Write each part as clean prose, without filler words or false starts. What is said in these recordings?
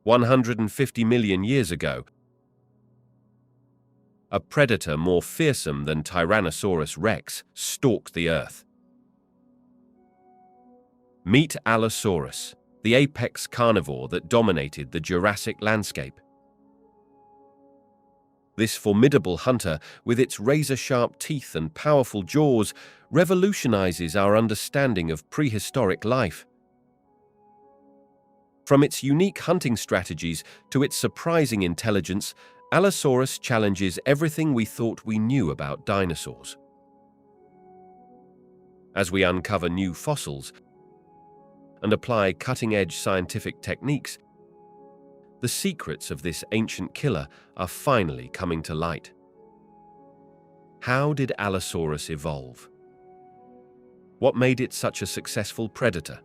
150 million years ago, a predator more fearsome than Tyrannosaurus rex stalked the Earth. Meet Allosaurus, the apex carnivore that dominated the Jurassic landscape. This formidable hunter, with its razor-sharp teeth and powerful jaws, revolutionizes our understanding of prehistoric life. From its unique hunting strategies to its surprising intelligence, Allosaurus challenges everything we thought we knew about dinosaurs. As we uncover new fossils and apply cutting-edge scientific techniques, the secrets of this ancient killer are finally coming to light. How did Allosaurus evolve? What made it such a successful predator?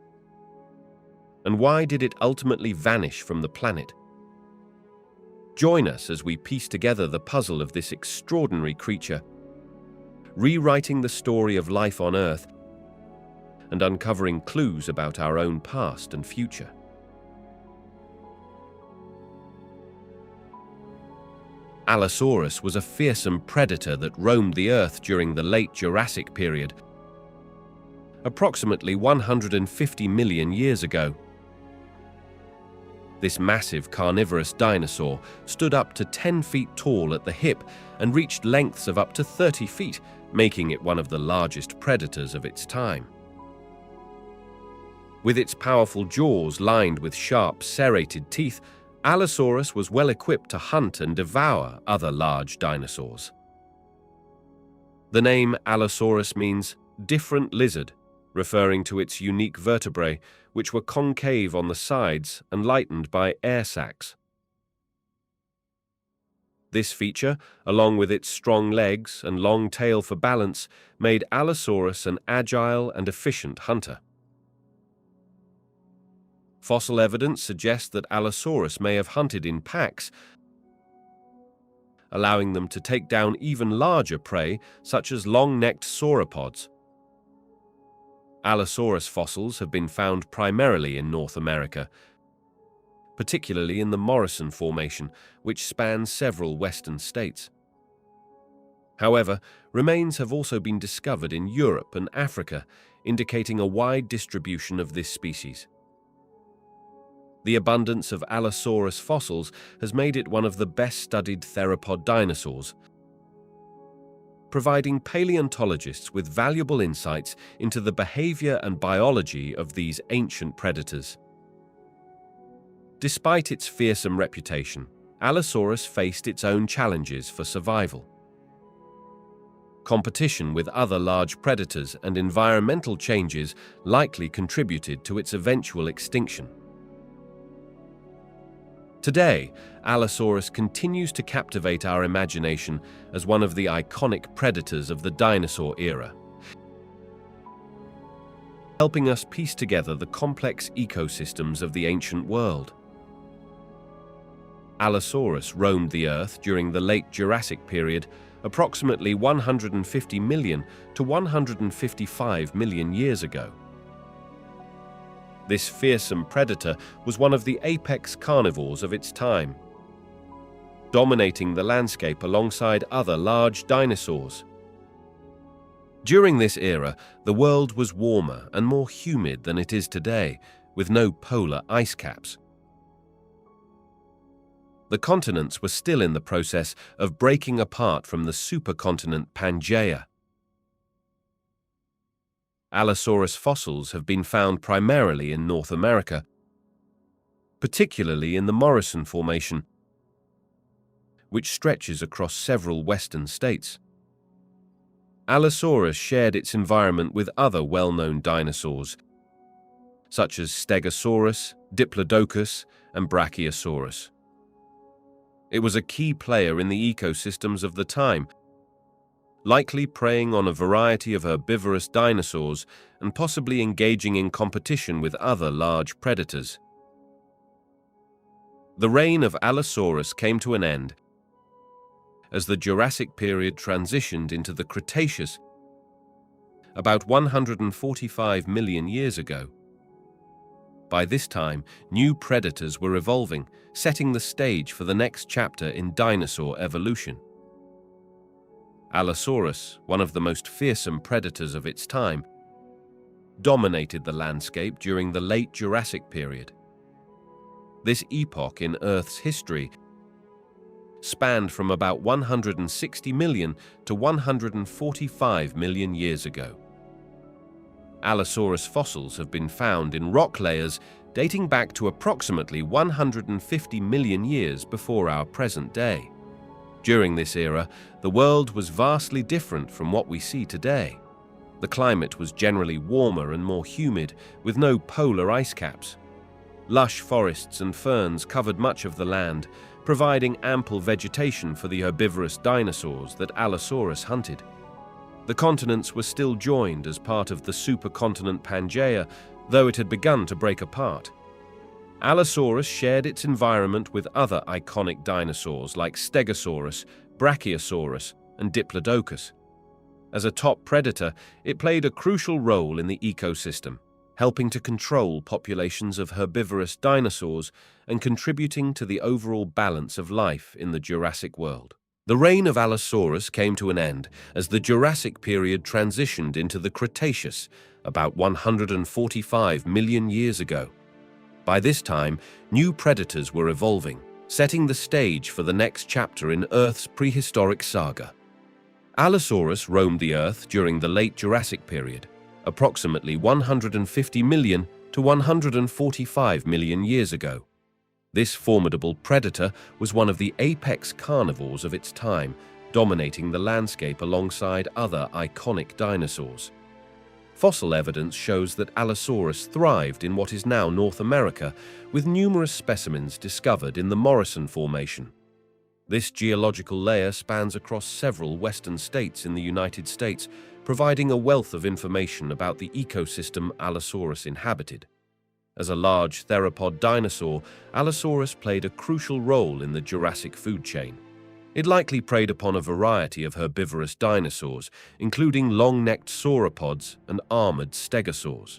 And why did it ultimately vanish from the planet? Join us as we piece together the puzzle of this extraordinary creature, rewriting the story of life on Earth and uncovering clues about our own past and future. Allosaurus was a fearsome predator that roamed the Earth during the late Jurassic period, approximately 150 million years ago. This massive carnivorous dinosaur stood up to 10 feet tall at the hip and reached lengths of up to 30 feet, making it one of the largest predators of its time. With its powerful jaws lined with sharp, serrated teeth, Allosaurus was well equipped to hunt and devour other large dinosaurs. The name Allosaurus means different lizard, referring to its unique vertebrae, which were concave on the sides and lightened by air sacs. This feature, along with its strong legs and long tail for balance, made Allosaurus an agile and efficient hunter. Fossil evidence suggests that Allosaurus may have hunted in packs, allowing them to take down even larger prey, such as long-necked sauropods. Allosaurus fossils have been found primarily in North America, particularly in the Morrison Formation, which spans several western states. However, remains have also been discovered in Europe and Africa, indicating a wide distribution of this species. The abundance of Allosaurus fossils has made it one of the best-studied theropod dinosaurs, providing paleontologists with valuable insights into the behavior and biology of these ancient predators. Despite its fearsome reputation, Allosaurus faced its own challenges for survival. Competition with other large predators and environmental changes likely contributed to its eventual extinction. Today, Allosaurus continues to captivate our imagination as one of the iconic predators of the dinosaur era, helping us piece together the complex ecosystems of the ancient world. Allosaurus roamed the Earth during the late Jurassic period, approximately 150 million to 155 million years ago. This fearsome predator was one of the apex carnivores of its time, dominating the landscape alongside other large dinosaurs. During this era, the world was warmer and more humid than it is today, with no polar ice caps. The continents were still in the process of breaking apart from the supercontinent Pangaea. Allosaurus fossils have been found primarily in North America, particularly in the Morrison Formation, which stretches across several western states. Allosaurus shared its environment with other well-known dinosaurs, such as Stegosaurus, Diplodocus, and Brachiosaurus. It was a key player in the ecosystems of the time, likely preying on a variety of herbivorous dinosaurs and possibly engaging in competition with other large predators. The reign of Allosaurus came to an end as the Jurassic period transitioned into the Cretaceous about 145 million years ago. By this time, new predators were evolving, setting the stage for the next chapter in dinosaur evolution. Allosaurus, one of the most fearsome predators of its time, dominated the landscape during the late Jurassic period. This epoch in Earth's history spanned from about 160 million to 145 million years ago. Allosaurus fossils have been found in rock layers dating back to approximately 150 million years before our present day. During this era, the world was vastly different from what we see today. The climate was generally warmer and more humid, with no polar ice caps. Lush forests and ferns covered much of the land, providing ample vegetation for the herbivorous dinosaurs that Allosaurus hunted. The continents were still joined as part of the supercontinent Pangaea, though it had begun to break apart. Allosaurus shared its environment with other iconic dinosaurs like Stegosaurus, Brachiosaurus, and Diplodocus. As a top predator, it played a crucial role in the ecosystem, helping to control populations of herbivorous dinosaurs and contributing to the overall balance of life in the Jurassic world. The reign of Allosaurus came to an end as the Jurassic period transitioned into the Cretaceous, about 145 million years ago. By this time, new predators were evolving, setting the stage for the next chapter in Earth's prehistoric saga. Allosaurus roamed the Earth during the late Jurassic period, approximately 150 million to 145 million years ago. This formidable predator was one of the apex carnivores of its time, dominating the landscape alongside other iconic dinosaurs. Fossil evidence shows that Allosaurus thrived in what is now North America, with numerous specimens discovered in the Morrison Formation. This geological layer spans across several western states in the United States, providing a wealth of information about the ecosystem Allosaurus inhabited. As a large theropod dinosaur, Allosaurus played a crucial role in the Jurassic food chain. It likely preyed upon a variety of herbivorous dinosaurs, including long-necked sauropods and armored stegosaurs.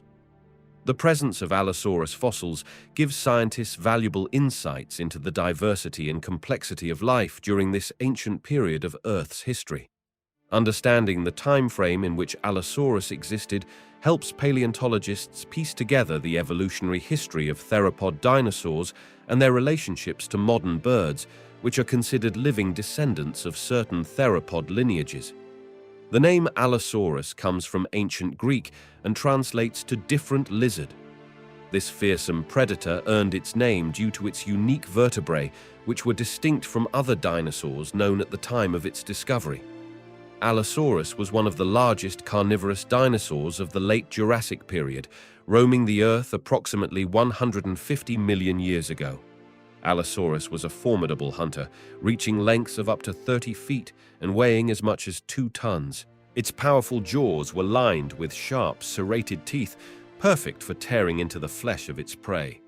The presence of Allosaurus fossils gives scientists valuable insights into the diversity and complexity of life during this ancient period of Earth's history. Understanding the time frame in which Allosaurus existed helps paleontologists piece together the evolutionary history of theropod dinosaurs and their relationships to modern birds, which are considered living descendants of certain theropod lineages. The name Allosaurus comes from ancient Greek and translates to different lizard. This fearsome predator earned its name due to its unique vertebrae, which were distinct from other dinosaurs known at the time of its discovery. Allosaurus was one of the largest carnivorous dinosaurs of the late Jurassic period, roaming the Earth approximately 150 million years ago. Allosaurus was a formidable hunter, reaching lengths of up to 30 feet and weighing as much as 2 tons. Its powerful jaws were lined with sharp, serrated teeth, perfect for tearing into the flesh of its prey.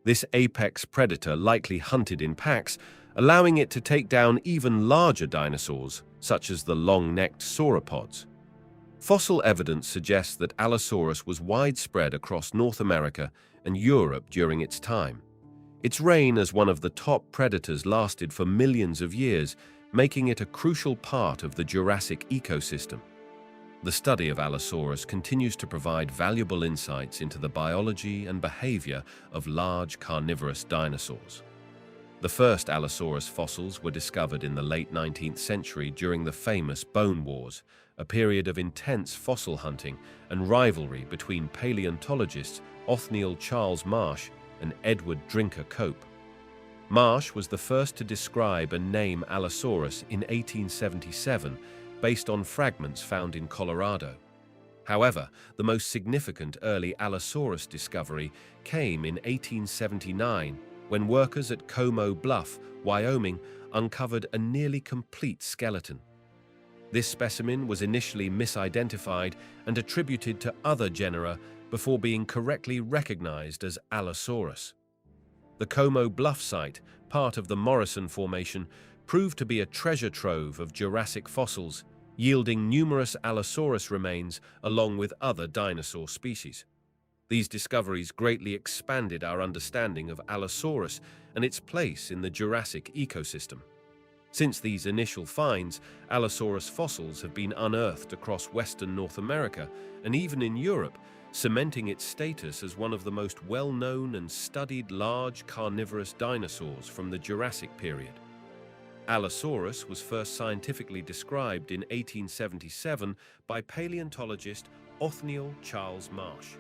This apex predator likely hunted in packs, allowing it to take down even larger dinosaurs, such as the long-necked sauropods. Fossil evidence suggests that Allosaurus was widespread across North America and Europe during its time. Its reign as one of the top predators lasted for millions of years, making it a crucial part of the Jurassic ecosystem. The study of Allosaurus continues to provide valuable insights into the biology and behavior of large carnivorous dinosaurs. The first Allosaurus fossils were discovered in the late 19th century during the famous Bone Wars, a period of intense fossil hunting and rivalry between paleontologists Othniel Charles Marsh and Edward Drinker Cope. Marsh was the first to describe and name Allosaurus in 1877 based on fragments found in Colorado. However, the most significant early Allosaurus discovery came in 1879 when workers at Como Bluff, Wyoming, uncovered a nearly complete skeleton. This specimen was initially misidentified and attributed to other genera before being correctly recognized as Allosaurus. The Como Bluff site, part of the Morrison Formation, proved to be a treasure trove of Jurassic fossils, yielding numerous Allosaurus remains along with other dinosaur species. These discoveries greatly expanded our understanding of Allosaurus and its place in the Jurassic ecosystem. Since these initial finds, Allosaurus fossils have been unearthed across Western North America and even in Europe, cementing its status as one of the most well-known and studied large carnivorous dinosaurs from the Jurassic period. Allosaurus was first scientifically described in 1877 by paleontologist Othniel Charles Marsh.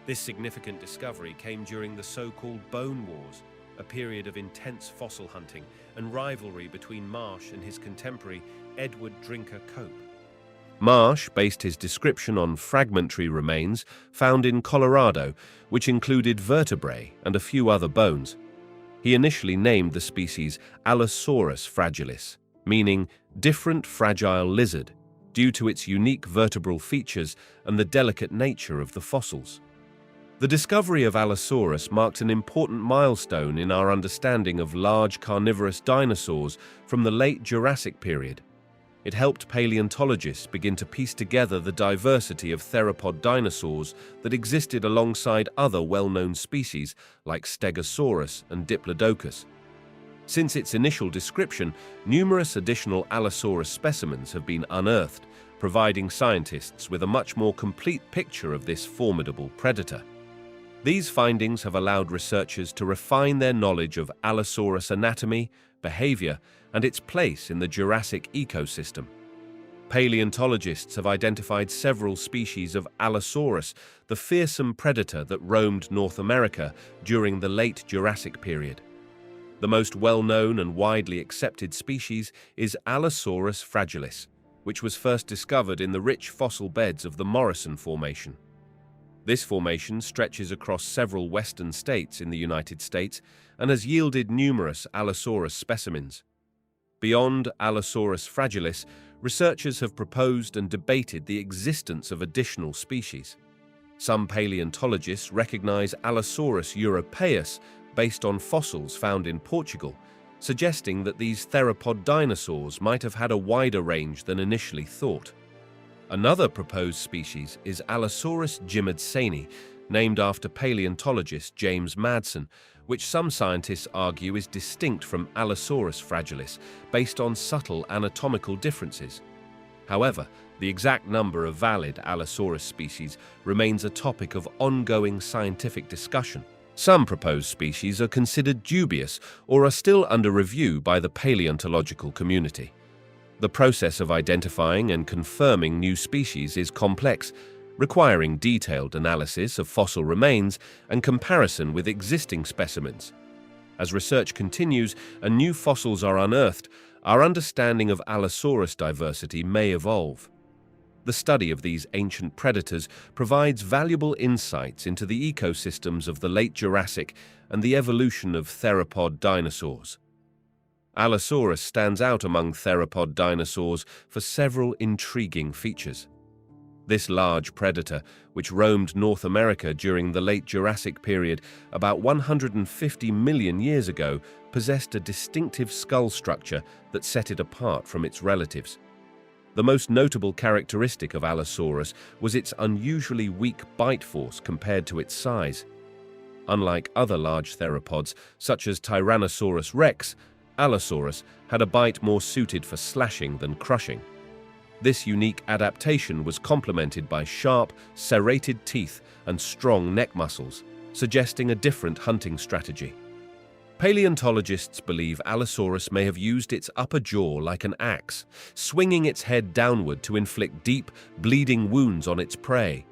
This significant discovery came during the so-called Bone Wars, a period of intense fossil hunting and rivalry between Marsh and his contemporary Edward Drinker Cope. Marsh based his description on fragmentary remains found in Colorado, which included vertebrae and a few other bones. He initially named the species Allosaurus fragilis, meaning different fragile lizard, due to its unique vertebral features and the delicate nature of the fossils. The discovery of Allosaurus marked an important milestone in our understanding of large carnivorous dinosaurs from the late Jurassic period. It helped paleontologists begin to piece together the diversity of theropod dinosaurs that existed alongside other well-known species like Stegosaurus and Diplodocus. Since its initial description, numerous additional Allosaurus specimens have been unearthed, providing scientists with a much more complete picture of this formidable predator. These findings have allowed researchers to refine their knowledge of Allosaurus anatomy, behavior, and its place in the Jurassic ecosystem. Paleontologists have identified several species of Allosaurus, the fearsome predator that roamed North America during the late Jurassic period. The most well-known and widely accepted species is Allosaurus fragilis, which was first discovered in the rich fossil beds of the Morrison Formation. This formation stretches across several western states in the United States and has yielded numerous Allosaurus specimens. Beyond Allosaurus fragilis, researchers have proposed and debated the existence of additional species. Some paleontologists recognize Allosaurus europaeus based on fossils found in Portugal, suggesting that these theropod dinosaurs might have had a wider range than initially thought. Another proposed species is Allosaurus gimmedsani, named after paleontologist James Madsen, which some scientists argue is distinct from Allosaurus fragilis based on subtle anatomical differences. However, the exact number of valid Allosaurus species remains a topic of ongoing scientific discussion. Some proposed species are considered dubious or are still under review by the paleontological community. The process of identifying and confirming new species is complex, requiring detailed analysis of fossil remains and comparison with existing specimens. As research continues and new fossils are unearthed, our understanding of Allosaurus diversity may evolve. The study of these ancient predators provides valuable insights into the ecosystems of the late Jurassic and the evolution of theropod dinosaurs. Allosaurus stands out among theropod dinosaurs for several intriguing features. This large predator, which roamed North America during the late Jurassic period about 150 million years ago, possessed a distinctive skull structure that set it apart from its relatives. The most notable characteristic of Allosaurus was its unusually weak bite force compared to its size. Unlike other large theropods, such as Tyrannosaurus rex, Allosaurus had a bite more suited for slashing than crushing. This unique adaptation was complemented by sharp, serrated teeth and strong neck muscles, suggesting a different hunting strategy. Paleontologists believe Allosaurus may have used its upper jaw like an axe, swinging its head downward to inflict deep, bleeding wounds on its prey.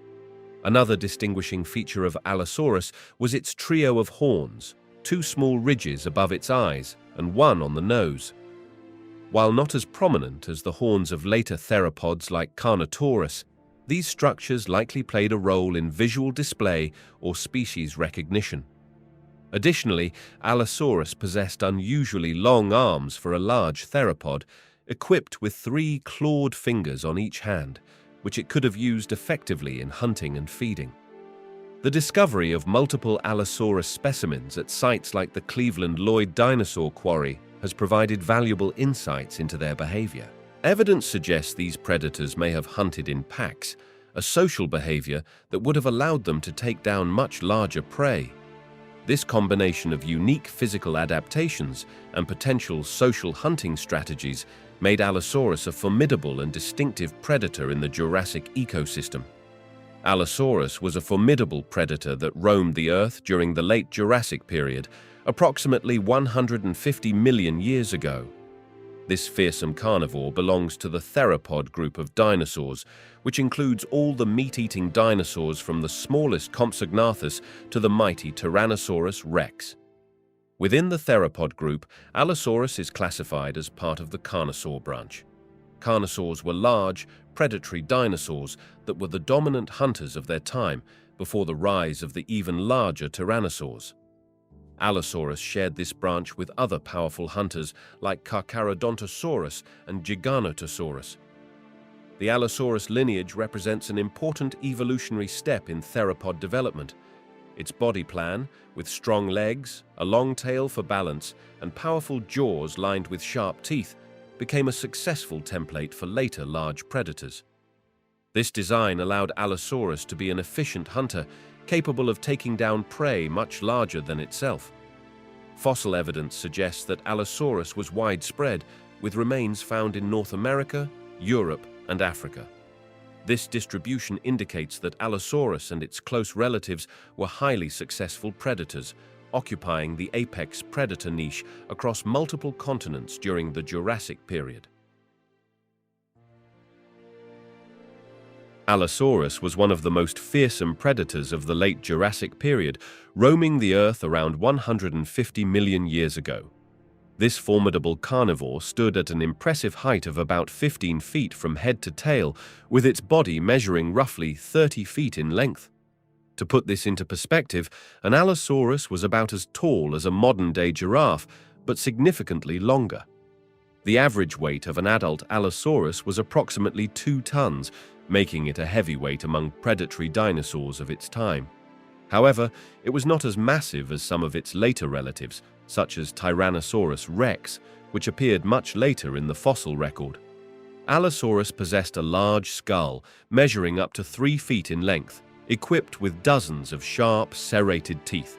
Another distinguishing feature of Allosaurus was its trio of horns, 2 small ridges above its eyes and 1 on the nose. While not as prominent as the horns of later theropods like Carnotaurus, these structures likely played a role in visual display or species recognition. Additionally, Allosaurus possessed unusually long arms for a large theropod, equipped with 3 clawed fingers on each hand, which it could have used effectively in hunting and feeding. The discovery of multiple Allosaurus specimens at sites like the Cleveland Lloyd Dinosaur Quarry has provided valuable insights into their behavior. Evidence suggests these predators may have hunted in packs, a social behavior that would have allowed them to take down much larger prey. This combination of unique physical adaptations and potential social hunting strategies made Allosaurus a formidable and distinctive predator in the Jurassic ecosystem. Allosaurus was a formidable predator that roamed the Earth during the late Jurassic period, approximately 150 million years ago. This fearsome carnivore belongs to the theropod group of dinosaurs, which includes all the meat-eating dinosaurs from the smallest Compsognathus to the mighty Tyrannosaurus rex. Within the theropod group, Allosaurus is classified as part of the carnosaur branch. Carnosaurs were large, predatory dinosaurs that were the dominant hunters of their time before the rise of the even larger tyrannosaurs. Allosaurus shared this branch with other powerful hunters like Carcharodontosaurus and Giganotosaurus. The Allosaurus lineage represents an important evolutionary step in theropod development. Its body plan, with strong legs, a long tail for balance, and powerful jaws lined with sharp teeth, became a successful template for later large predators. This design allowed Allosaurus to be an efficient hunter, capable of taking down prey much larger than itself. Fossil evidence suggests that Allosaurus was widespread, with remains found in North America, Europe, and Africa. This distribution indicates that Allosaurus and its close relatives were highly successful predators, occupying the apex predator niche across multiple continents during the Jurassic period. Allosaurus was one of the most fearsome predators of the late Jurassic period, roaming the Earth around 150 million years ago. This formidable carnivore stood at an impressive height of about 15 feet from head to tail, with its body measuring roughly 30 feet in length. To put this into perspective, an Allosaurus was about as tall as a modern-day giraffe, but significantly longer. The average weight of an adult Allosaurus was approximately 2 tons, making it a heavyweight among predatory dinosaurs of its time. However, it was not as massive as some of its later relatives, such as Tyrannosaurus rex, which appeared much later in the fossil record. Allosaurus possessed a large skull, measuring up to 3 feet in length, equipped with dozens of sharp, serrated teeth.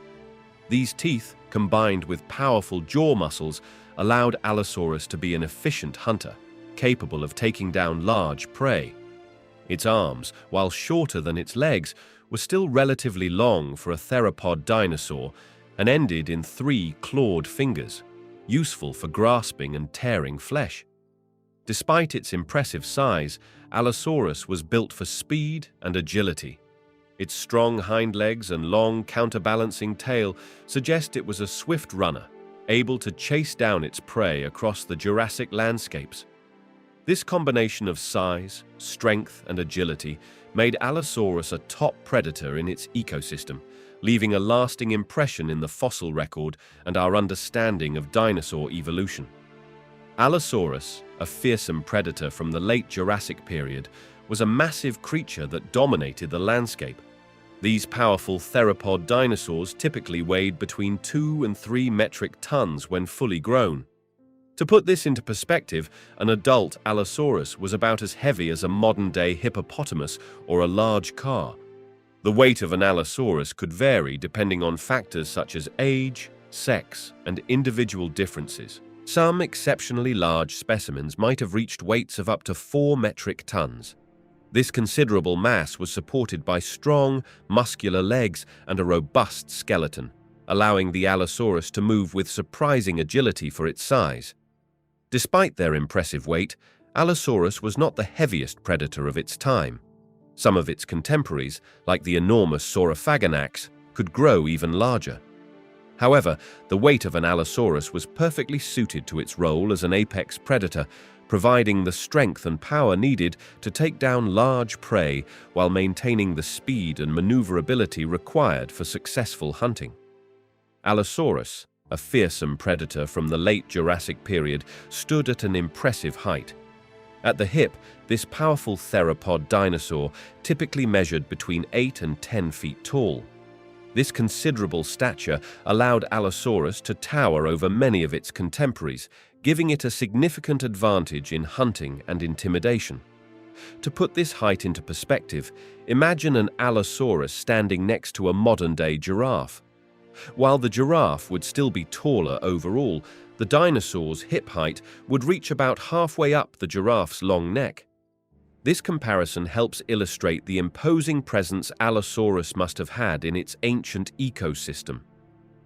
These teeth, combined with powerful jaw muscles, allowed Allosaurus to be an efficient hunter, capable of taking down large prey. Its arms, while shorter than its legs, were still relatively long for a theropod dinosaur and ended in 3 clawed fingers, useful for grasping and tearing flesh. Despite its impressive size, Allosaurus was built for speed and agility. Its strong hind legs and long counterbalancing tail suggest it was a swift runner, able to chase down its prey across the Jurassic landscapes. This combination of size, strength, and agility made Allosaurus a top predator in its ecosystem, leaving a lasting impression in the fossil record and our understanding of dinosaur evolution. Allosaurus, a fearsome predator from the late Jurassic period, was a massive creature that dominated the landscape. These powerful theropod dinosaurs typically weighed between 2 and 3 metric tons when fully grown. To put this into perspective, an adult Allosaurus was about as heavy as a modern-day hippopotamus or a large car. The weight of an Allosaurus could vary depending on factors such as age, sex, and individual differences. Some exceptionally large specimens might have reached weights of up to 4 metric tons. This considerable mass was supported by strong, muscular legs and a robust skeleton, allowing the Allosaurus to move with surprising agility for its size. Despite their impressive weight, Allosaurus was not the heaviest predator of its time. Some of its contemporaries, like the enormous Saurophaganax, could grow even larger. However, the weight of an Allosaurus was perfectly suited to its role as an apex predator, providing the strength and power needed to take down large prey while maintaining the speed and maneuverability required for successful hunting. Allosaurus, a fearsome predator from the late Jurassic period, stood at an impressive height. At the hip, this powerful theropod dinosaur typically measured between 8 and 10 feet tall. This considerable stature allowed Allosaurus to tower over many of its contemporaries, giving it a significant advantage in hunting and intimidation. To put this height into perspective, imagine an Allosaurus standing next to a modern-day giraffe. While the giraffe would still be taller overall, the dinosaur's hip height would reach about halfway up the giraffe's long neck. This comparison helps illustrate the imposing presence Allosaurus must have had in its ancient ecosystem.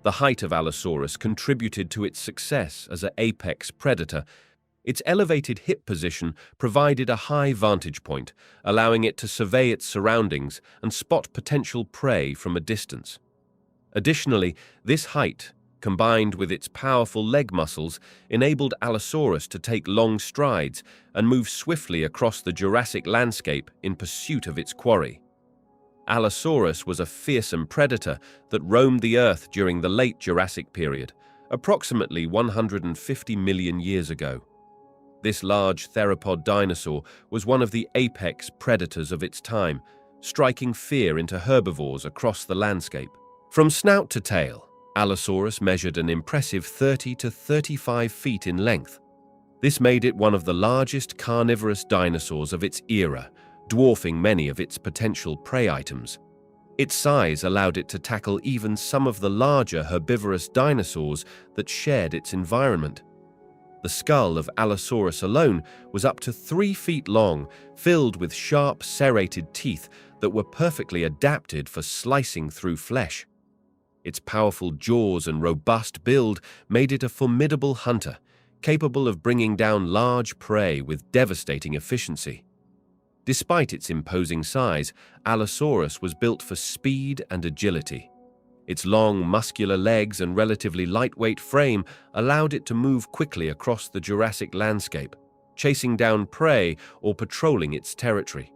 The height of Allosaurus contributed to its success as an apex predator. Its elevated hip position provided a high vantage point, allowing it to survey its surroundings and spot potential prey from a distance. Additionally, this height, combined with its powerful leg muscles, enabled Allosaurus to take long strides and move swiftly across the Jurassic landscape in pursuit of its quarry. Allosaurus was a fearsome predator that roamed the Earth during the late Jurassic period, approximately 150 million years ago. This large theropod dinosaur was one of the apex predators of its time, striking fear into herbivores across the landscape. From snout to tail, Allosaurus measured an impressive 30 to 35 feet in length. This made it one of the largest carnivorous dinosaurs of its era, dwarfing many of its potential prey items. Its size allowed it to tackle even some of the larger herbivorous dinosaurs that shared its environment. The skull of Allosaurus alone was up to 3 feet long, filled with sharp, serrated teeth that were perfectly adapted for slicing through flesh. Its powerful jaws and robust build made it a formidable hunter, capable of bringing down large prey with devastating efficiency. Despite its imposing size, Allosaurus was built for speed and agility. Its long, muscular legs and relatively lightweight frame allowed it to move quickly across the Jurassic landscape, chasing down prey or patrolling its territory.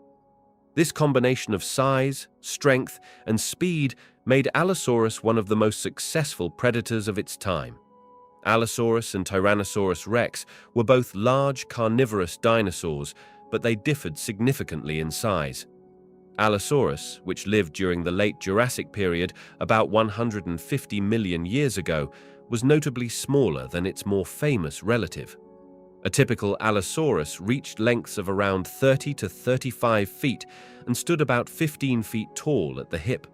This combination of size, strength, and speed made Allosaurus one of the most successful predators of its time. Allosaurus and Tyrannosaurus rex were both large carnivorous dinosaurs, but they differed significantly in size. Allosaurus, which lived during the late Jurassic period about 150 million years ago, was notably smaller than its more famous relative. A typical Allosaurus reached lengths of around 30 to 35 feet and stood about 15 feet tall at the hip.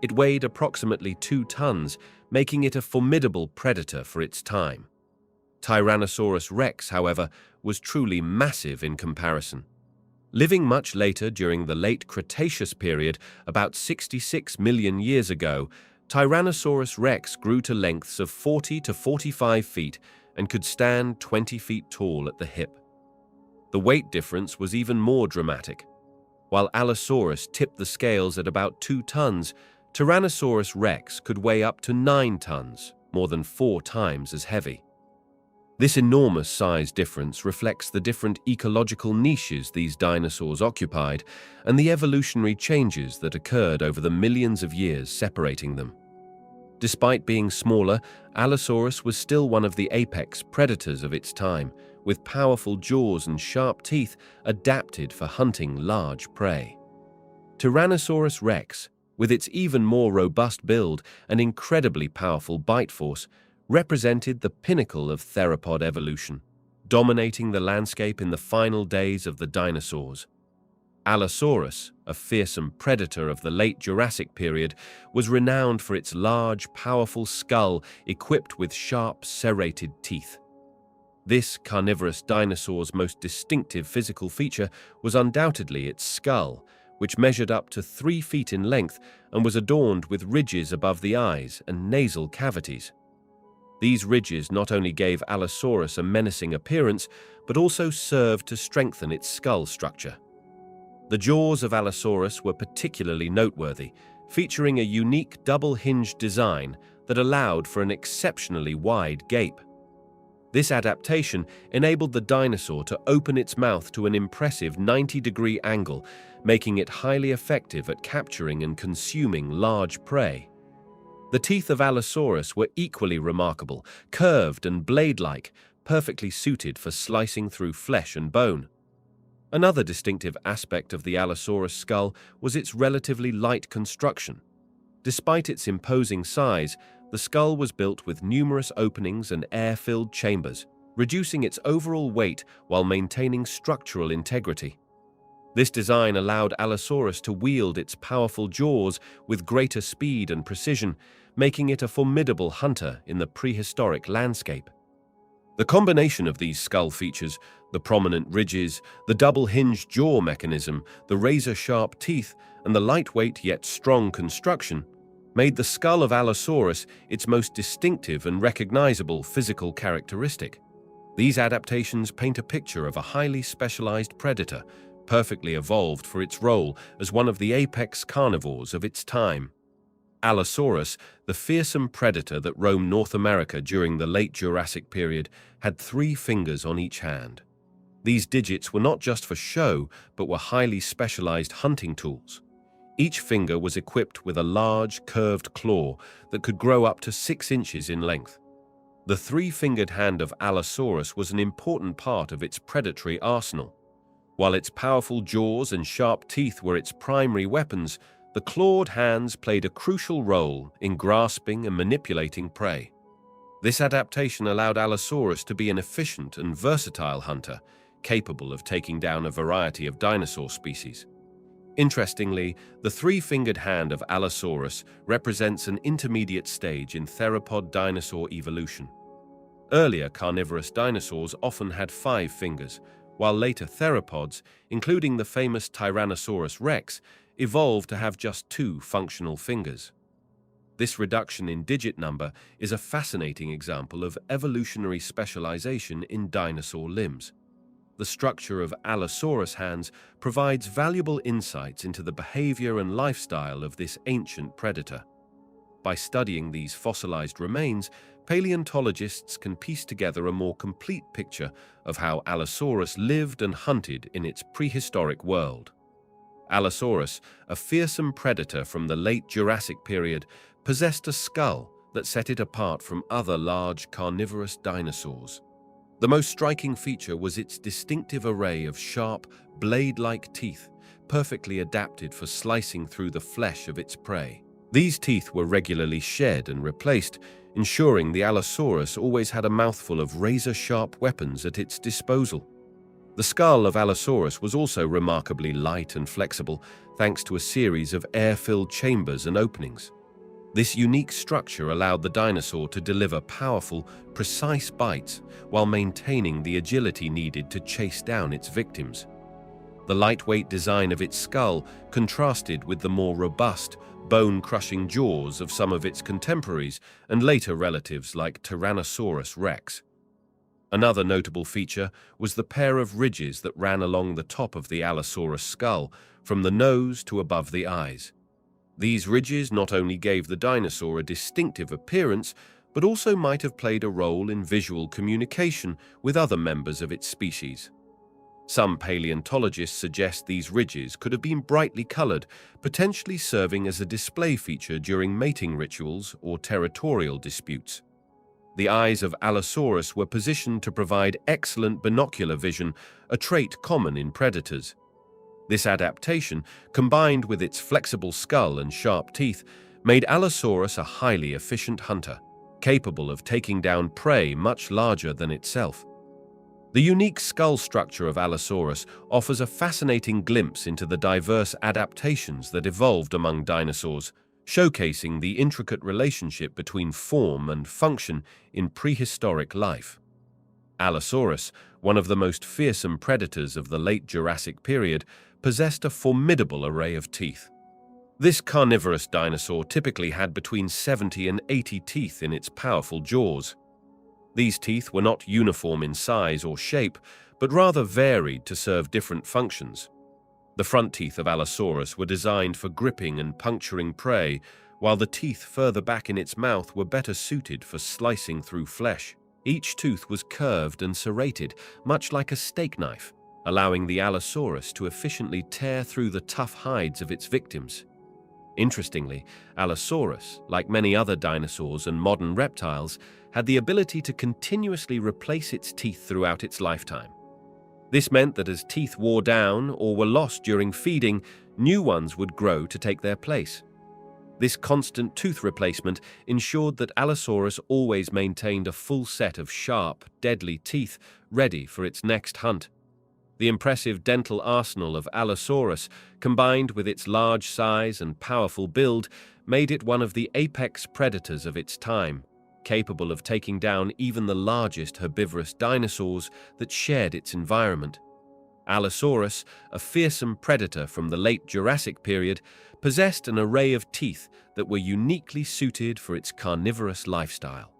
It weighed approximately 2 tons, making it a formidable predator for its time. Tyrannosaurus rex, however, was truly massive in comparison. Living much later during the late Cretaceous period, about 66 million years ago, Tyrannosaurus rex grew to lengths of 40 to 45 feet and could stand 20 feet tall at the hip. The weight difference was even more dramatic. While Allosaurus tipped the scales at about 2 tons, Tyrannosaurus rex could weigh up to 9 tons, more than 4 times as heavy. This enormous size difference reflects the different ecological niches these dinosaurs occupied and the evolutionary changes that occurred over the millions of years separating them. Despite being smaller, Allosaurus was still one of the apex predators of its time, with powerful jaws and sharp teeth adapted for hunting large prey. Tyrannosaurus rex, with its even more robust build and incredibly powerful bite force, represented the pinnacle of theropod evolution, dominating the landscape in the final days of the dinosaurs. Allosaurus, a fearsome predator of the late Jurassic period, was renowned for its large, powerful skull equipped with sharp, serrated teeth. This carnivorous dinosaur's most distinctive physical feature was undoubtedly its skull, which measured up to 3 feet in length and was adorned with ridges above the eyes and nasal cavities. These ridges not only gave Allosaurus a menacing appearance, but also served to strengthen its skull structure. The jaws of Allosaurus were particularly noteworthy, featuring a unique double-hinged design that allowed for an exceptionally wide gape. This adaptation enabled the dinosaur to open its mouth to an impressive 90-degree angle, making it highly effective at capturing and consuming large prey. The teeth of Allosaurus were equally remarkable, curved and blade-like, perfectly suited for slicing through flesh and bone. Another distinctive aspect of the Allosaurus skull was its relatively light construction. Despite its imposing size, the skull was built with numerous openings and air-filled chambers, reducing its overall weight while maintaining structural integrity. This design allowed Allosaurus to wield its powerful jaws with greater speed and precision, making it a formidable hunter in the prehistoric landscape. The combination of these skull features, the prominent ridges, the double-hinged jaw mechanism, the razor-sharp teeth, and the lightweight yet strong construction, made the skull of Allosaurus its most distinctive and recognizable physical characteristic. These adaptations paint a picture of a highly specialized predator, perfectly evolved for its role as one of the apex carnivores of its time. Allosaurus, the fearsome predator that roamed North America during the late Jurassic period, had 3 fingers on each hand. These digits were not just for show, but were highly specialized hunting tools. Each finger was equipped with a large, curved claw that could grow up to 6 inches in length. The 3-fingered hand of Allosaurus was an important part of its predatory arsenal. While its powerful jaws and sharp teeth were its primary weapons, the clawed hands played a crucial role in grasping and manipulating prey. This adaptation allowed Allosaurus to be an efficient and versatile hunter, capable of taking down a variety of dinosaur species. Interestingly, the 3-fingered hand of Allosaurus represents an intermediate stage in theropod dinosaur evolution. Earlier carnivorous dinosaurs often had 5 fingers, while later theropods, including the famous Tyrannosaurus rex, evolved to have just 2 functional fingers. This reduction in digit number is a fascinating example of evolutionary specialization in dinosaur limbs. The structure of Allosaurus hands provides valuable insights into the behavior and lifestyle of this ancient predator. By studying these fossilized remains, paleontologists can piece together a more complete picture of how Allosaurus lived and hunted in its prehistoric world. Allosaurus, a fearsome predator from the late Jurassic period, possessed a skull that set it apart from other large carnivorous dinosaurs. The most striking feature was its distinctive array of sharp, blade-like teeth, perfectly adapted for slicing through the flesh of its prey. These teeth were regularly shed and replaced, ensuring the Allosaurus always had a mouthful of razor-sharp weapons at its disposal. The skull of Allosaurus was also remarkably light and flexible, thanks to a series of air-filled chambers and openings. This unique structure allowed the dinosaur to deliver powerful, precise bites while maintaining the agility needed to chase down its victims. The lightweight design of its skull contrasted with the more robust, bone-crushing jaws of some of its contemporaries and later relatives like Tyrannosaurus rex. Another notable feature was the pair of ridges that ran along the top of the Allosaurus skull, from the nose to above the eyes. These ridges not only gave the dinosaur a distinctive appearance, but also might have played a role in visual communication with other members of its species. Some paleontologists suggest these ridges could have been brightly colored, potentially serving as a display feature during mating rituals or territorial disputes. The eyes of Allosaurus were positioned to provide excellent binocular vision, a trait common in predators. This adaptation, combined with its flexible skull and sharp teeth, made Allosaurus a highly efficient hunter, capable of taking down prey much larger than itself. The unique skull structure of Allosaurus offers a fascinating glimpse into the diverse adaptations that evolved among dinosaurs, showcasing the intricate relationship between form and function in prehistoric life. Allosaurus, one of the most fearsome predators of the late Jurassic period, possessed a formidable array of teeth. This carnivorous dinosaur typically had between 70 and 80 teeth in its powerful jaws. These teeth were not uniform in size or shape, but rather varied to serve different functions. The front teeth of Allosaurus were designed for gripping and puncturing prey, while the teeth further back in its mouth were better suited for slicing through flesh. Each tooth was curved and serrated, much like a steak knife, allowing the Allosaurus to efficiently tear through the tough hides of its victims. Interestingly, Allosaurus, like many other dinosaurs and modern reptiles, had the ability to continuously replace its teeth throughout its lifetime. This meant that as teeth wore down or were lost during feeding, new ones would grow to take their place. This constant tooth replacement ensured that Allosaurus always maintained a full set of sharp, deadly teeth ready for its next hunt. The impressive dental arsenal of Allosaurus, combined with its large size and powerful build, made it one of the apex predators of its time, capable of taking down even the largest herbivorous dinosaurs that shared its environment. Allosaurus, a fearsome predator from the late Jurassic period, possessed an array of teeth that were uniquely suited for its carnivorous lifestyle.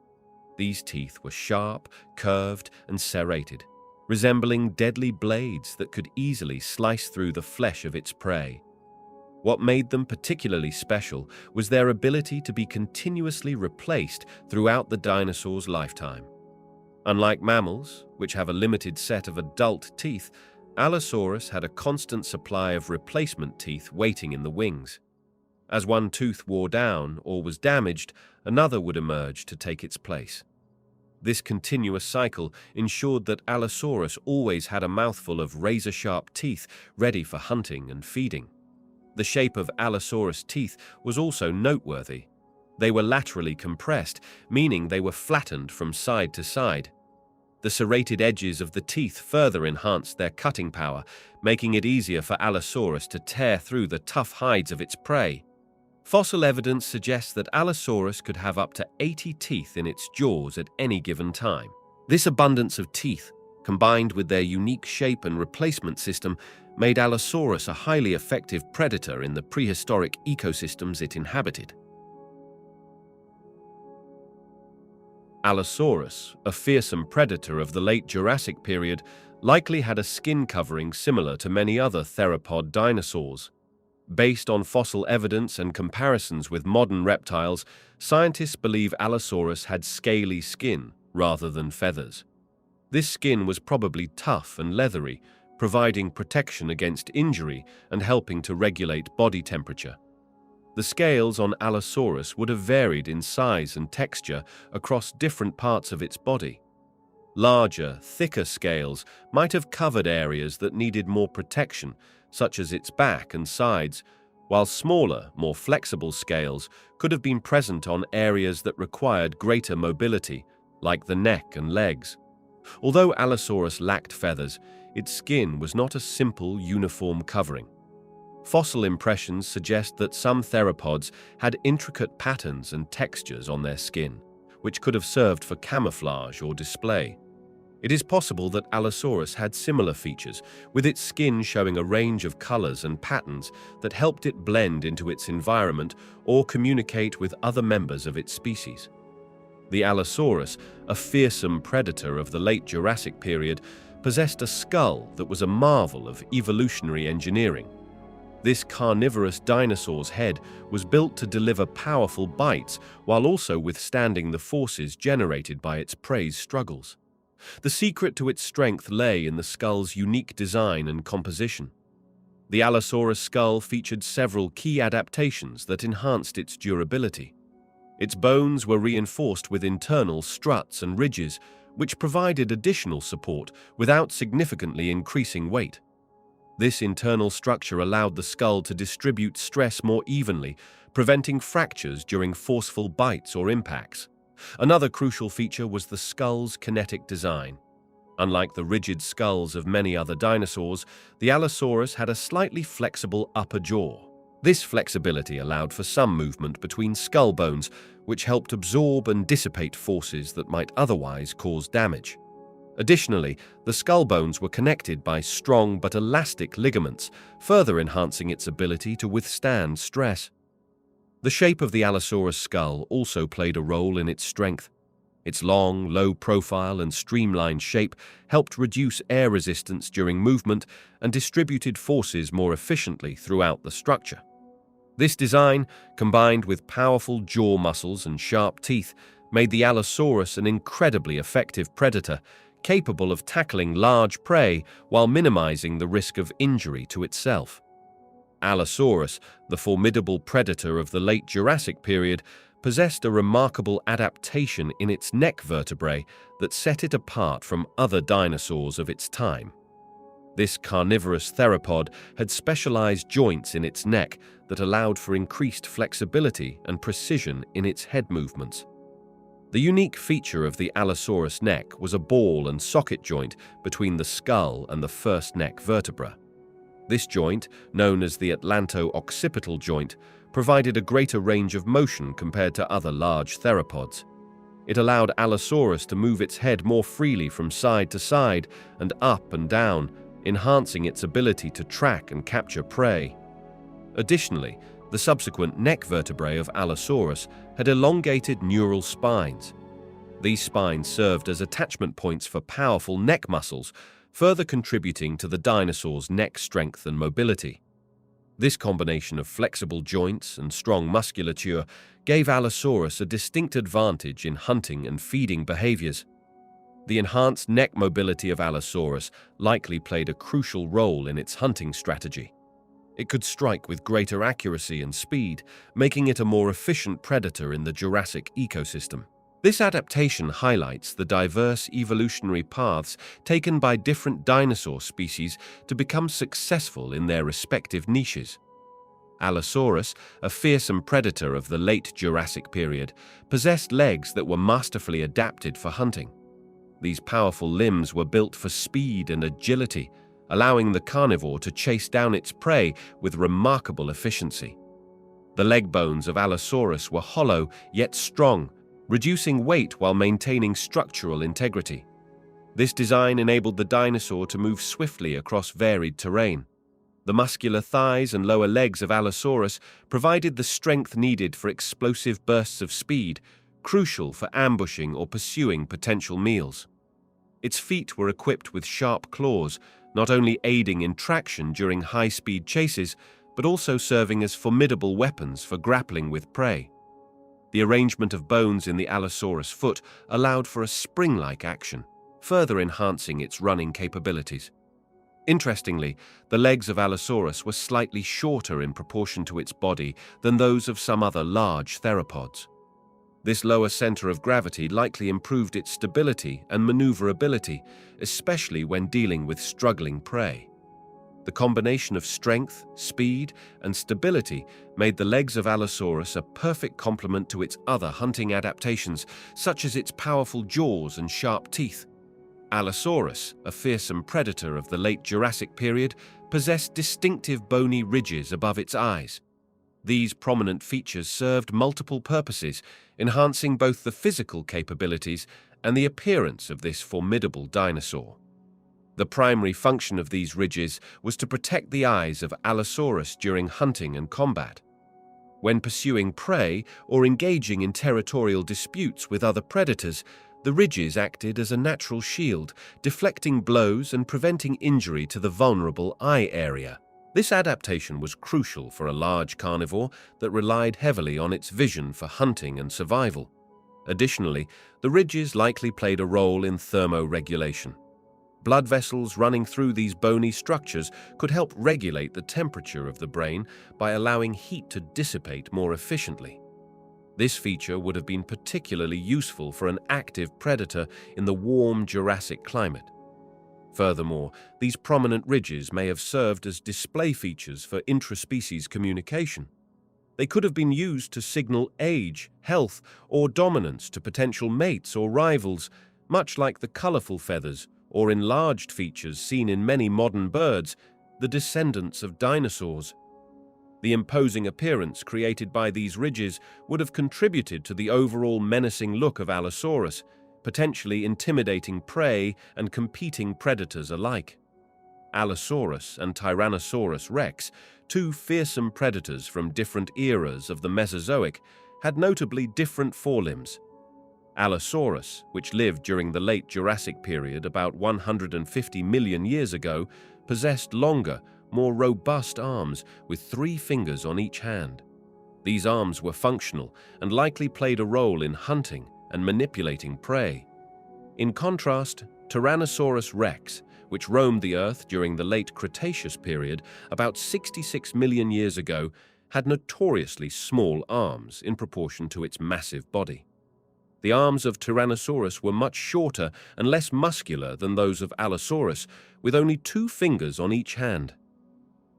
These teeth were sharp, curved, and serrated, resembling deadly blades that could easily slice through the flesh of its prey. What made them particularly special was their ability to be continuously replaced throughout the dinosaur's lifetime. Unlike mammals, which have a limited set of adult teeth, Allosaurus had a constant supply of replacement teeth waiting in the wings. As one tooth wore down or was damaged, another would emerge to take its place. This continuous cycle ensured that Allosaurus always had a mouthful of razor-sharp teeth ready for hunting and feeding. The shape of Allosaurus' teeth was also noteworthy. They were laterally compressed, meaning they were flattened from side to side. The serrated edges of the teeth further enhanced their cutting power, making it easier for Allosaurus to tear through the tough hides of its prey. Fossil evidence suggests that Allosaurus could have up to 80 teeth in its jaws at any given time. This abundance of teeth, combined with their unique shape and replacement system, made Allosaurus a highly effective predator in the prehistoric ecosystems it inhabited. Allosaurus, a fearsome predator of the late Jurassic period, likely had a skin covering similar to many other theropod dinosaurs. Based on fossil evidence and comparisons with modern reptiles, scientists believe Allosaurus had scaly skin rather than feathers. This skin was probably tough and leathery, providing protection against injury and helping to regulate body temperature. The scales on Allosaurus would have varied in size and texture across different parts of its body. Larger, thicker scales might have covered areas that needed more protection, such as its back and sides, while smaller, more flexible scales could have been present on areas that required greater mobility, like the neck and legs. Although Allosaurus lacked feathers, its skin was not a simple, uniform covering. Fossil impressions suggest that some theropods had intricate patterns and textures on their skin, which could have served for camouflage or display. It is possible that Allosaurus had similar features, with its skin showing a range of colors and patterns that helped it blend into its environment or communicate with other members of its species. The Allosaurus, a fearsome predator of the late Jurassic period, possessed a skull that was a marvel of evolutionary engineering. This carnivorous dinosaur's head was built to deliver powerful bites while also withstanding the forces generated by its prey's struggles. The secret to its strength lay in the skull's unique design and composition. The Allosaurus skull featured several key adaptations that enhanced its durability. Its bones were reinforced with internal struts and ridges, which provided additional support without significantly increasing weight. This internal structure allowed the skull to distribute stress more evenly, preventing fractures during forceful bites or impacts. Another crucial feature was the skull's kinetic design. Unlike the rigid skulls of many other dinosaurs, the Allosaurus had a slightly flexible upper jaw. This flexibility allowed for some movement between skull bones, which helped absorb and dissipate forces that might otherwise cause damage. Additionally, the skull bones were connected by strong but elastic ligaments, further enhancing its ability to withstand stress. The shape of the Allosaurus skull also played a role in its strength. Its long, low profile and streamlined shape helped reduce air resistance during movement and distributed forces more efficiently throughout the structure. This design, combined with powerful jaw muscles and sharp teeth, made the Allosaurus an incredibly effective predator, capable of tackling large prey while minimizing the risk of injury to itself. Allosaurus, the formidable predator of the late Jurassic period, possessed a remarkable adaptation in its neck vertebrae that set it apart from other dinosaurs of its time. This carnivorous theropod had specialized joints in its neck that allowed for increased flexibility and precision in its head movements. The unique feature of the Allosaurus neck was a ball and socket joint between the skull and the first neck vertebra. This joint, known as the atlanto-occipital joint, provided a greater range of motion compared to other large theropods. It allowed Allosaurus to move its head more freely from side to side and up and down, enhancing its ability to track and capture prey. Additionally, the subsequent neck vertebrae of Allosaurus had elongated neural spines. These spines served as attachment points for powerful neck muscles, further contributing to the dinosaur's neck strength and mobility. This combination of flexible joints and strong musculature gave Allosaurus a distinct advantage in hunting and feeding behaviors. The enhanced neck mobility of Allosaurus likely played a crucial role in its hunting strategy. It could strike with greater accuracy and speed, making it a more efficient predator in the Jurassic ecosystem. This adaptation highlights the diverse evolutionary paths taken by different dinosaur species to become successful in their respective niches. Allosaurus, a fearsome predator of the late Jurassic period, possessed legs that were masterfully adapted for hunting. These powerful limbs were built for speed and agility, allowing the carnivore to chase down its prey with remarkable efficiency. The leg bones of Allosaurus were hollow yet strong, reducing weight while maintaining structural integrity. This design enabled the dinosaur to move swiftly across varied terrain. The muscular thighs and lower legs of Allosaurus provided the strength needed for explosive bursts of speed, crucial for ambushing or pursuing potential meals. Its feet were equipped with sharp claws, not only aiding in traction during high-speed chases, but also serving as formidable weapons for grappling with prey. The arrangement of bones in the Allosaurus foot allowed for a spring-like action, further enhancing its running capabilities. Interestingly, the legs of Allosaurus were slightly shorter in proportion to its body than those of some other large theropods. This lower center of gravity likely improved its stability and maneuverability, especially when dealing with struggling prey. The combination of strength, speed, and stability made the legs of Allosaurus a perfect complement to its other hunting adaptations, such as its powerful jaws and sharp teeth. Allosaurus, a fearsome predator of the late Jurassic period, possessed distinctive bony ridges above its eyes. These prominent features served multiple purposes, enhancing both the physical capabilities and the appearance of this formidable dinosaur. The primary function of these ridges was to protect the eyes of Allosaurus during hunting and combat. When pursuing prey or engaging in territorial disputes with other predators, the ridges acted as a natural shield, deflecting blows and preventing injury to the vulnerable eye area. This adaptation was crucial for a large carnivore that relied heavily on its vision for hunting and survival. Additionally, the ridges likely played a role in thermoregulation. Blood vessels running through these bony structures could help regulate the temperature of the brain by allowing heat to dissipate more efficiently. This feature would have been particularly useful for an active predator in the warm Jurassic climate. Furthermore, these prominent ridges may have served as display features for intraspecies communication. They could have been used to signal age, health, or dominance to potential mates or rivals, much like the colorful feathers or enlarged features seen in many modern birds, the descendants of dinosaurs. The imposing appearance created by these ridges would have contributed to the overall menacing look of Allosaurus, potentially intimidating prey and competing predators alike. Allosaurus and Tyrannosaurus rex, two fearsome predators from different eras of the Mesozoic, had notably different forelimbs. Allosaurus, which lived during the late Jurassic period about 150 million years ago, possessed longer, more robust arms with 3 fingers on each hand. These arms were functional and likely played a role in hunting and manipulating prey. In contrast, Tyrannosaurus rex, which roamed the Earth during the late Cretaceous period about 66 million years ago, had notoriously small arms in proportion to its massive body. The arms of Tyrannosaurus were much shorter and less muscular than those of Allosaurus, with only 2 fingers on each hand.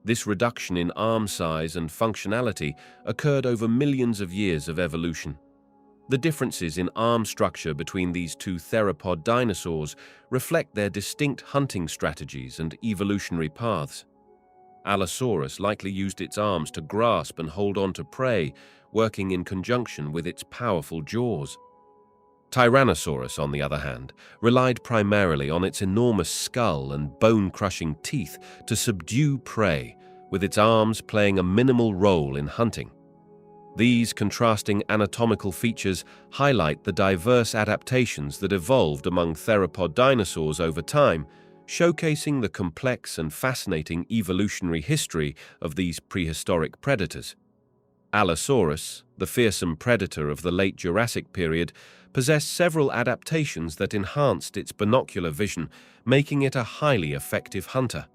This reduction in arm size and functionality occurred over millions of years of evolution. The differences in arm structure between these two theropod dinosaurs reflect their distinct hunting strategies and evolutionary paths. Allosaurus likely used its arms to grasp and hold on to prey, working in conjunction with its powerful jaws. Tyrannosaurus, on the other hand, relied primarily on its enormous skull and bone-crushing teeth to subdue prey, with its arms playing a minimal role in hunting. These contrasting anatomical features highlight the diverse adaptations that evolved among theropod dinosaurs over time, showcasing the complex and fascinating evolutionary history of these prehistoric predators. Allosaurus, the fearsome predator of the late Jurassic period, possessed several adaptations that enhanced its binocular vision, making it a highly effective hunter.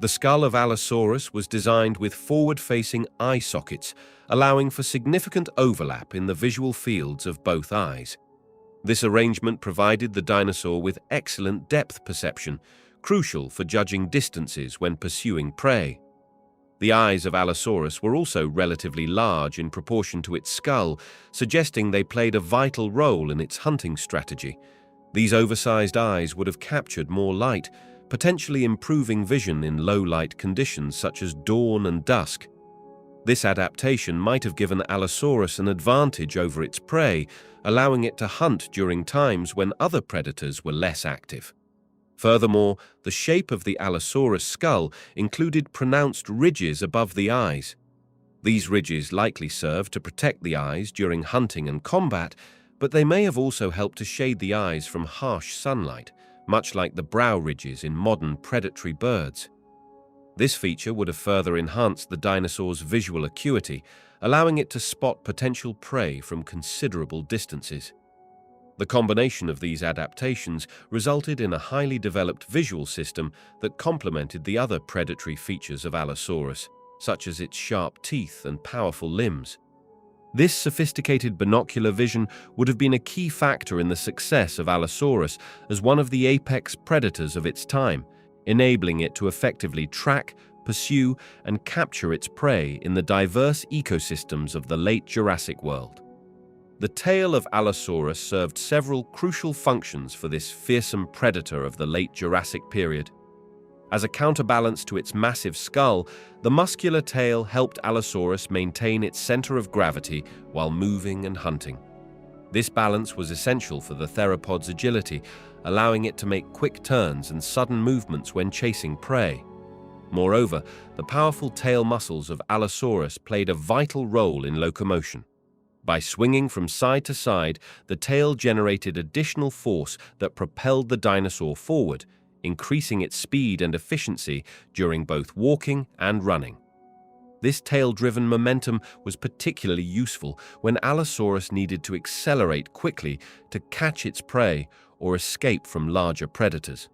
The skull of Allosaurus was designed with forward-facing eye sockets, allowing for significant overlap in the visual fields of both eyes. This arrangement provided the dinosaur with excellent depth perception, crucial for judging distances when pursuing prey. The eyes of Allosaurus were also relatively large in proportion to its skull, suggesting they played a vital role in its hunting strategy. These oversized eyes would have captured more light, potentially improving vision in low-light conditions such as dawn and dusk. This adaptation might have given Allosaurus an advantage over its prey, allowing it to hunt during times when other predators were less active. Furthermore, the shape of the Allosaurus skull included pronounced ridges above the eyes. These ridges likely served to protect the eyes during hunting and combat, but they may have also helped to shade the eyes from harsh sunlight, much like the brow ridges in modern predatory birds. This feature would have further enhanced the dinosaur's visual acuity, allowing it to spot potential prey from considerable distances. The combination of these adaptations resulted in a highly developed visual system that complemented the other predatory features of Allosaurus, such as its sharp teeth and powerful limbs. This sophisticated binocular vision would have been a key factor in the success of Allosaurus as one of the apex predators of its time, enabling it to effectively track, pursue, and capture its prey in the diverse ecosystems of the late Jurassic world. The tail of Allosaurus served several crucial functions for this fearsome predator of the late Jurassic period. As a counterbalance to its massive skull, the muscular tail helped Allosaurus maintain its center of gravity while moving and hunting. This balance was essential for the theropod's agility, allowing it to make quick turns and sudden movements when chasing prey. Moreover, the powerful tail muscles of Allosaurus played a vital role in locomotion. By swinging from side to side, the tail generated additional force that propelled the dinosaur forward, increasing its speed and efficiency during both walking and running. This tail-driven momentum was particularly useful when Allosaurus needed to accelerate quickly to catch its prey or escape from larger predators.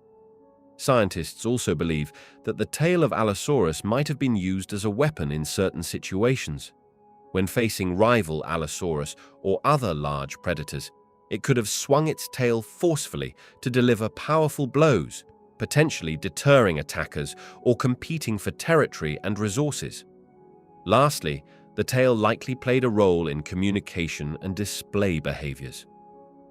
Scientists also believe that the tail of Allosaurus might have been used as a weapon in certain situations. When facing rival Allosaurus or other large predators, it could have swung its tail forcefully to deliver powerful blows, potentially deterring attackers or competing for territory and resources. Lastly, the tail likely played a role in communication and display behaviors.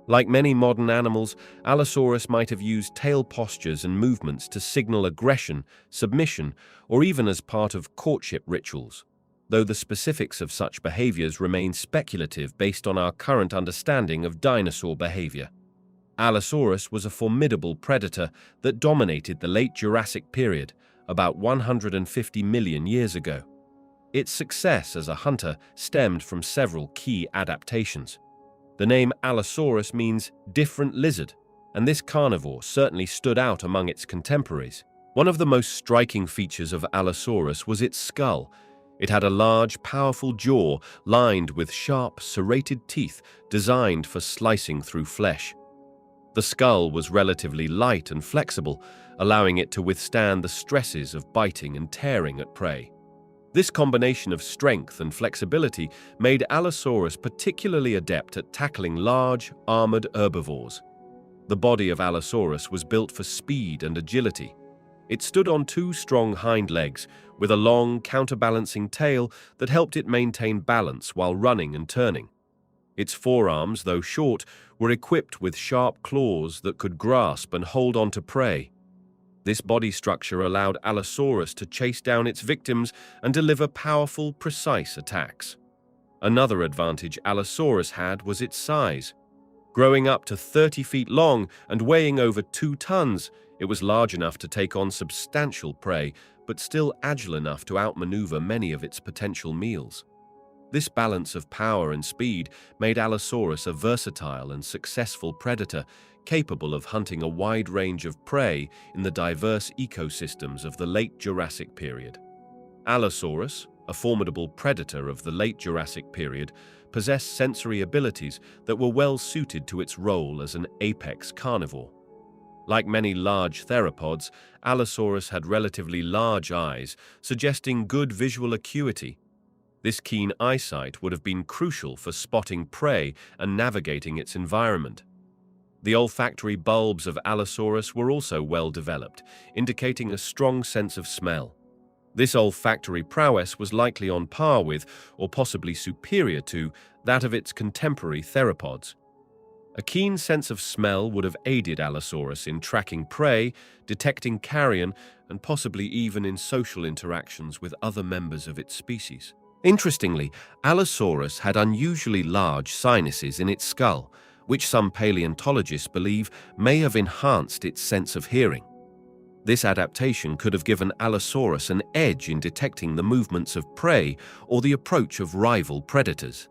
Like many modern animals, Allosaurus might have used tail postures and movements to signal aggression, submission, or even as part of courtship rituals, though the specifics of such behaviors remain speculative based on our current understanding of dinosaur behavior. Allosaurus was a formidable predator that dominated the late Jurassic period, about 150 million years ago. Its success as a hunter stemmed from several key adaptations. The name Allosaurus means different lizard, and this carnivore certainly stood out among its contemporaries. One of the most striking features of Allosaurus was its skull. It had a large, powerful jaw lined with sharp, serrated teeth designed for slicing through flesh. The skull was relatively light and flexible, allowing it to withstand the stresses of biting and tearing at prey. This combination of strength and flexibility made Allosaurus particularly adept at tackling large, armored herbivores. The body of Allosaurus was built for speed and agility. It stood on two strong hind legs, with a long, counterbalancing tail that helped it maintain balance while running and turning. Its forearms, though short, were equipped with sharp claws that could grasp and hold on to prey. This body structure allowed Allosaurus to chase down its victims and deliver powerful, precise attacks. Another advantage Allosaurus had was its size. Growing up to 30 feet long and weighing over 2 tons, it was large enough to take on substantial prey, but still agile enough to outmaneuver many of its potential meals. This balance of power and speed made Allosaurus a versatile and successful predator, capable of hunting a wide range of prey in the diverse ecosystems of the late Jurassic period. Allosaurus, a formidable predator of the late Jurassic period, possessed sensory abilities that were well suited to its role as an apex carnivore. Like many large theropods, Allosaurus had relatively large eyes, suggesting good visual acuity. This keen eyesight would have been crucial for spotting prey and navigating its environment. The olfactory bulbs of Allosaurus were also well developed, indicating a strong sense of smell. This olfactory prowess was likely on par with, or possibly superior to, that of its contemporary theropods. A keen sense of smell would have aided Allosaurus in tracking prey, detecting carrion, and possibly even in social interactions with other members of its species. Interestingly, Allosaurus had unusually large sinuses in its skull, which some paleontologists believe may have enhanced its sense of hearing. This adaptation could have given Allosaurus an edge in detecting the movements of prey or the approach of rival predators.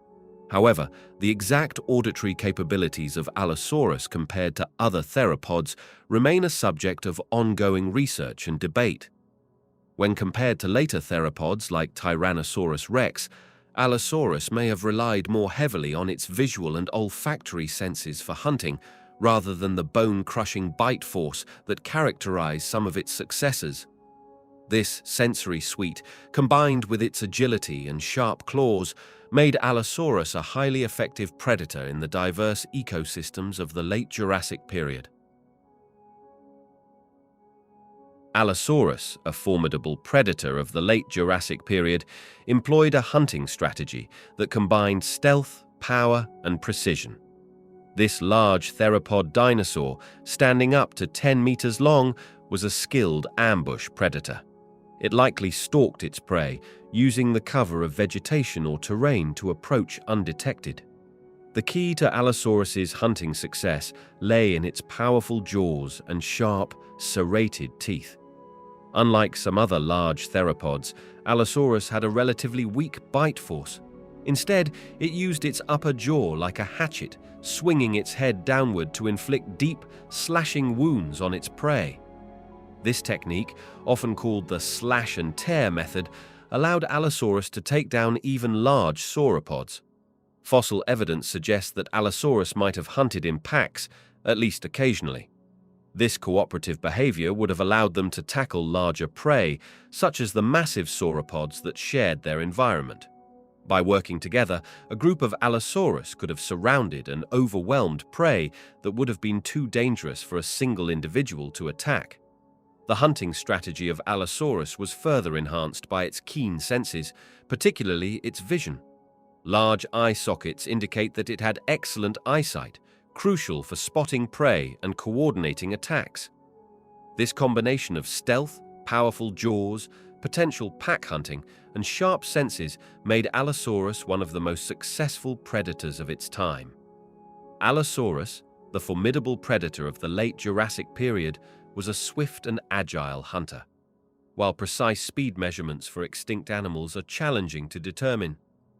However, the exact auditory capabilities of Allosaurus compared to other theropods remain a subject of ongoing research and debate. When compared to later theropods like Tyrannosaurus rex, Allosaurus may have relied more heavily on its visual and olfactory senses for hunting, rather than the bone-crushing bite force that characterized some of its successors. This sensory suite, combined with its agility and sharp claws, made Allosaurus a highly effective predator in the diverse ecosystems of the late Jurassic period. Allosaurus, a formidable predator of the late Jurassic period, employed a hunting strategy that combined stealth, power, and precision. This large theropod dinosaur, standing up to 10 meters long, was a skilled ambush predator. It likely stalked its prey, using the cover of vegetation or terrain to approach undetected. The key to Allosaurus's hunting success lay in its powerful jaws and sharp, serrated teeth. Unlike some other large theropods, Allosaurus had a relatively weak bite force. Instead, it used its upper jaw like a hatchet, swinging its head downward to inflict deep, slashing wounds on its prey. This technique, often called the slash and tear method, allowed Allosaurus to take down even large sauropods. Fossil evidence suggests that Allosaurus might have hunted in packs, at least occasionally. This cooperative behavior would have allowed them to tackle larger prey, such as the massive sauropods that shared their environment. By working together, a group of Allosaurus could have surrounded and overwhelmed prey that would have been too dangerous for a single individual to attack. The hunting strategy of Allosaurus was further enhanced by its keen senses, particularly its vision. Large eye sockets indicate that it had excellent eyesight, crucial for spotting prey and coordinating attacks. This combination of stealth, powerful jaws, potential pack hunting, and sharp senses made Allosaurus one of the most successful predators of its time. Allosaurus, the formidable predator of the late Jurassic period, was a swift and agile hunter. While precise speed measurements for extinct animals are challenging to determine,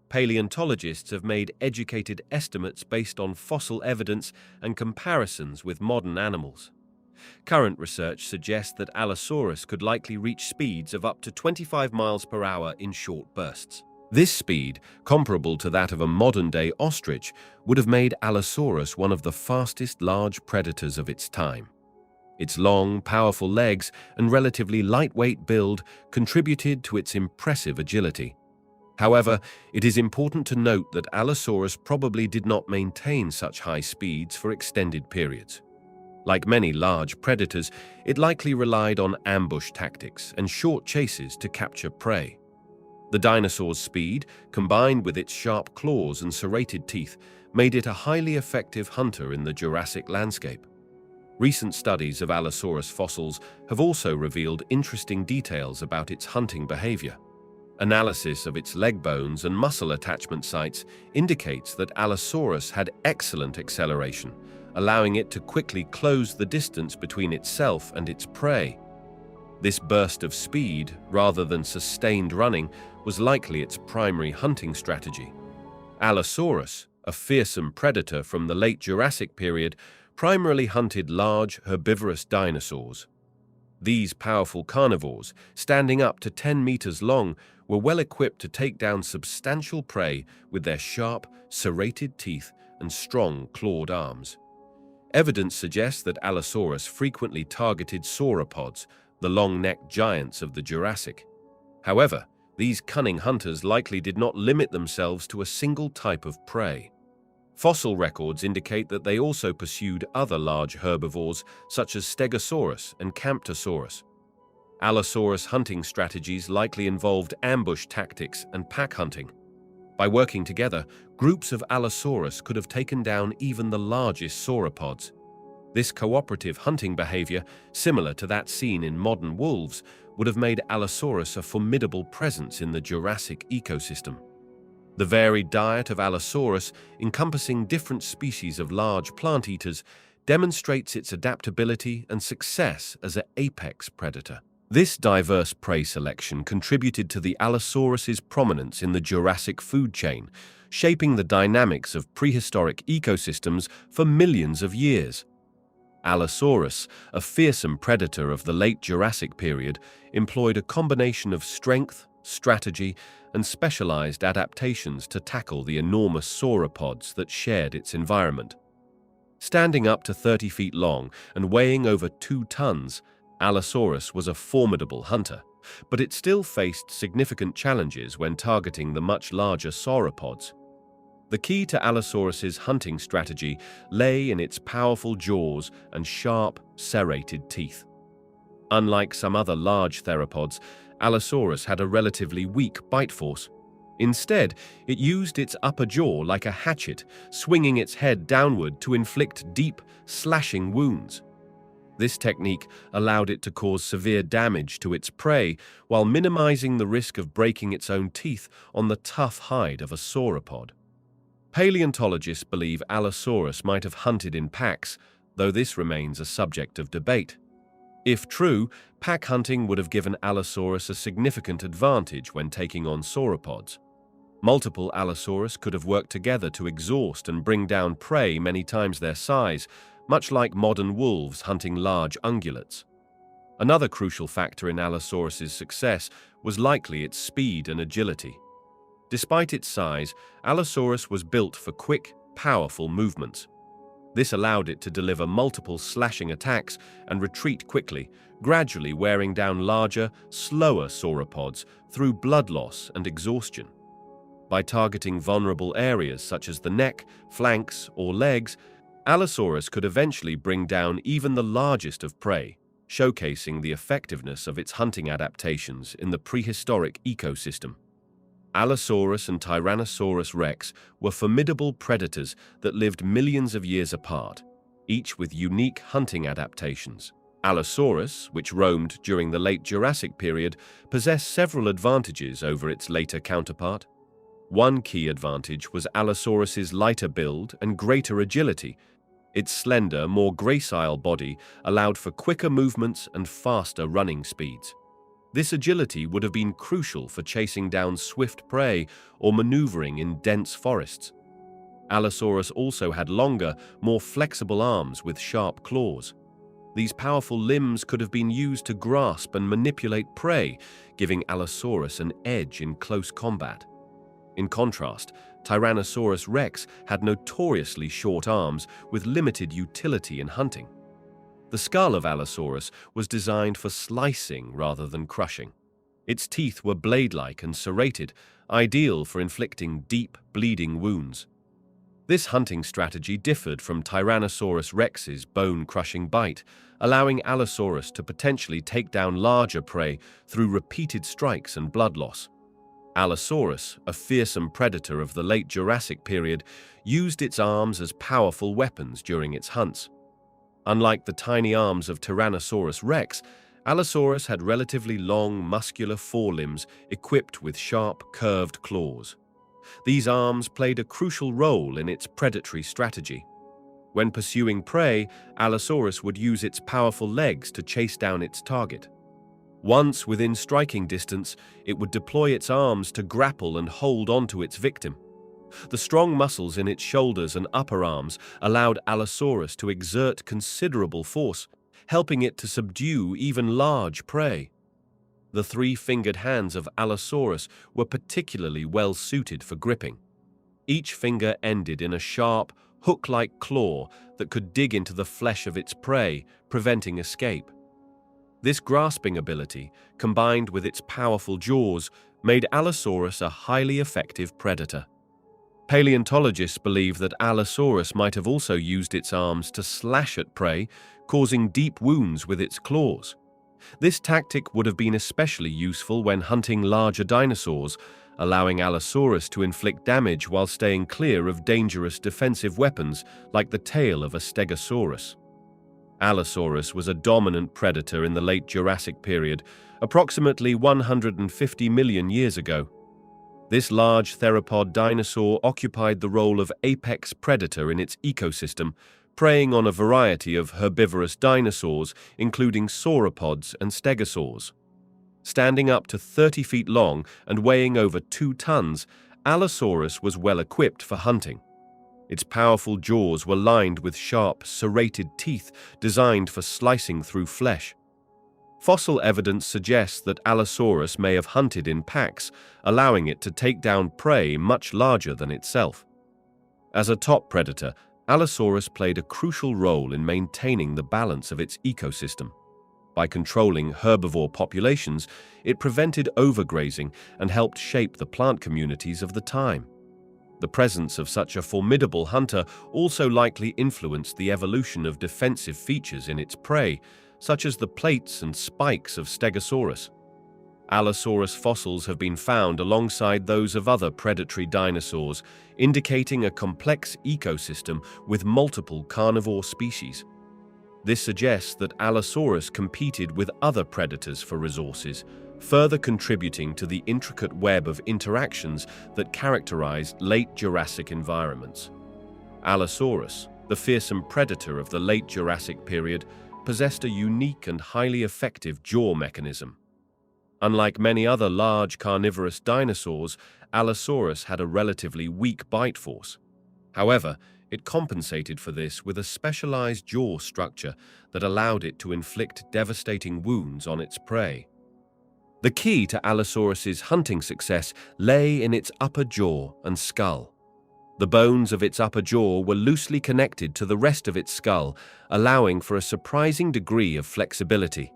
paleontologists have made educated estimates based on fossil evidence and comparisons with modern animals. Current research suggests that Allosaurus could likely reach speeds of up to 25 miles per hour in short bursts. This speed, comparable to that of a modern-day ostrich, would have made Allosaurus one of the fastest large predators of its time. Its long, powerful legs and relatively lightweight build contributed to its impressive agility. However, it is important to note that Allosaurus probably did not maintain such high speeds for extended periods. Like many large predators, it likely relied on ambush tactics and short chases to capture prey. The dinosaur's speed, combined with its sharp claws and serrated teeth, made it a highly effective hunter in the Jurassic landscape. Recent studies of Allosaurus fossils have also revealed interesting details about its hunting behavior. Analysis of its leg bones and muscle attachment sites indicates that Allosaurus had excellent acceleration, allowing it to quickly close the distance between itself and its prey. This burst of speed, rather than sustained running, was likely its primary hunting strategy. Allosaurus, a fearsome predator from the late Jurassic period, primarily hunted large, herbivorous dinosaurs. These powerful carnivores, standing up to 10 meters long, were well equipped to take down substantial prey with their sharp, serrated teeth and strong, clawed arms. Evidence suggests that Allosaurus frequently targeted sauropods, the long-necked giants of the Jurassic. However, these cunning hunters likely did not limit themselves to a single type of prey. Fossil records indicate that they also pursued other large herbivores such as Stegosaurus and Camptosaurus. Allosaurus hunting strategies likely involved ambush tactics and pack hunting. By working together, groups of Allosaurus could have taken down even the largest sauropods. This cooperative hunting behavior, similar to that seen in modern wolves, would have made Allosaurus a formidable presence in the Jurassic ecosystem. The varied diet of Allosaurus, encompassing different species of large plant eaters, demonstrates its adaptability and success as an apex predator. This diverse prey selection contributed to the Allosaurus's prominence in the Jurassic food chain, shaping the dynamics of prehistoric ecosystems for millions of years. Allosaurus, a fearsome predator of the late Jurassic period, employed a combination of strength, strategy, and specialized adaptations to tackle the enormous sauropods that shared its environment. Standing up to 30 feet long and weighing over 2 tons, Allosaurus was a formidable hunter, but it still faced significant challenges when targeting the much larger sauropods. The key to Allosaurus's hunting strategy lay in its powerful jaws and sharp, serrated teeth. Unlike some other large theropods, Allosaurus had a relatively weak bite force. Instead, it used its upper jaw like a hatchet, swinging its head downward to inflict deep, slashing wounds. This technique allowed it to cause severe damage to its prey while minimizing the risk of breaking its own teeth on the tough hide of a sauropod. Paleontologists believe Allosaurus might have hunted in packs, though this remains a subject of debate. If true, pack hunting would have given Allosaurus a significant advantage when taking on sauropods. Multiple Allosaurus could have worked together to exhaust and bring down prey many times their size, much like modern wolves hunting large ungulates. Another crucial factor in Allosaurus's success was likely its speed and agility. Despite its size, Allosaurus was built for quick, powerful movements. This allowed it to deliver multiple slashing attacks and retreat quickly, gradually wearing down larger, slower sauropods through blood loss and exhaustion. By targeting vulnerable areas such as the neck, flanks, or legs, Allosaurus could eventually bring down even the largest of prey, showcasing the effectiveness of its hunting adaptations in the prehistoric ecosystem. Allosaurus and Tyrannosaurus rex were formidable predators that lived millions of years apart, each with unique hunting adaptations. Allosaurus, which roamed during the late Jurassic period, possessed several advantages over its later counterpart. One key advantage was Allosaurus's lighter build and greater agility. Its slender, more gracile body allowed for quicker movements and faster running speeds. This agility would have been crucial for chasing down swift prey or maneuvering in dense forests. Allosaurus also had longer, more flexible arms with sharp claws. These powerful limbs could have been used to grasp and manipulate prey, giving Allosaurus an edge in close combat. In contrast, Tyrannosaurus rex had notoriously short arms with limited utility in hunting. The skull of Allosaurus was designed for slicing rather than crushing. Its teeth were blade-like and serrated, ideal for inflicting deep, bleeding wounds. This hunting strategy differed from Tyrannosaurus rex's bone-crushing bite, allowing Allosaurus to potentially take down larger prey through repeated strikes and blood loss. Allosaurus, a fearsome predator of the late Jurassic period, used its arms as powerful weapons during its hunts. Unlike the tiny arms of Tyrannosaurus rex, Allosaurus had relatively long, muscular forelimbs equipped with sharp, curved claws. These arms played a crucial role in its predatory strategy. When pursuing prey, Allosaurus would use its powerful legs to chase down its target. Once within striking distance, it would deploy its arms to grapple and hold onto its victim. The strong muscles in its shoulders and upper arms allowed Allosaurus to exert considerable force, helping it to subdue even large prey. The three-fingered hands of Allosaurus were particularly well suited for gripping. Each finger ended in a sharp, hook-like claw that could dig into the flesh of its prey, preventing escape. This grasping ability, combined with its powerful jaws, made Allosaurus a highly effective predator. Paleontologists believe that Allosaurus might have also used its arms to slash at prey, causing deep wounds with its claws. This tactic would have been especially useful when hunting larger dinosaurs, allowing Allosaurus to inflict damage while staying clear of dangerous defensive weapons like the tail of a Stegosaurus. Allosaurus was a dominant predator in the late Jurassic period, approximately 150 million years ago. This large theropod dinosaur occupied the role of apex predator in its ecosystem, preying on a variety of herbivorous dinosaurs, including sauropods and stegosaurs. Standing up to 30 feet long and weighing over 2 tons, Allosaurus was well equipped for hunting. Its powerful jaws were lined with sharp, serrated teeth designed for slicing through flesh. Fossil evidence suggests that Allosaurus may have hunted in packs, allowing it to take down prey much larger than itself. As a top predator, Allosaurus played a crucial role in maintaining the balance of its ecosystem. By controlling herbivore populations, it prevented overgrazing and helped shape the plant communities of the time. The presence of such a formidable hunter also likely influenced the evolution of defensive features in its prey, such as the plates and spikes of Stegosaurus. Allosaurus fossils have been found alongside those of other predatory dinosaurs, indicating a complex ecosystem with multiple carnivore species. This suggests that Allosaurus competed with other predators for resources, further contributing to the intricate web of interactions that characterized late Jurassic environments. Allosaurus, the fearsome predator of the late Jurassic period, possessed a unique and highly effective jaw mechanism. Unlike many other large carnivorous dinosaurs, Allosaurus had a relatively weak bite force. However, it compensated for this with a specialized jaw structure that allowed it to inflict devastating wounds on its prey. The key to Allosaurus's hunting success lay in its upper jaw and skull. The bones of its upper jaw were loosely connected to the rest of its skull, allowing for a surprising degree of flexibility.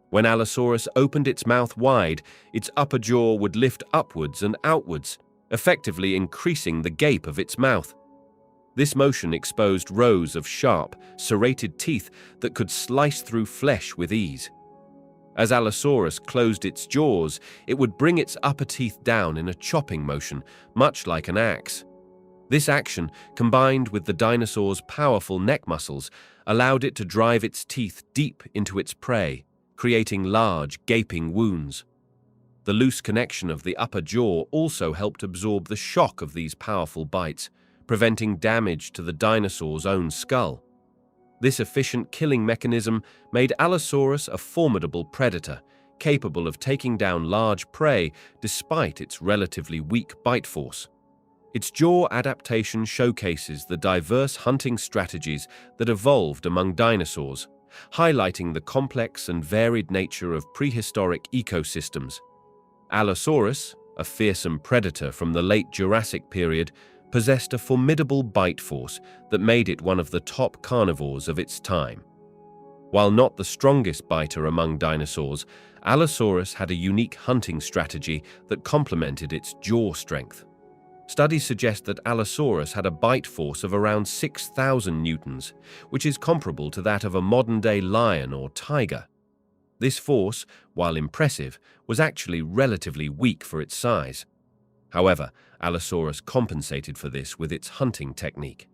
When Allosaurus opened its mouth wide, its upper jaw would lift upwards and outwards, effectively increasing the gape of its mouth. This motion exposed rows of sharp, serrated teeth that could slice through flesh with ease. As Allosaurus closed its jaws, it would bring its upper teeth down in a chopping motion, much like an axe. This action, combined with the dinosaur's powerful neck muscles, allowed it to drive its teeth deep into its prey, creating large, gaping wounds. The loose connection of the upper jaw also helped absorb the shock of these powerful bites, preventing damage to the dinosaur's own skull. This efficient killing mechanism made Allosaurus a formidable predator, capable of taking down large prey despite its relatively weak bite force. Its jaw adaptation showcases the diverse hunting strategies that evolved among dinosaurs, highlighting the complex and varied nature of prehistoric ecosystems. Allosaurus, a fearsome predator from the late Jurassic period, possessed a formidable bite force that made it one of the top carnivores of its time. While not the strongest biter among dinosaurs, Allosaurus had a unique hunting strategy that complemented its jaw strength. Studies suggest that Allosaurus had a bite force of around 6,000 newtons, which is comparable to that of a modern-day lion or tiger. This force, while impressive, was actually relatively weak for its size. However, Allosaurus compensated for this with its hunting technique.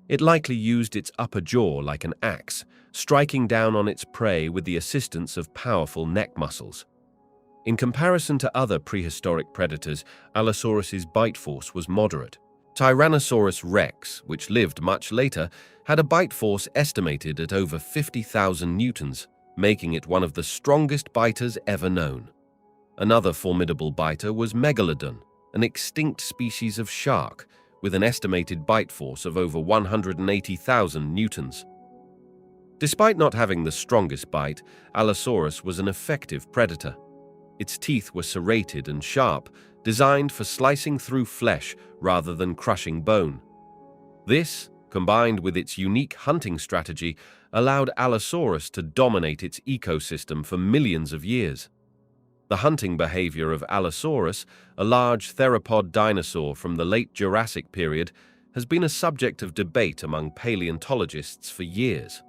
It likely used its upper jaw like an axe, striking down on its prey with the assistance of powerful neck muscles. In comparison to other prehistoric predators, Allosaurus's bite force was moderate. Tyrannosaurus rex, which lived much later, had a bite force estimated at over 50,000 newtons, making it one of the strongest biters ever known. Another formidable biter was Megalodon, an extinct species of shark, with an estimated bite force of over 180,000 newtons. Despite not having the strongest bite, Allosaurus was an effective predator. Its teeth were serrated and sharp, designed for slicing through flesh rather than crushing bone. This, combined with its unique hunting strategy, allowed Allosaurus to dominate its ecosystem for millions of years. The hunting behavior of Allosaurus, a large theropod dinosaur from the late Jurassic period, has been a subject of debate among paleontologists for years.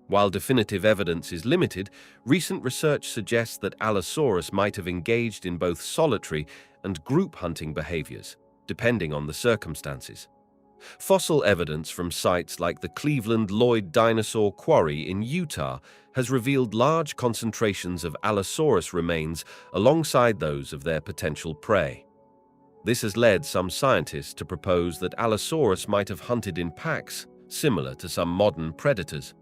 While definitive evidence is limited, recent research suggests that Allosaurus might have engaged in both solitary and group hunting behaviors, depending on the circumstances. Fossil evidence from sites like the Cleveland Lloyd Dinosaur Quarry in Utah has revealed large concentrations of Allosaurus remains alongside those of their potential prey. This has led some scientists to propose that Allosaurus might have hunted in packs, similar to some modern predators.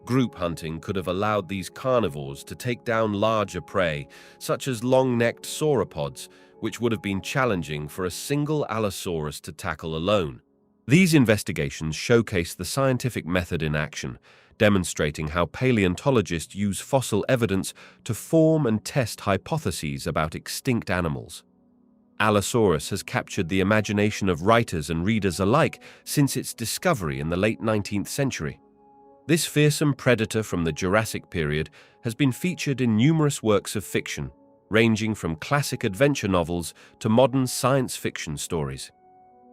Group hunting could have allowed these carnivores to take down larger prey, such as long-necked sauropods, which would have been challenging for a single Allosaurus to tackle alone. These investigations showcase the scientific method in action, demonstrating how paleontologists use fossil evidence to form and test hypotheses about extinct animals. Allosaurus has captured the imagination of writers and readers alike since its discovery in the late 19th century. This fearsome predator from the Jurassic period has been featured in numerous works of fiction, ranging from classic adventure novels to modern science fiction stories.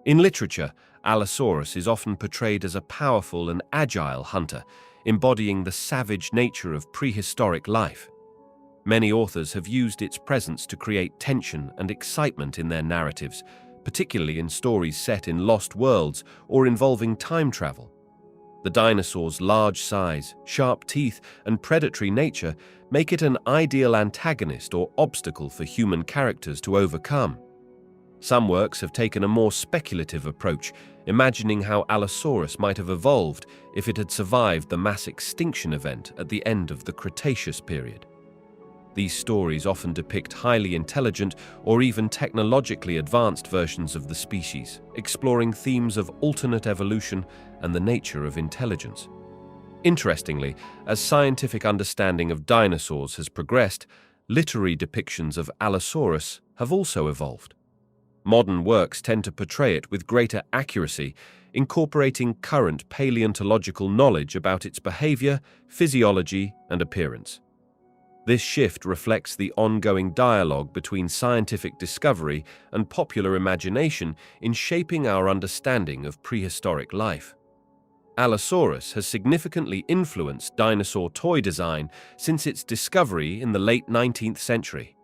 In literature, Allosaurus is often portrayed as a powerful and agile hunter, embodying the savage nature of prehistoric life. Many authors have used its presence to create tension and excitement in their narratives, particularly in stories set in lost worlds or involving time travel. The dinosaur's large size, sharp teeth, and predatory nature make it an ideal antagonist or obstacle for human characters to overcome. Some works have taken a more speculative approach, imagining how Allosaurus might have evolved if it had survived the mass extinction event at the end of the Cretaceous period. These stories often depict highly intelligent or even technologically advanced versions of the species, exploring themes of alternate evolution and the nature of intelligence. Interestingly, as scientific understanding of dinosaurs has progressed, literary depictions of Allosaurus have also evolved. Modern works tend to portray it with greater accuracy, incorporating current paleontological knowledge about its behavior, physiology, and appearance. This shift reflects the ongoing dialogue between scientific discovery and popular imagination in shaping our understanding of prehistoric life. Allosaurus has significantly influenced dinosaur toy design since its discovery in the late 19th century.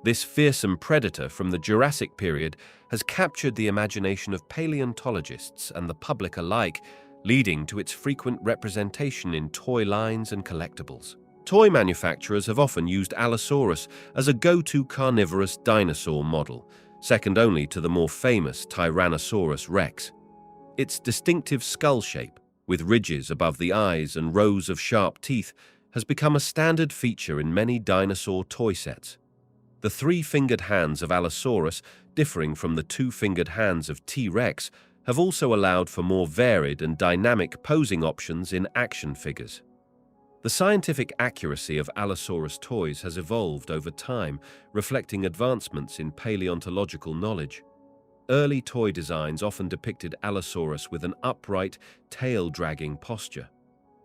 This fearsome predator from the Jurassic period has captured the imagination of paleontologists and the public alike, leading to its frequent representation in toy lines and collectibles. Toy manufacturers have often used Allosaurus as a go-to carnivorous dinosaur model, second only to the more famous Tyrannosaurus rex. Its distinctive skull shape, with ridges above the eyes and rows of sharp teeth, has become a standard feature in many dinosaur toy sets. The three-fingered hands of Allosaurus, differing from the two-fingered hands of T-Rex, have also allowed for more varied and dynamic posing options in action figures. The scientific accuracy of Allosaurus toys has evolved over time, reflecting advancements in paleontological knowledge. Early toy designs often depicted Allosaurus with an upright, tail-dragging posture.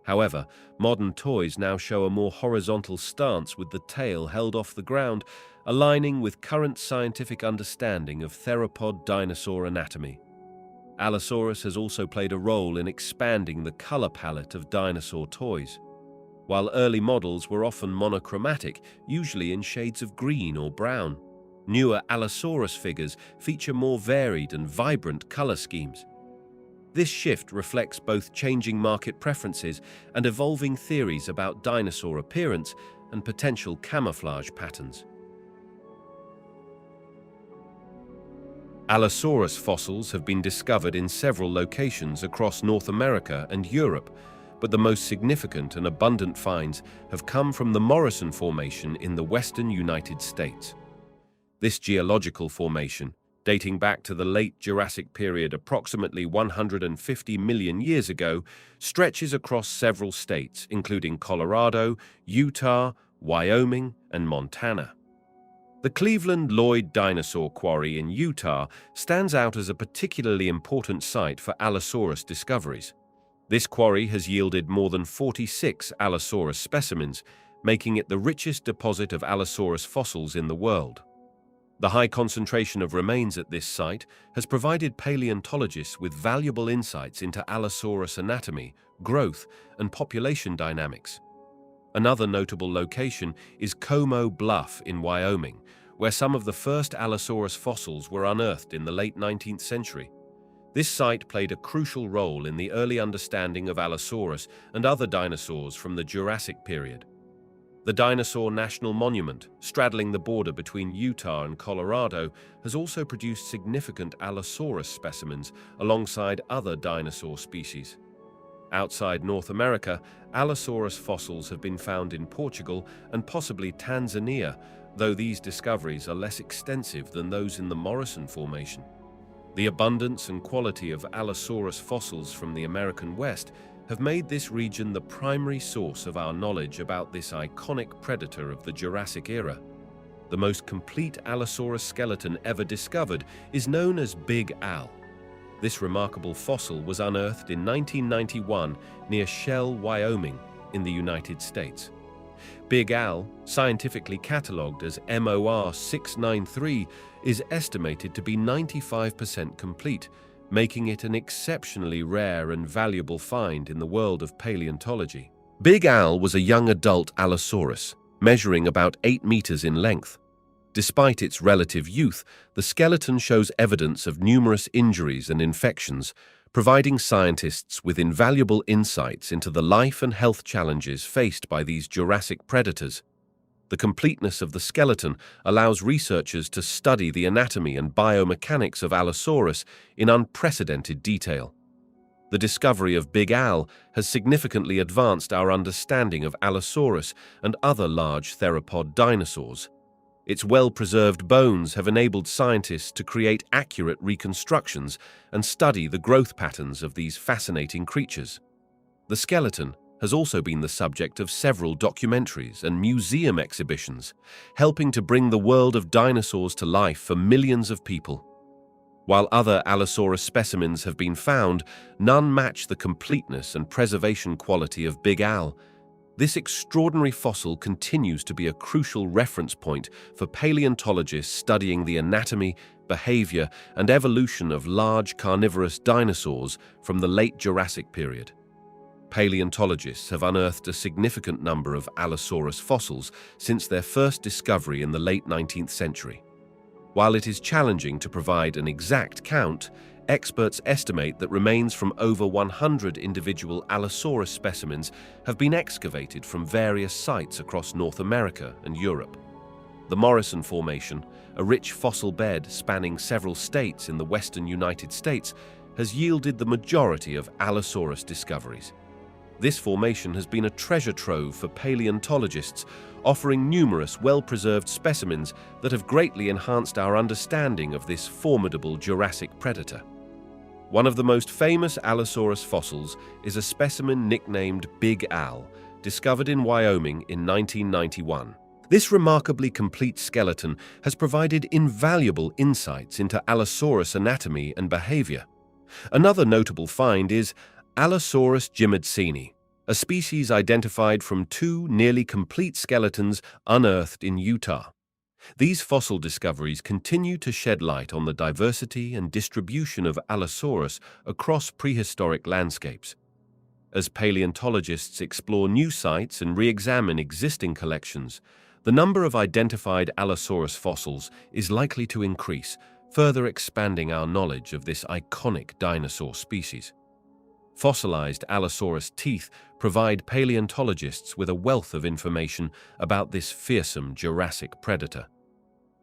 However, modern toys now show a more horizontal stance with the tail held off the ground, aligning with current scientific understanding of theropod dinosaur anatomy. Allosaurus has also played a role in expanding the color palette of dinosaur toys. While early models were often monochromatic, usually in shades of green or brown, Newer Allosaurus figures feature more varied and vibrant color schemes. This shift reflects both changing market preferences and evolving theories about dinosaur appearance and potential camouflage patterns. Allosaurus fossils have been discovered in several locations across North America and Europe, but the most significant and abundant finds have come from the Morrison Formation in the western United States. This geological formation, dating back to the late Jurassic period approximately 150 million years ago, stretches across several states, including Colorado, Utah, Wyoming, and Montana. The Cleveland Lloyd Dinosaur Quarry in Utah stands out as a particularly important site for Allosaurus discoveries. This quarry has yielded more than 46 Allosaurus specimens, making it the richest deposit of Allosaurus fossils in the world. The high concentration of remains at this site has provided paleontologists with valuable insights into Allosaurus anatomy, growth, and population dynamics. Another notable location is Como Bluff in Wyoming, where some of the first Allosaurus fossils were unearthed in the late 19th century. This site played a crucial role in the early understanding of Allosaurus and other dinosaurs from the Jurassic period. The Dinosaur National Monument, straddling the border between Utah and Colorado, has also produced significant Allosaurus specimens alongside other dinosaur species. Outside North America, Allosaurus fossils have been found in Portugal and possibly Tanzania, though these discoveries are less extensive than those in the Morrison Formation. The abundance and quality of Allosaurus fossils from the American West have made this region the primary source of our knowledge about this iconic predator of the Jurassic era. The most complete Allosaurus skeleton ever discovered is known as Big Al. This remarkable fossil was unearthed in 1991 near Shell, Wyoming, in the United States. Big Al, scientifically catalogued as MOR 693, is estimated to be 95% complete, making it an exceptionally rare and valuable find in the world of paleontology. Big Al was a young adult Allosaurus, measuring about 8 meters in length. Despite its relative youth, the skeleton shows evidence of numerous injuries and infections, providing scientists with invaluable insights into the life and health challenges faced by these Jurassic predators. The completeness of the skeleton allows researchers to study the anatomy and biomechanics of Allosaurus in unprecedented detail. The discovery of Big Al has significantly advanced our understanding of Allosaurus and other large theropod dinosaurs. Its well-preserved bones have enabled scientists to create accurate reconstructions and study the growth patterns of these fascinating creatures. The skeleton has also been the subject of several documentaries and museum exhibitions, helping to bring the world of dinosaurs to life for millions of people. While other Allosaurus specimens have been found, none match the completeness and preservation quality of Big Al. This extraordinary fossil continues to be a crucial reference point for paleontologists studying the anatomy, behavior, and evolution of large carnivorous dinosaurs from the late Jurassic period. Paleontologists have unearthed a significant number of Allosaurus fossils since their first discovery in the late 19th century. While it is challenging to provide an exact count, experts estimate that remains from over 100 individual Allosaurus specimens have been excavated from various sites across North America and Europe. The Morrison Formation, a rich fossil bed spanning several states in the western United States, has yielded the majority of Allosaurus discoveries. This formation has been a treasure trove for paleontologists, offering numerous well-preserved specimens that have greatly enhanced our understanding of this formidable Jurassic predator. One of the most famous Allosaurus fossils is a specimen nicknamed Big Al, discovered in Wyoming in 1991. This remarkably complete skeleton has provided invaluable insights into Allosaurus anatomy and behavior. Another notable find is Allosaurus jimmedseni, a species identified from 2 nearly complete skeletons unearthed in Utah. These fossil discoveries continue to shed light on the diversity and distribution of Allosaurus across prehistoric landscapes. As paleontologists explore new sites and re-examine existing collections, The number of identified Allosaurus fossils is likely to increase, further expanding our knowledge of this iconic dinosaur species. Fossilized Allosaurus teeth provide paleontologists with a wealth of information about this fearsome Jurassic predator.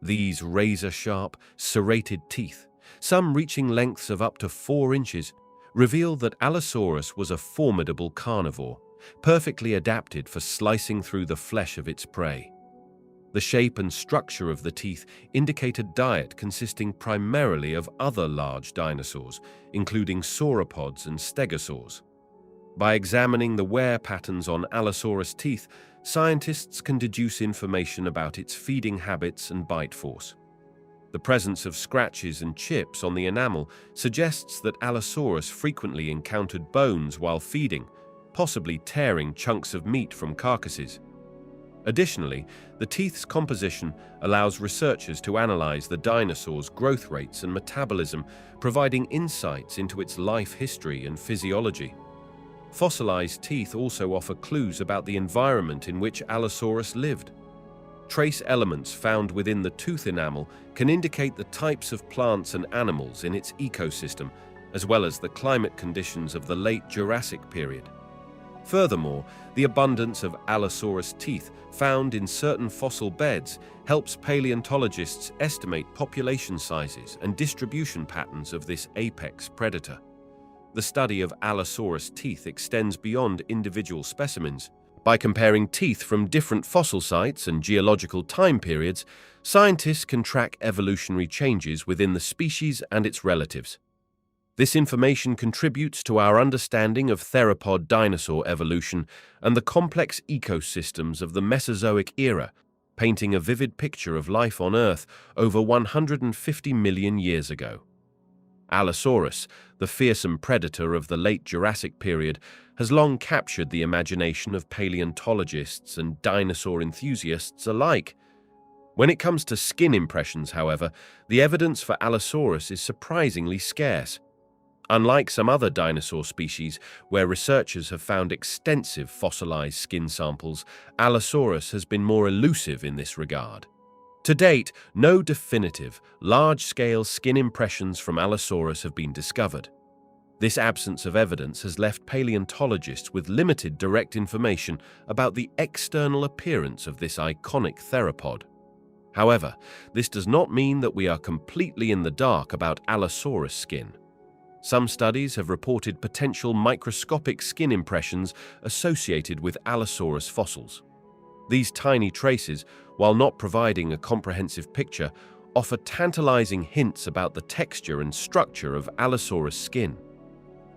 These razor-sharp, serrated teeth, some reaching lengths of up to 4 inches, reveal that Allosaurus was a formidable carnivore, perfectly adapted for slicing through the flesh of its prey. The shape and structure of the teeth indicate a diet consisting primarily of other large dinosaurs, including sauropods and stegosaurs. By examining the wear patterns on Allosaurus teeth, scientists can deduce information about its feeding habits and bite force. The presence of scratches and chips on the enamel suggests that Allosaurus frequently encountered bones while feeding, possibly tearing chunks of meat from carcasses. Additionally, the teeth's composition allows researchers to analyze the dinosaur's growth rates and metabolism, providing insights into its life history and physiology. Fossilized teeth also offer clues about the environment in which Allosaurus lived. Trace elements found within the tooth enamel can indicate the types of plants and animals in its ecosystem, as well as the climate conditions of the late Jurassic period. Furthermore, the abundance of Allosaurus teeth found in certain fossil beds helps paleontologists estimate population sizes and distribution patterns of this apex predator. The study of Allosaurus teeth extends beyond individual specimens. By comparing teeth from different fossil sites and geological time periods, scientists can track evolutionary changes within the species and its relatives. This information contributes to our understanding of theropod dinosaur evolution and the complex ecosystems of the Mesozoic era, painting a vivid picture of life on Earth over 150 million years ago. Allosaurus, the fearsome predator of the late Jurassic period, has long captured the imagination of paleontologists and dinosaur enthusiasts alike. When it comes to skin impressions, however, the evidence for Allosaurus is surprisingly scarce. Unlike some other dinosaur species, where researchers have found extensive fossilized skin samples, Allosaurus has been more elusive in this regard. To date, no definitive, large-scale skin impressions from Allosaurus have been discovered. This absence of evidence has left paleontologists with limited direct information about the external appearance of this iconic theropod. However, this does not mean that we are completely in the dark about Allosaurus skin. Some studies have reported potential microscopic skin impressions associated with Allosaurus fossils. These tiny traces, while not providing a comprehensive picture, offer tantalizing hints about the texture and structure of Allosaurus skin.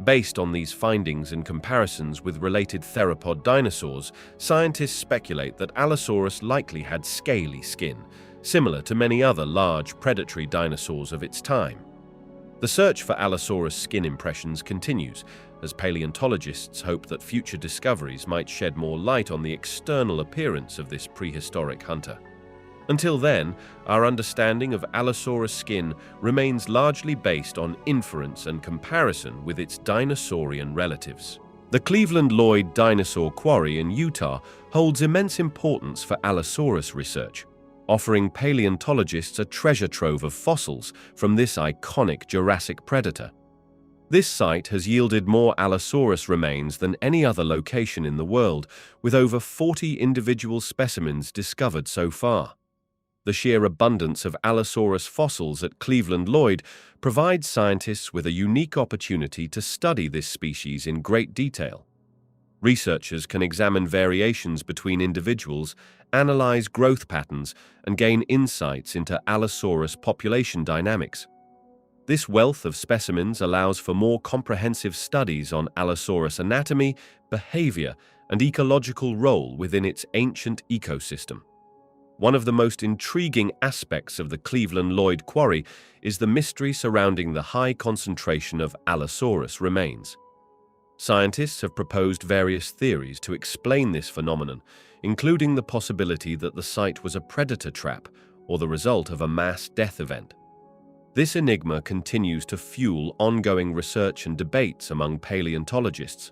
Based on these findings and comparisons with related theropod dinosaurs, scientists speculate that Allosaurus likely had scaly skin, similar to many other large predatory dinosaurs of its time. The search for Allosaurus skin impressions continues, as paleontologists hope that future discoveries might shed more light on the external appearance of this prehistoric hunter. Until then, our understanding of Allosaurus skin remains largely based on inference and comparison with its dinosaurian relatives. The Cleveland Lloyd Dinosaur Quarry in Utah holds immense importance for Allosaurus research, offering paleontologists a treasure trove of fossils from this iconic Jurassic predator. This site has yielded more Allosaurus remains than any other location in the world, with over 40 individual specimens discovered so far. The sheer abundance of Allosaurus fossils at Cleveland Lloyd provides scientists with a unique opportunity to study this species in great detail. Researchers can examine variations between individuals, analyze growth patterns, and gain insights into Allosaurus population dynamics. This wealth of specimens allows for more comprehensive studies on Allosaurus anatomy, behavior, and ecological role within its ancient ecosystem. One of the most intriguing aspects of the Cleveland Lloyd Quarry is the mystery surrounding the high concentration of Allosaurus remains. Scientists have proposed various theories to explain this phenomenon, including the possibility that the site was a predator trap or the result of a mass death event. This enigma continues to fuel ongoing research and debates among paleontologists.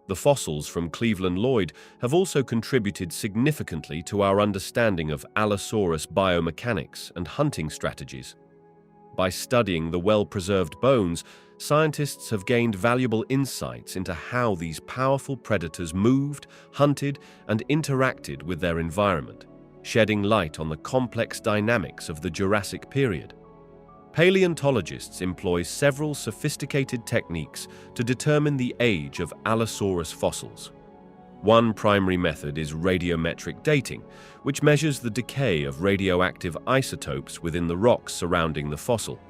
The fossils from Cleveland Lloyd have also contributed significantly to our understanding of Allosaurus biomechanics and hunting strategies. By studying the well-preserved bones, scientists have gained valuable insights into how these powerful predators moved, hunted, and interacted with their environment, shedding light on the complex dynamics of the Jurassic period. Paleontologists employ several sophisticated techniques to determine the age of Allosaurus fossils. One primary method is radiometric dating, which measures the decay of radioactive isotopes within the rocks surrounding the fossil.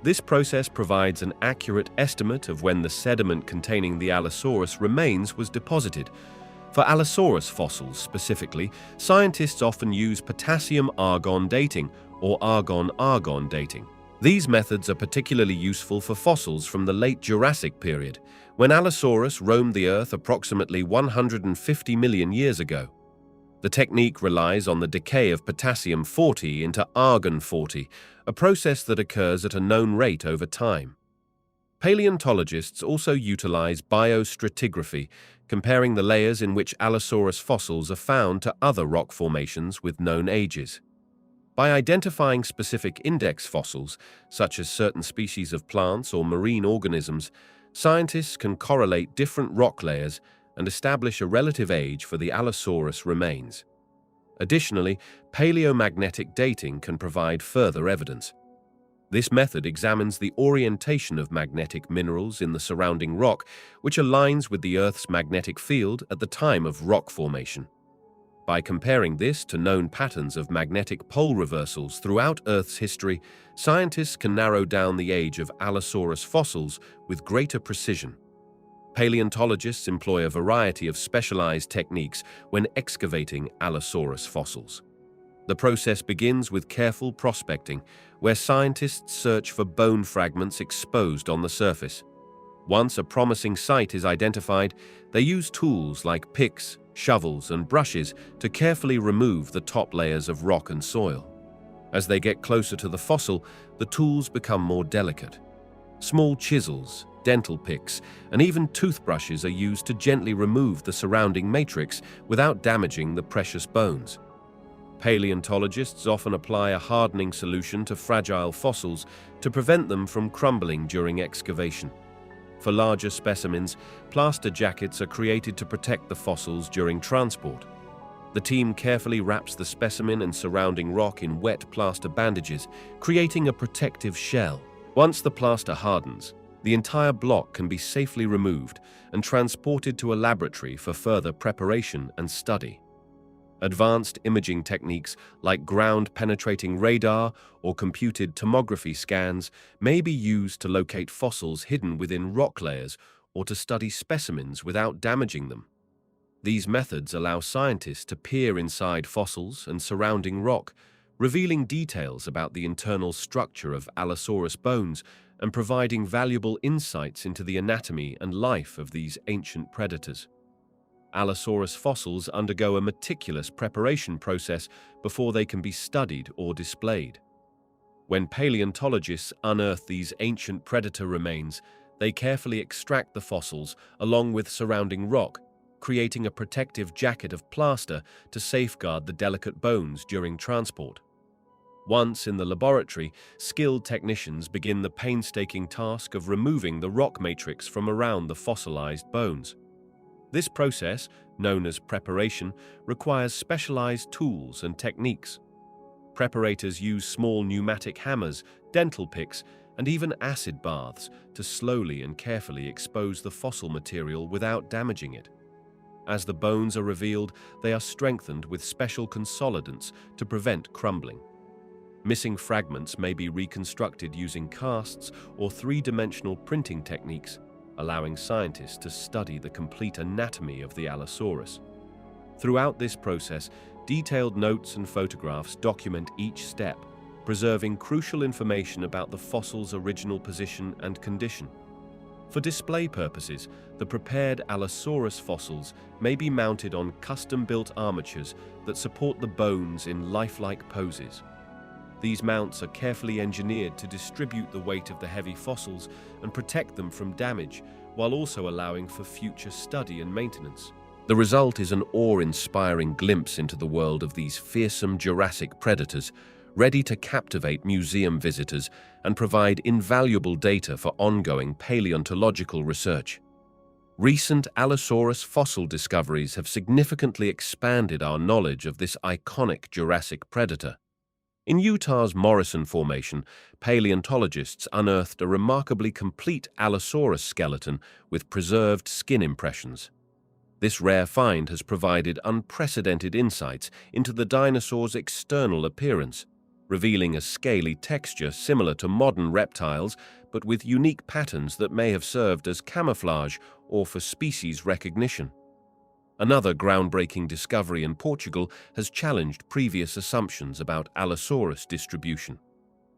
This process provides an accurate estimate of when the sediment containing the Allosaurus remains was deposited. For Allosaurus fossils specifically, scientists often use potassium-argon dating or argon-argon dating. These methods are particularly useful for fossils from the late Jurassic period, when Allosaurus roamed the Earth approximately 150 million years ago. The technique relies on the decay of potassium-40 into argon-40, a process that occurs at a known rate over time. Paleontologists also utilize biostratigraphy, comparing the layers in which Allosaurus fossils are found to other rock formations with known ages. By identifying specific index fossils, such as certain species of plants or marine organisms, scientists can correlate different rock layers and establish a relative age for the Allosaurus remains. Additionally, paleomagnetic dating can provide further evidence. This method examines the orientation of magnetic minerals in the surrounding rock, which aligns with the Earth's magnetic field at the time of rock formation. By comparing this to known patterns of magnetic pole reversals throughout Earth's history, scientists can narrow down the age of Allosaurus fossils with greater precision. Paleontologists employ a variety of specialized techniques when excavating Allosaurus fossils. The process begins with careful prospecting, where scientists search for bone fragments exposed on the surface. Once a promising site is identified, they use tools like picks, shovels, and brushes to carefully remove the top layers of rock and soil. As they get closer to the fossil, the tools become more delicate. Small chisels, dental picks, and even toothbrushes are used to gently remove the surrounding matrix without damaging the precious bones. Paleontologists often apply a hardening solution to fragile fossils to prevent them from crumbling during excavation. For larger specimens, plaster jackets are created to protect the fossils during transport. The team carefully wraps the specimen and surrounding rock in wet plaster bandages, creating a protective shell. Once the plaster hardens, the entire block can be safely removed and transported to a laboratory for further preparation and study. Advanced imaging techniques like ground-penetrating radar or computed tomography scans may be used to locate fossils hidden within rock layers or to study specimens without damaging them. These methods allow scientists to peer inside fossils and surrounding rock, revealing details about the internal structure of Allosaurus bones and providing valuable insights into the anatomy and life of these ancient predators. Allosaurus fossils undergo a meticulous preparation process before they can be studied or displayed. When paleontologists unearth these ancient predator remains, they carefully extract the fossils along with surrounding rock, creating a protective jacket of plaster to safeguard the delicate bones during transport. Once in the laboratory, skilled technicians begin the painstaking task of removing the rock matrix from around the fossilized bones. This process, known as preparation, requires specialized tools and techniques. Preparators use small pneumatic hammers, dental picks, and even acid baths to slowly and carefully expose the fossil material without damaging it. As the bones are revealed, they are strengthened with special consolidants to prevent crumbling. Missing fragments may be reconstructed using casts or three-dimensional printing techniques, allowing scientists to study the complete anatomy of the Allosaurus. Throughout this process, detailed notes and photographs document each step, preserving crucial information about the fossil's original position and condition. For display purposes, the prepared Allosaurus fossils may be mounted on custom-built armatures that support the bones in lifelike poses. These mounts are carefully engineered to distribute the weight of the heavy fossils and protect them from damage, while also allowing for future study and maintenance. The result is an awe-inspiring glimpse into the world of these fearsome Jurassic predators, ready to captivate museum visitors and provide invaluable data for ongoing paleontological research. Recent Allosaurus fossil discoveries have significantly expanded our knowledge of this iconic Jurassic predator. In Utah's Morrison Formation, paleontologists unearthed a remarkably complete Allosaurus skeleton with preserved skin impressions. This rare find has provided unprecedented insights into the dinosaur's external appearance, revealing a scaly texture similar to modern reptiles, but with unique patterns that may have served as camouflage or for species recognition. Another groundbreaking discovery in Portugal has challenged previous assumptions about Allosaurus distribution.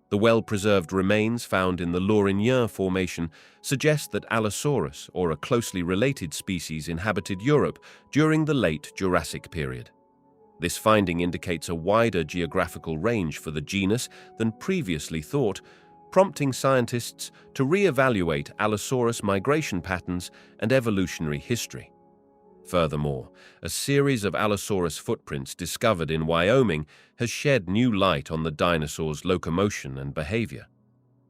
The well-preserved remains found in the Lourinhã Formation suggest that Allosaurus, or a closely related species, inhabited Europe during the late Jurassic period. This finding indicates a wider geographical range for the genus than previously thought, prompting scientists to re-evaluate Allosaurus migration patterns and evolutionary history. Furthermore, a series of Allosaurus footprints discovered in Wyoming has shed new light on the dinosaur's locomotion and behavior.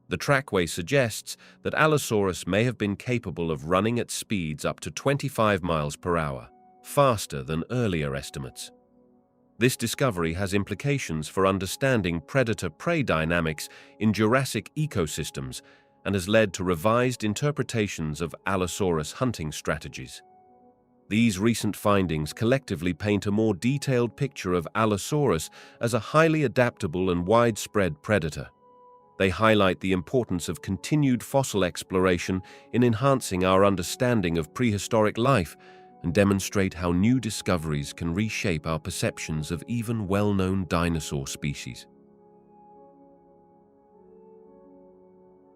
The trackway suggests that Allosaurus may have been capable of running at speeds up to 25 miles per hour, faster than earlier estimates. This discovery has implications for understanding predator-prey dynamics in Jurassic ecosystems and has led to revised interpretations of Allosaurus hunting strategies. These recent findings collectively paint a more detailed picture of Allosaurus as a highly adaptable and widespread predator. They highlight the importance of continued fossil exploration in enhancing our understanding of prehistoric life and demonstrate how new discoveries can reshape our perceptions of even well-known dinosaur species.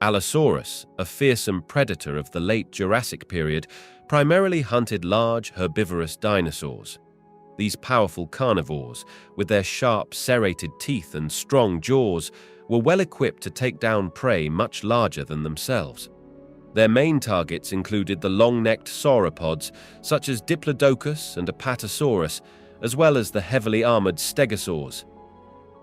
Allosaurus, a fearsome predator of the late Jurassic period, primarily hunted large herbivorous dinosaurs. These powerful carnivores, with their sharp serrated teeth and strong jaws, were well equipped to take down prey much larger than themselves. Their main targets included the long-necked sauropods such as Diplodocus and Apatosaurus, as well as the heavily armored stegosaurs.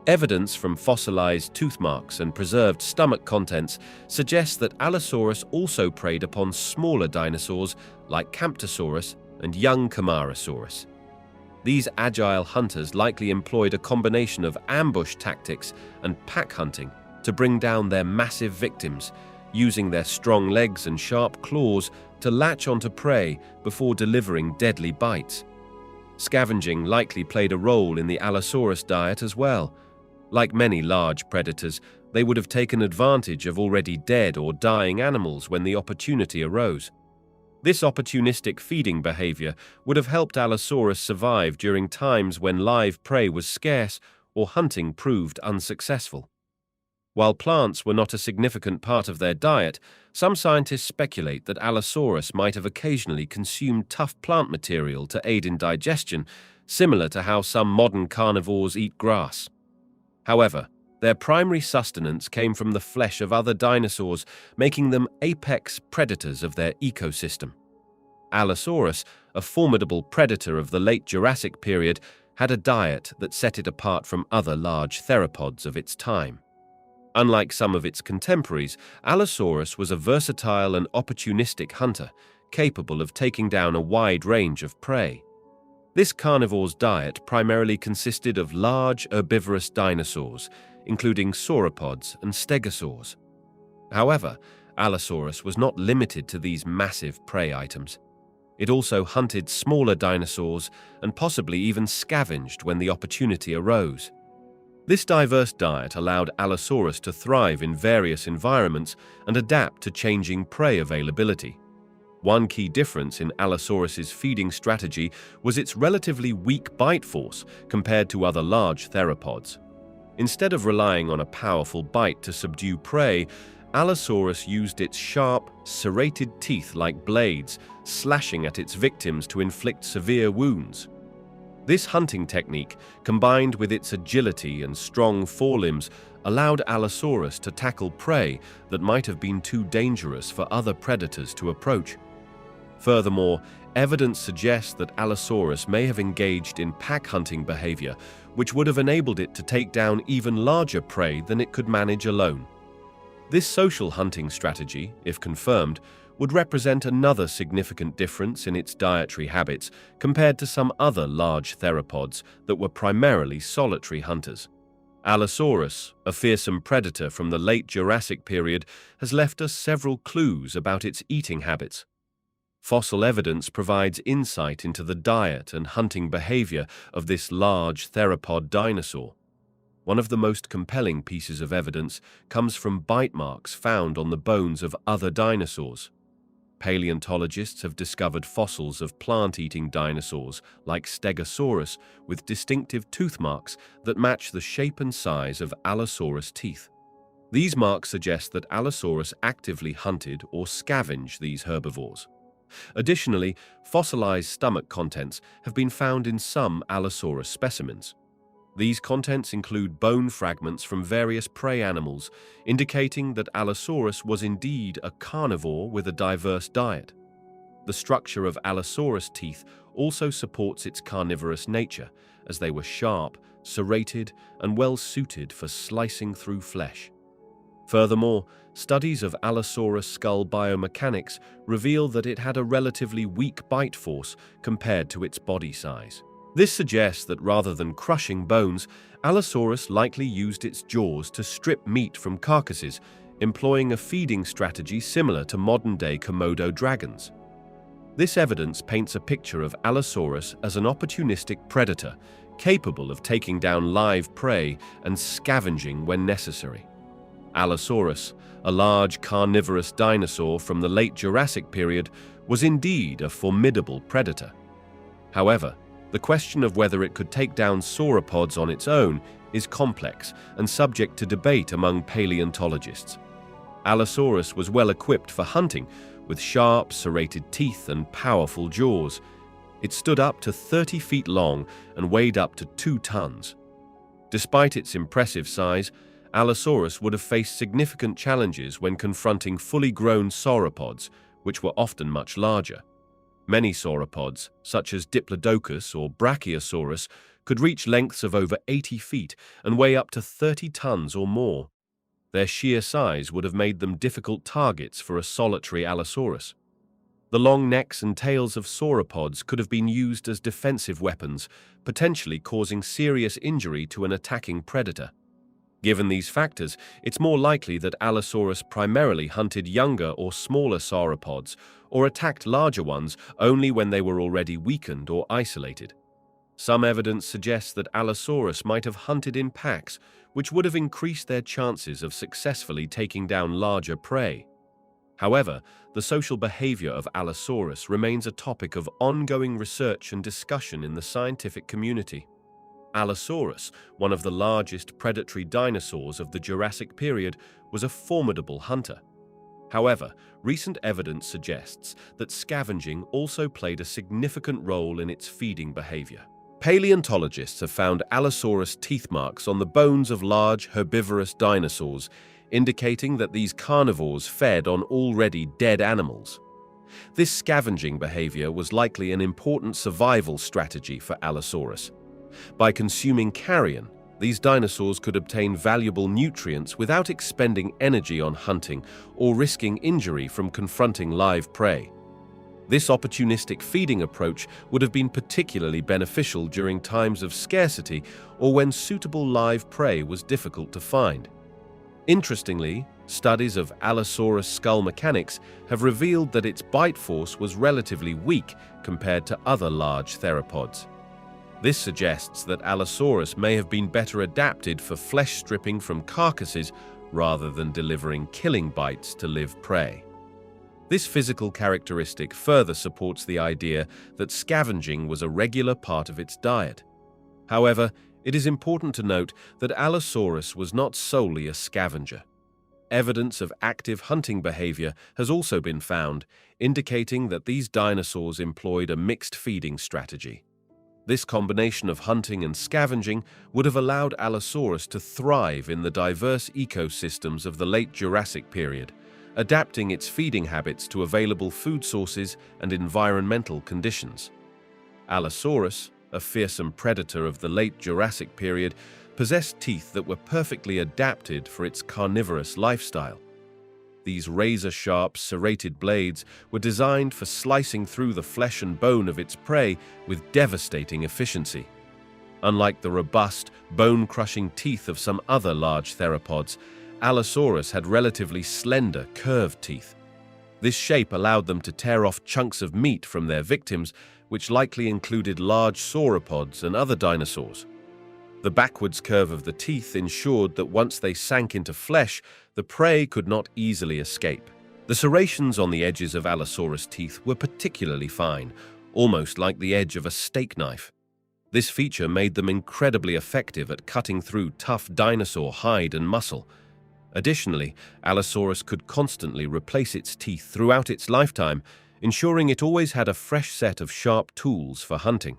Evidence from fossilized tooth marks and preserved stomach contents suggests that Allosaurus also preyed upon smaller dinosaurs like Camptosaurus and young Camarasaurus. These agile hunters likely employed a combination of ambush tactics and pack hunting to bring down their massive victims, using their strong legs and sharp claws to latch onto prey before delivering deadly bites. Scavenging likely played a role in the Allosaurus diet as well. Like many large predators, they would have taken advantage of already dead or dying animals when the opportunity arose. This opportunistic feeding behavior would have helped Allosaurus survive during times when live prey was scarce or hunting proved unsuccessful. While plants were not a significant part of their diet, some scientists speculate that Allosaurus might have occasionally consumed tough plant material to aid in digestion, similar to how some modern carnivores eat grass. However, their primary sustenance came from the flesh of other dinosaurs, making them apex predators of their ecosystem. Allosaurus, a formidable predator of the late Jurassic period, had a diet that set it apart from other large theropods of its time. Unlike some of its contemporaries, Allosaurus was a versatile and opportunistic hunter, capable of taking down a wide range of prey. This carnivore's diet primarily consisted of large herbivorous dinosaurs, including sauropods and stegosaurs. However, Allosaurus was not limited to these massive prey items. It also hunted smaller dinosaurs and possibly even scavenged when the opportunity arose. This diverse diet allowed Allosaurus to thrive in various environments and adapt to changing prey availability. One key difference in Allosaurus's feeding strategy was its relatively weak bite force compared to other large theropods. Instead of relying on a powerful bite to subdue prey, Allosaurus used its sharp, serrated teeth like blades, slashing at its victims to inflict severe wounds. This hunting technique, combined with its agility and strong forelimbs, allowed Allosaurus to tackle prey that might have been too dangerous for other predators to approach. Furthermore, evidence suggests that Allosaurus may have engaged in pack hunting behavior, which would have enabled it to take down even larger prey than it could manage alone. This social hunting strategy, if confirmed, would represent another significant difference in its dietary habits compared to some other large theropods that were primarily solitary hunters. Allosaurus, a fearsome predator from the late Jurassic period, has left us several clues about its eating habits. Fossil evidence provides insight into the diet and hunting behavior of this large theropod dinosaur. One of the most compelling pieces of evidence comes from bite marks found on the bones of other dinosaurs. Paleontologists have discovered fossils of plant-eating dinosaurs like Stegosaurus with distinctive tooth marks that match the shape and size of Allosaurus teeth. These marks suggest that Allosaurus actively hunted or scavenged these herbivores. Additionally, fossilized stomach contents have been found in some Allosaurus specimens. These contents include bone fragments from various prey animals, indicating that Allosaurus was indeed a carnivore with a diverse diet. The structure of Allosaurus teeth also supports its carnivorous nature, as they were sharp, serrated, and well suited for slicing through flesh. Furthermore, studies of Allosaurus skull biomechanics reveal that it had a relatively weak bite force compared to its body size. This suggests that rather than crushing bones, Allosaurus likely used its jaws to strip meat from carcasses, employing a feeding strategy similar to modern-day Komodo dragons. This evidence paints a picture of Allosaurus as an opportunistic predator, capable of taking down live prey and scavenging when necessary. Allosaurus, a large carnivorous dinosaur from the late Jurassic period, was indeed a formidable predator. However, the question of whether it could take down sauropods on its own is complex and subject to debate among paleontologists. Allosaurus was well equipped for hunting, with sharp, serrated teeth and powerful jaws. It stood up to 30 feet long and weighed up to 2 tons. Despite its impressive size, Allosaurus would have faced significant challenges when confronting fully grown sauropods, which were often much larger. Many sauropods, such as Diplodocus or Brachiosaurus, could reach lengths of over 80 feet and weigh up to 30 tons or more. Their sheer size would have made them difficult targets for a solitary Allosaurus. The long necks and tails of sauropods could have been used as defensive weapons, potentially causing serious injury to an attacking predator. Given these factors, it's more likely that Allosaurus primarily hunted younger or smaller sauropods or attacked larger ones only when they were already weakened or isolated. Some evidence suggests that Allosaurus might have hunted in packs, which would have increased their chances of successfully taking down larger prey. However, the social behavior of Allosaurus remains a topic of ongoing research and discussion in the scientific community. Allosaurus, one of the largest predatory dinosaurs of the Jurassic period, was a formidable hunter. However, recent evidence suggests that scavenging also played a significant role in its feeding behavior. Paleontologists have found Allosaurus teeth marks on the bones of large herbivorous dinosaurs, indicating that these carnivores fed on already dead animals. This scavenging behavior was likely an important survival strategy for Allosaurus. By consuming carrion, these dinosaurs could obtain valuable nutrients without expending energy on hunting or risking injury from confronting live prey. This opportunistic feeding approach would have been particularly beneficial during times of scarcity or when suitable live prey was difficult to find. Interestingly, studies of Allosaurus skull mechanics have revealed that its bite force was relatively weak compared to other large theropods. This suggests that Allosaurus may have been better adapted for flesh stripping from carcasses rather than delivering killing bites to live prey. This physical characteristic further supports the idea that scavenging was a regular part of its diet. However, it is important to note that Allosaurus was not solely a scavenger. Evidence of active hunting behavior has also been found, indicating that these dinosaurs employed a mixed feeding strategy. This combination of hunting and scavenging would have allowed Allosaurus to thrive in the diverse ecosystems of the late Jurassic period, adapting its feeding habits to available food sources and environmental conditions. Allosaurus, a fearsome predator of the late Jurassic period, possessed teeth that were perfectly adapted for its carnivorous lifestyle. These razor-sharp, serrated blades were designed for slicing through the flesh and bone of its prey with devastating efficiency. Unlike the robust, bone-crushing teeth of some other large theropods, Allosaurus had relatively slender, curved teeth. This shape allowed them to tear off chunks of meat from their victims, which likely included large sauropods and other dinosaurs. The backwards curve of the teeth ensured that once they sank into flesh, the prey could not easily escape. The serrations on the edges of Allosaurus' teeth were particularly fine, almost like the edge of a steak knife. This feature made them incredibly effective at cutting through tough dinosaur hide and muscle. Additionally, Allosaurus could constantly replace its teeth throughout its lifetime, ensuring it always had a fresh set of sharp tools for hunting.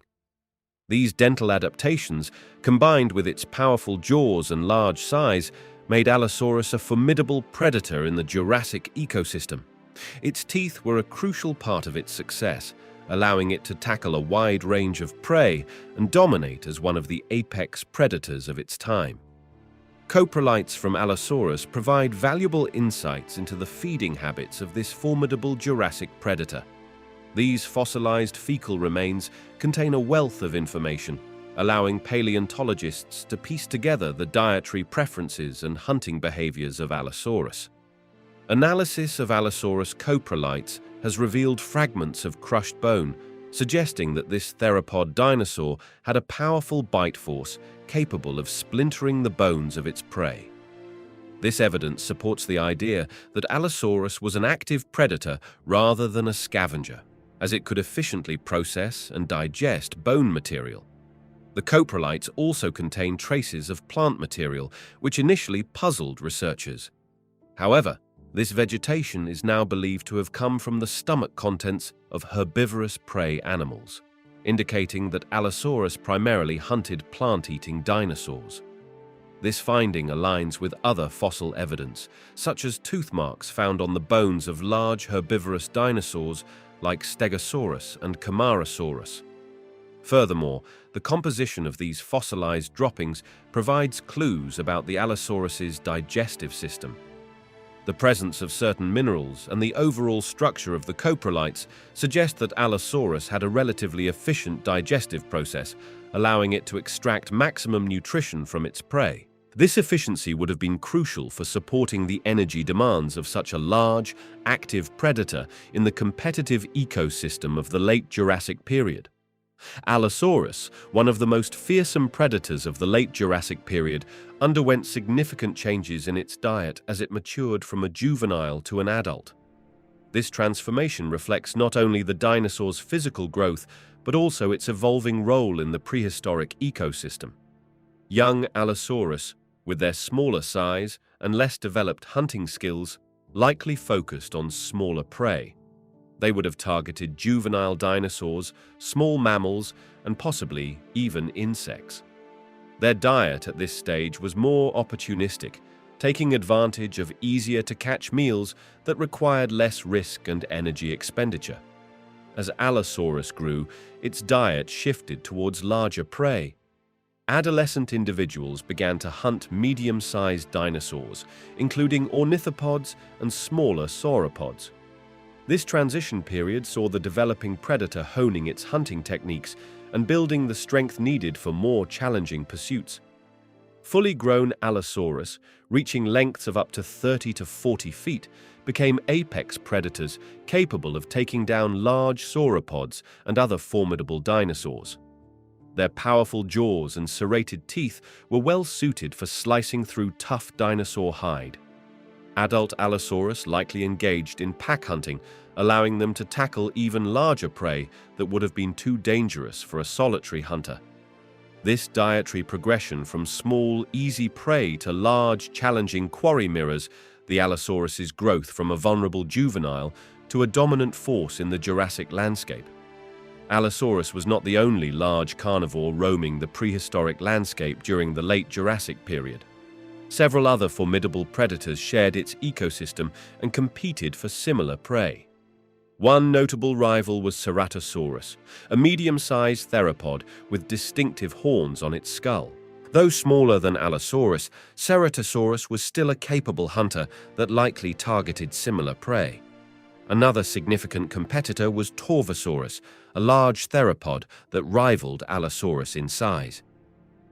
These dental adaptations, combined with its powerful jaws and large size, made Allosaurus a formidable predator in the Jurassic ecosystem. Its teeth were a crucial part of its success, allowing it to tackle a wide range of prey and dominate as one of the apex predators of its time. Coprolites from Allosaurus provide valuable insights into the feeding habits of this formidable Jurassic predator. These fossilized fecal remains contain a wealth of information, allowing paleontologists to piece together the dietary preferences and hunting behaviors of Allosaurus. Analysis of Allosaurus coprolites has revealed fragments of crushed bone, suggesting that this theropod dinosaur had a powerful bite force capable of splintering the bones of its prey. This evidence supports the idea that Allosaurus was an active predator rather than a scavenger, as it could efficiently process and digest bone material. The coprolites also contain traces of plant material, which initially puzzled researchers. However, this vegetation is now believed to have come from the stomach contents of herbivorous prey animals, indicating that Allosaurus primarily hunted plant-eating dinosaurs. This finding aligns with other fossil evidence, such as tooth marks found on the bones of large herbivorous dinosaurs like Stegosaurus and Camarasaurus. Furthermore, the composition of these fossilized droppings provides clues about the Allosaurus's digestive system. The presence of certain minerals and the overall structure of the coprolites suggest that Allosaurus had a relatively efficient digestive process, allowing it to extract maximum nutrition from its prey. This efficiency would have been crucial for supporting the energy demands of such a large, active predator in the competitive ecosystem of the late Jurassic period. Allosaurus, one of the most fearsome predators of the late Jurassic period, underwent significant changes in its diet as it matured from a juvenile to an adult. This transformation reflects not only the dinosaur's physical growth, but also its evolving role in the prehistoric ecosystem. Young Allosaurus, with their smaller size and less developed hunting skills, likely focused on smaller prey. They would have targeted juvenile dinosaurs, small mammals, and possibly even insects. Their diet at this stage was more opportunistic, taking advantage of easier-to-catch meals that required less risk and energy expenditure. As Allosaurus grew, its diet shifted towards larger prey. Adolescent individuals began to hunt medium-sized dinosaurs, including ornithopods and smaller sauropods. This transition period saw the developing predator honing its hunting techniques and building the strength needed for more challenging pursuits. Fully grown Allosaurus, reaching lengths of up to 30 to 40 feet, became apex predators capable of taking down large sauropods and other formidable dinosaurs. Their powerful jaws and serrated teeth were well suited for slicing through tough dinosaur hide. Adult Allosaurus likely engaged in pack hunting, allowing them to tackle even larger prey that would have been too dangerous for a solitary hunter. This dietary progression from small, easy prey to large, challenging quarry mirrors the Allosaurus's growth from a vulnerable juvenile to a dominant force in the Jurassic landscape. Allosaurus was not the only large carnivore roaming the prehistoric landscape during the late Jurassic period. Several other formidable predators shared its ecosystem and competed for similar prey. One notable rival was Ceratosaurus, a medium-sized theropod with distinctive horns on its skull. Though smaller than Allosaurus, Ceratosaurus was still a capable hunter that likely targeted similar prey. Another significant competitor was Torvosaurus, a large theropod that rivaled Allosaurus in size.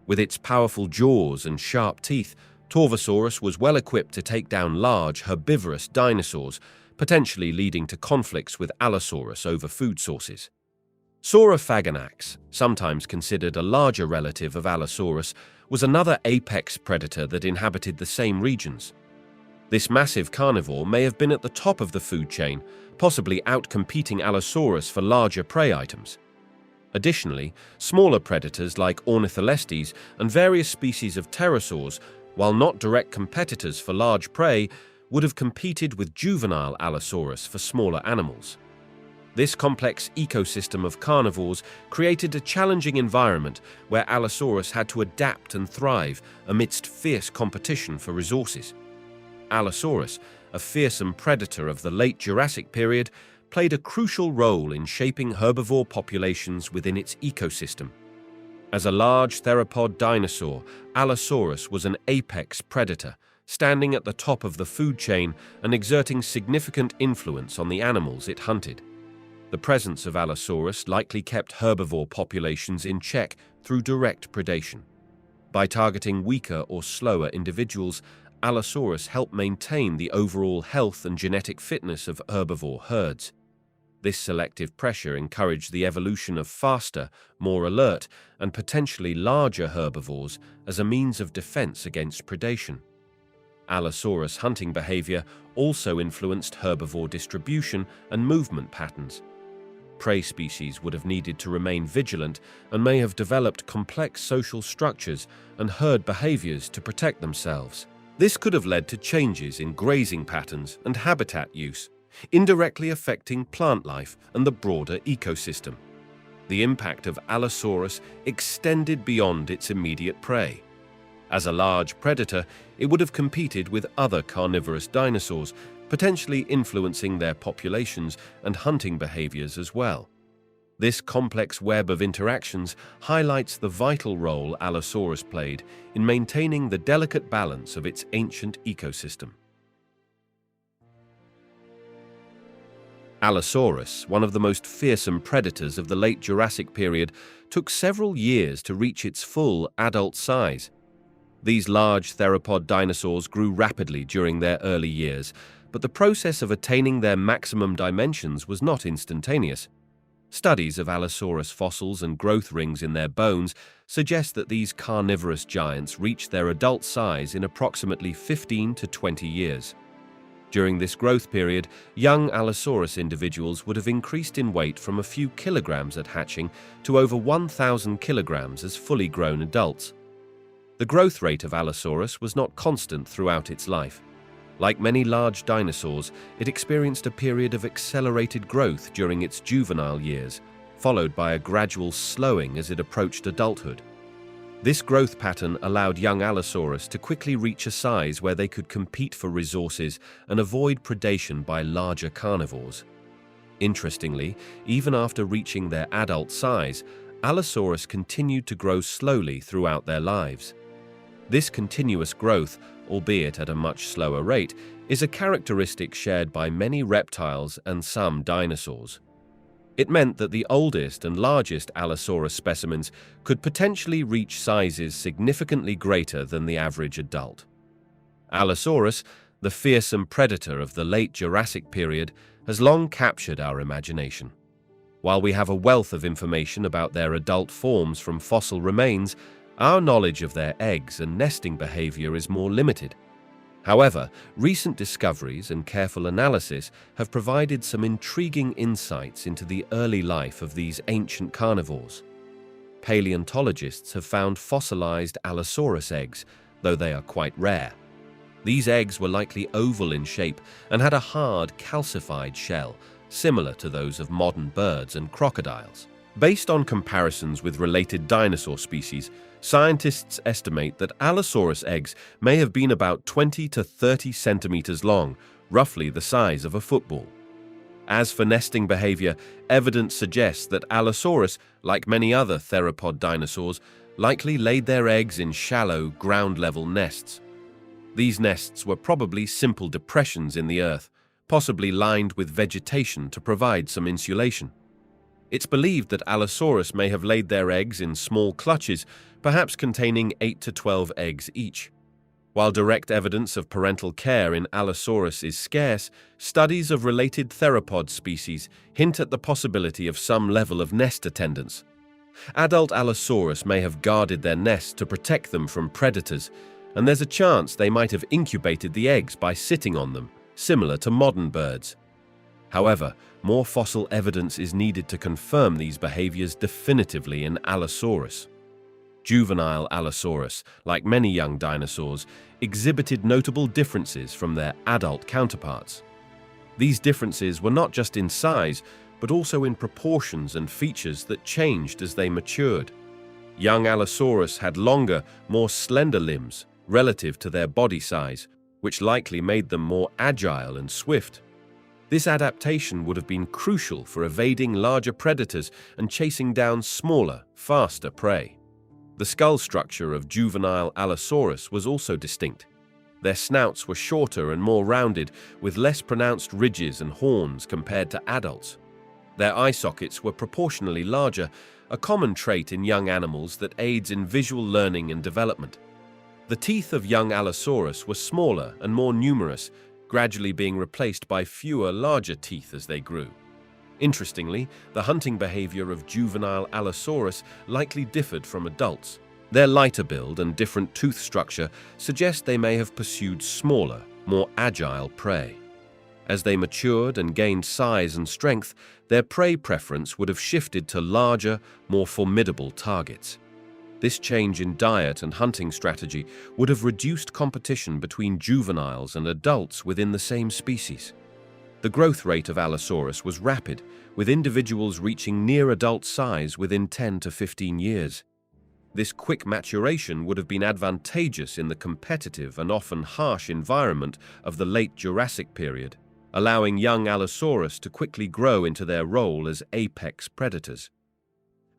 With its powerful jaws and sharp teeth, Torvosaurus was well equipped to take down large, herbivorous dinosaurs, potentially leading to conflicts with Allosaurus over food sources. Saurophaganax, sometimes considered a larger relative of Allosaurus, was another apex predator that inhabited the same regions. This massive carnivore may have been at the top of the food chain, possibly outcompeting Allosaurus for larger prey items. Additionally, smaller predators like Ornitholestes and various species of pterosaurs, while not direct competitors for large prey, would have competed with juvenile Allosaurus for smaller animals. This complex ecosystem of carnivores created a challenging environment where Allosaurus had to adapt and thrive amidst fierce competition for resources. Allosaurus, a fearsome predator of the late Jurassic period, played a crucial role in shaping herbivore populations within its ecosystem. As a large theropod dinosaur, Allosaurus was an apex predator, standing at the top of the food chain and exerting significant influence on the animals it hunted. The presence of Allosaurus likely kept herbivore populations in check through direct predation. By targeting weaker or slower individuals, Allosaurus helped maintain the overall health and genetic fitness of herbivore herds. This selective pressure encouraged the evolution of faster, more alert, and potentially larger herbivores as a means of defense against predation. Allosaurus hunting behavior also influenced herbivore distribution and movement patterns. Prey species would have needed to remain vigilant and may have developed complex social structures and herd behaviors to protect themselves. This could have led to changes in grazing patterns and habitat use, indirectly affecting plant life and the broader ecosystem. The impact of Allosaurus extended beyond its immediate prey. As a large predator, it would have competed with other carnivorous dinosaurs, potentially influencing their populations and hunting behaviors as well. This complex web of interactions highlights the vital role Allosaurus played in maintaining the delicate balance of its ancient ecosystem. Allosaurus, one of the most fearsome predators of the late Jurassic period, took several years to reach its full adult size. These large theropod dinosaurs grew rapidly during their early years, but the process of attaining their maximum dimensions was not instantaneous. Studies of Allosaurus fossils and growth rings in their bones suggest that these carnivorous giants reached their adult size in approximately 15 to 20 years. During this growth period, young Allosaurus individuals would have increased in weight from a few kilograms at hatching to over 1,000 kilograms as fully grown adults. The growth rate of Allosaurus was not constant throughout its life. Like many large dinosaurs, it experienced a period of accelerated growth during its juvenile years, followed by a gradual slowing as it approached adulthood. This growth pattern allowed young Allosaurus to quickly reach a size where they could compete for resources and avoid predation by larger carnivores. Interestingly, even after reaching their adult size, Allosaurus continued to grow slowly throughout their lives. This continuous growth, albeit at a much slower rate, is a characteristic shared by many reptiles and some dinosaurs. It meant that the oldest and largest Allosaurus specimens could potentially reach sizes significantly greater than the average adult. Allosaurus, the fearsome predator of the late Jurassic period, has long captured our imagination. While we have a wealth of information about their adult forms from fossil remains, our knowledge of their eggs and nesting behavior is more limited. However, recent discoveries and careful analysis have provided some intriguing insights into the early life of these ancient carnivores. Paleontologists have found fossilized Allosaurus eggs, though they are quite rare. These eggs were likely oval in shape and had a hard, calcified shell, similar to those of modern birds and crocodiles. Based on comparisons with related dinosaur species, scientists estimate that Allosaurus eggs may have been about 20 to 30 centimeters long, roughly the size of a football. As for nesting behavior, evidence suggests that Allosaurus, like many other theropod dinosaurs, likely laid their eggs in shallow, ground-level nests. These nests were probably simple depressions in the earth, possibly lined with vegetation to provide some insulation. It's believed that Allosaurus may have laid their eggs in small clutches, perhaps containing 8 to 12 eggs each. While direct evidence of parental care in Allosaurus is scarce, studies of related theropod species hint at the possibility of some level of nest attendance. Adult Allosaurus may have guarded their nests to protect them from predators, and there's a chance they might have incubated the eggs by sitting on them, similar to modern birds. However, more fossil evidence is needed to confirm these behaviors definitively in Allosaurus. Juvenile Allosaurus, like many young dinosaurs, exhibited notable differences from their adult counterparts. These differences were not just in size, but also in proportions and features that changed as they matured. Young Allosaurus had longer, more slender limbs relative to their body size, which likely made them more agile and swift. This adaptation would have been crucial for evading larger predators and chasing down smaller, faster prey. The skull structure of juvenile Allosaurus was also distinct. Their snouts were shorter and more rounded, with less pronounced ridges and horns compared to adults. Their eye sockets were proportionally larger, a common trait in young animals that aids in visual learning and development. The teeth of young Allosaurus were smaller and more numerous, gradually being replaced by fewer, larger teeth as they grew. Interestingly, the hunting behavior of juvenile Allosaurus likely differed from adults. Their lighter build and different tooth structure suggest they may have pursued smaller, more agile prey. As they matured and gained size and strength, their prey preference would have shifted to larger, more formidable targets. This change in diet and hunting strategy would have reduced competition between juveniles and adults within the same species. The growth rate of Allosaurus was rapid, with individuals reaching near adult size within 10 to 15 years. This quick maturation would have been advantageous in the competitive and often harsh environment of the late Jurassic period, allowing young Allosaurus to quickly grow into their role as apex predators.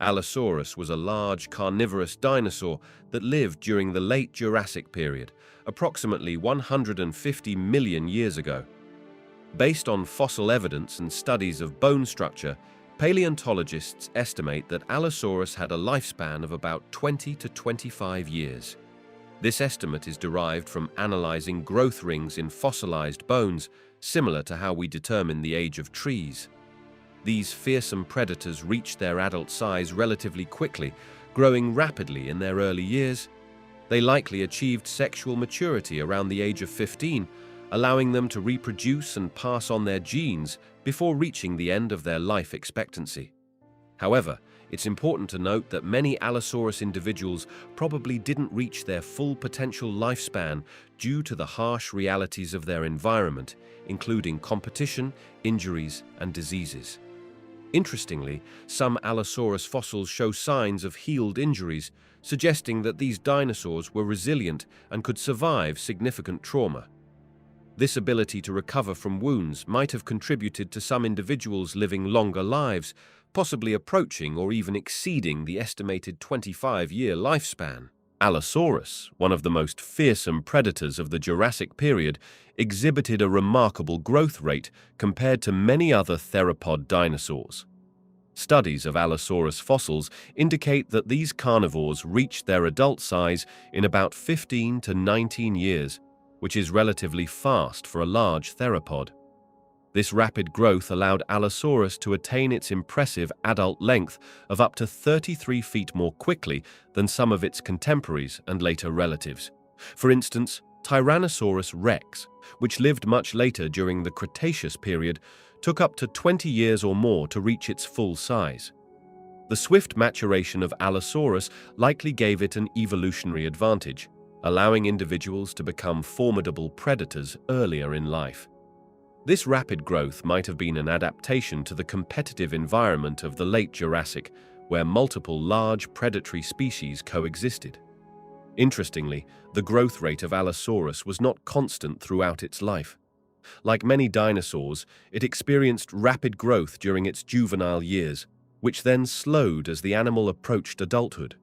Allosaurus was a large carnivorous dinosaur that lived during the late Jurassic period, approximately 150 million years ago. Based on fossil evidence and studies of bone structure, paleontologists estimate that Allosaurus had a lifespan of about 20 to 25 years. This estimate is derived from analyzing growth rings in fossilized bones, similar to how we determine the age of trees. These fearsome predators reached their adult size relatively quickly, growing rapidly in their early years. They likely achieved sexual maturity around the age of 15, allowing them to reproduce and pass on their genes before reaching the end of their life expectancy. However, it's important to note that many Allosaurus individuals probably didn't reach their full potential lifespan due to the harsh realities of their environment, including competition, injuries, and diseases. Interestingly, some Allosaurus fossils show signs of healed injuries, suggesting that these dinosaurs were resilient and could survive significant trauma. This ability to recover from wounds might have contributed to some individuals living longer lives, possibly approaching or even exceeding the estimated 25-year lifespan. Allosaurus, one of the most fearsome predators of the Jurassic period, exhibited a remarkable growth rate compared to many other theropod dinosaurs. Studies of Allosaurus fossils indicate that these carnivores reached their adult size in about 15 to 19 years, which is relatively fast for a large theropod. This rapid growth allowed Allosaurus to attain its impressive adult length of up to 33 feet more quickly than some of its contemporaries and later relatives. For instance, Tyrannosaurus rex, which lived much later during the Cretaceous period, took up to 20 years or more to reach its full size. The swift maturation of Allosaurus likely gave it an evolutionary advantage, allowing individuals to become formidable predators earlier in life. This rapid growth might have been an adaptation to the competitive environment of the late Jurassic, where multiple large predatory species coexisted. Interestingly, the growth rate of Allosaurus was not constant throughout its life. Like many dinosaurs, it experienced rapid growth during its juvenile years, which then slowed as the animal approached adulthood.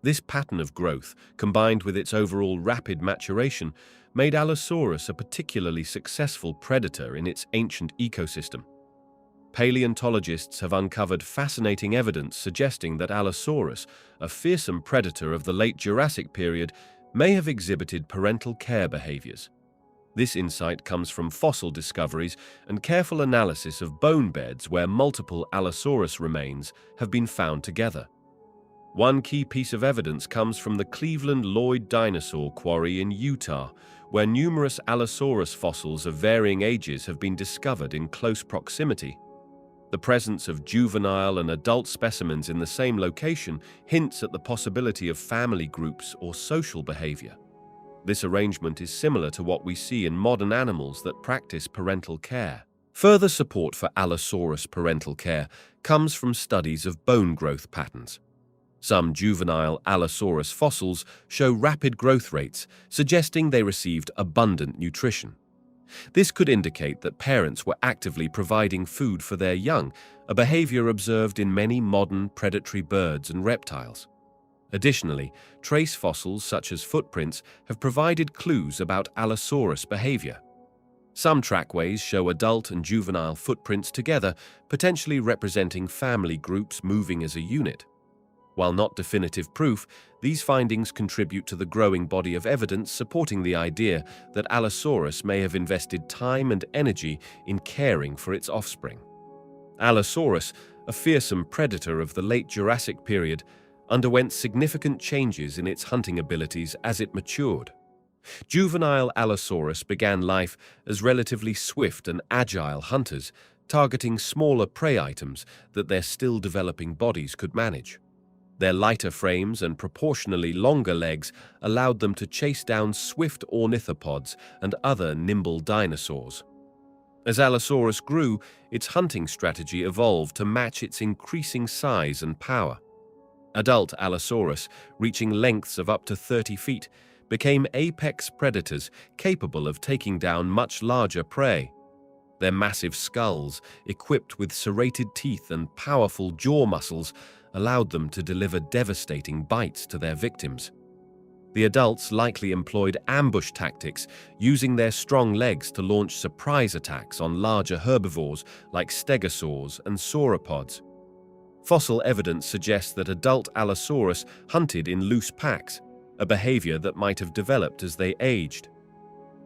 This pattern of growth, combined with its overall rapid maturation, made Allosaurus a particularly successful predator in its ancient ecosystem. Paleontologists have uncovered fascinating evidence suggesting that Allosaurus, a fearsome predator of the late Jurassic period, may have exhibited parental care behaviors. This insight comes from fossil discoveries and careful analysis of bone beds where multiple Allosaurus remains have been found together. One key piece of evidence comes from the Cleveland Lloyd Dinosaur Quarry in Utah, where numerous Allosaurus fossils of varying ages have been discovered in close proximity. The presence of juvenile and adult specimens in the same location hints at the possibility of family groups or social behavior. This arrangement is similar to what we see in modern animals that practice parental care. Further support for Allosaurus parental care comes from studies of bone growth patterns. Some juvenile Allosaurus fossils show rapid growth rates, suggesting they received abundant nutrition. This could indicate that parents were actively providing food for their young, a behavior observed in many modern predatory birds and reptiles. Additionally, trace fossils such as footprints have provided clues about Allosaurus behavior. Some trackways show adult and juvenile footprints together, potentially representing family groups moving as a unit. While not definitive proof, these findings contribute to the growing body of evidence supporting the idea that Allosaurus may have invested time and energy in caring for its offspring. Allosaurus, a fearsome predator of the late Jurassic period, underwent significant changes in its hunting abilities as it matured. Juvenile Allosaurus began life as relatively swift and agile hunters, targeting smaller prey items that their still developing bodies could manage. Their lighter frames and proportionally longer legs allowed them to chase down swift ornithopods and other nimble dinosaurs. As Allosaurus grew, its hunting strategy evolved to match its increasing size and power. Adult Allosaurus, reaching lengths of up to 30 feet, became apex predators capable of taking down much larger prey. Their massive skulls, equipped with serrated teeth and powerful jaw muscles, allowed them to deliver devastating bites to their victims. The adults likely employed ambush tactics, using their strong legs to launch surprise attacks on larger herbivores like stegosaurs and sauropods. Fossil evidence suggests that adult Allosaurus hunted in loose packs, a behavior that might have developed as they aged.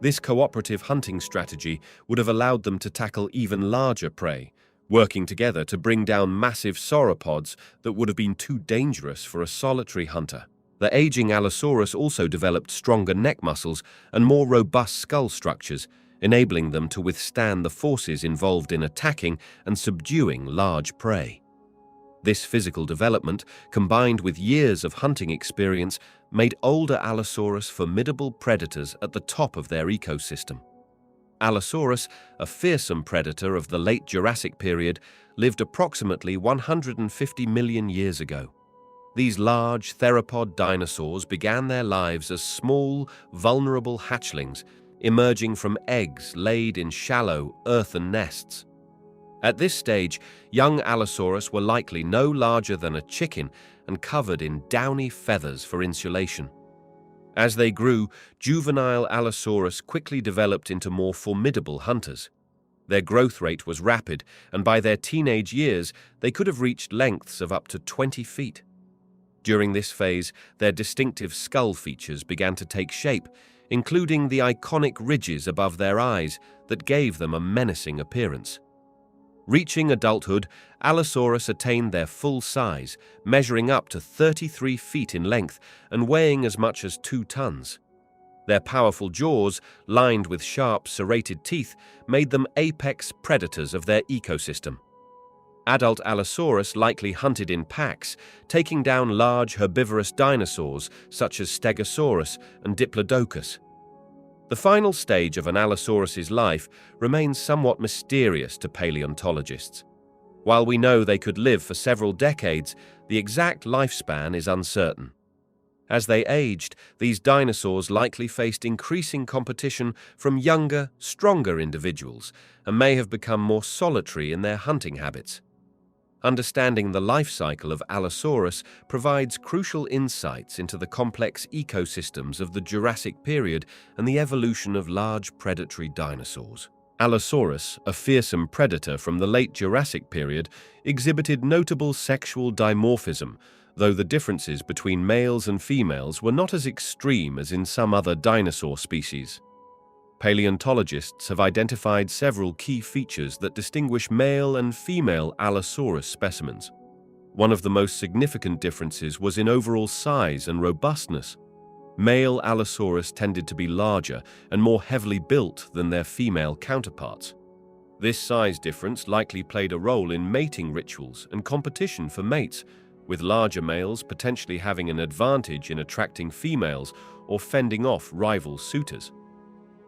This cooperative hunting strategy would have allowed them to tackle even larger prey, working together to bring down massive sauropods that would have been too dangerous for a solitary hunter. The aging Allosaurus also developed stronger neck muscles and more robust skull structures, enabling them to withstand the forces involved in attacking and subduing large prey. This physical development, combined with years of hunting experience, made older Allosaurus formidable predators at the top of their ecosystem. Allosaurus, a fearsome predator of the late Jurassic period, lived approximately 150 million years ago. These large theropod dinosaurs began their lives as small, vulnerable hatchlings, emerging from eggs laid in shallow, earthen nests. At this stage, young Allosaurus were likely no larger than a chicken and covered in downy feathers for insulation. As they grew, juvenile Allosaurus quickly developed into more formidable hunters. Their growth rate was rapid, and by their teenage years, they could have reached lengths of up to 20 feet. During this phase, their distinctive skull features began to take shape, including the iconic ridges above their eyes that gave them a menacing appearance. Reaching adulthood, Allosaurus attained their full size, measuring up to 33 feet in length and weighing as much as 2 tons. Their powerful jaws, lined with sharp, serrated teeth, made them apex predators of their ecosystem. Adult Allosaurus likely hunted in packs, taking down large herbivorous dinosaurs such as Stegosaurus and Diplodocus. The final stage of an Allosaurus's life remains somewhat mysterious to paleontologists. While we know they could live for several decades, the exact lifespan is uncertain. As they aged, these dinosaurs likely faced increasing competition from younger, stronger individuals and may have become more solitary in their hunting habits. Understanding the life cycle of Allosaurus provides crucial insights into the complex ecosystems of the Jurassic period and the evolution of large predatory dinosaurs. Allosaurus, a fearsome predator from the late Jurassic period, exhibited notable sexual dimorphism, though the differences between males and females were not as extreme as in some other dinosaur species. Paleontologists have identified several key features that distinguish male and female Allosaurus specimens. One of the most significant differences was in overall size and robustness. Male Allosaurus tended to be larger and more heavily built than their female counterparts. This size difference likely played a role in mating rituals and competition for mates, with larger males potentially having an advantage in attracting females or fending off rival suitors.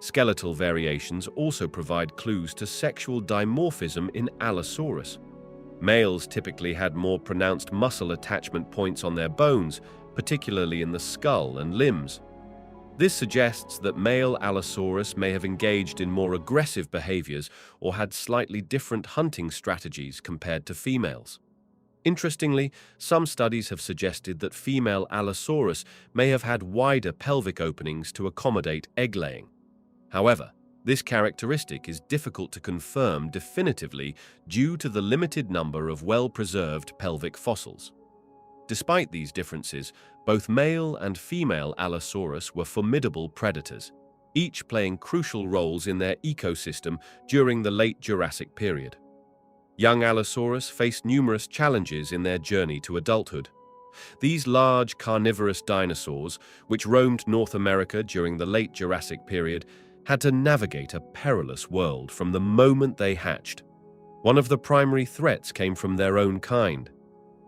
Skeletal variations also provide clues to sexual dimorphism in Allosaurus. Males typically had more pronounced muscle attachment points on their bones, particularly in the skull and limbs. This suggests that male Allosaurus may have engaged in more aggressive behaviors or had slightly different hunting strategies compared to females. Interestingly, some studies have suggested that female Allosaurus may have had wider pelvic openings to accommodate egg-laying. However, this characteristic is difficult to confirm definitively due to the limited number of well-preserved pelvic fossils. Despite these differences, both male and female Allosaurus were formidable predators, each playing crucial roles in their ecosystem during the late Jurassic period. Young Allosaurus faced numerous challenges in their journey to adulthood. These large carnivorous dinosaurs, which roamed North America during the late Jurassic period, had to navigate a perilous world from the moment they hatched. One of the primary threats came from their own kind.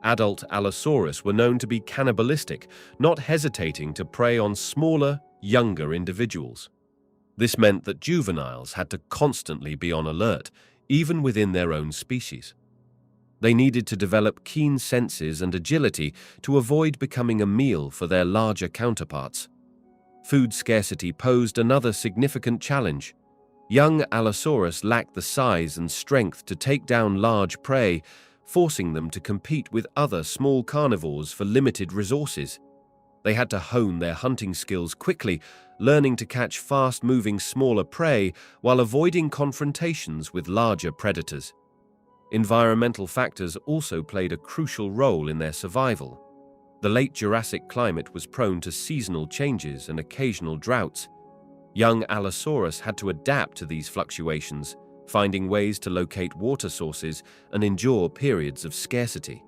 Adult Allosaurus were known to be cannibalistic, not hesitating to prey on smaller, younger individuals. This meant that juveniles had to constantly be on alert, even within their own species. They needed to develop keen senses and agility to avoid becoming a meal for their larger counterparts. Food scarcity posed another significant challenge. Young Allosaurus lacked the size and strength to take down large prey, forcing them to compete with other small carnivores for limited resources. They had to hone their hunting skills quickly, learning to catch fast-moving smaller prey while avoiding confrontations with larger predators. Environmental factors also played a crucial role in their survival. The late Jurassic climate was prone to seasonal changes and occasional droughts. Young Allosaurus had to adapt to these fluctuations, finding ways to locate water sources and endure periods of scarcity.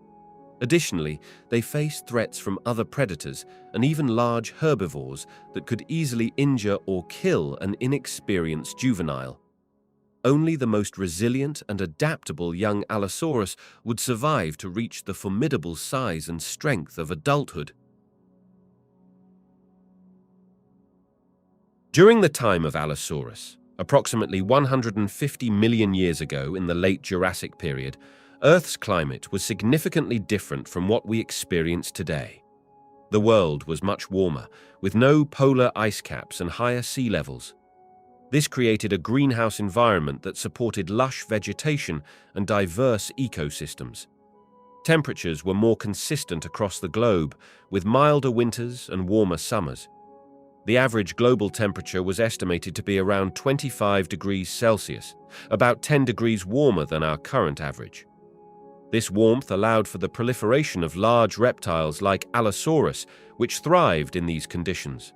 Additionally, they faced threats from other predators and even large herbivores that could easily injure or kill an inexperienced juvenile. Only the most resilient and adaptable young Allosaurus would survive to reach the formidable size and strength of adulthood. During the time of Allosaurus, approximately 150 million years ago in the late Jurassic period, Earth's climate was significantly different from what we experience today. The world was much warmer, with no polar ice caps and higher sea levels. This created a greenhouse environment that supported lush vegetation and diverse ecosystems. Temperatures were more consistent across the globe, with milder winters and warmer summers. The average global temperature was estimated to be around 25 degrees Celsius, about 10 degrees warmer than our current average. This warmth allowed for the proliferation of large reptiles like Allosaurus, which thrived in these conditions.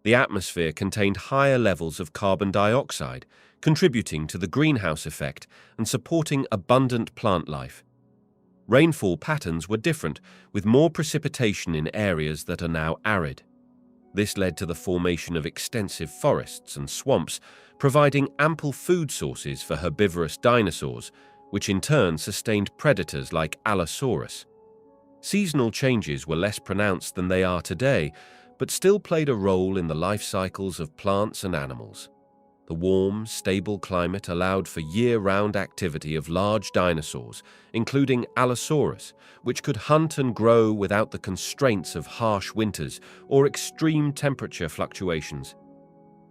The atmosphere contained higher levels of carbon dioxide, contributing to the greenhouse effect and supporting abundant plant life. Rainfall patterns were different, with more precipitation in areas that are now arid. This led to the formation of extensive forests and swamps, providing ample food sources for herbivorous dinosaurs, which in turn sustained predators like Allosaurus. Seasonal changes were less pronounced than they are today, but still played a role in the life cycles of plants and animals. The warm, stable climate allowed for year-round activity of large dinosaurs, including Allosaurus, which could hunt and grow without the constraints of harsh winters or extreme temperature fluctuations.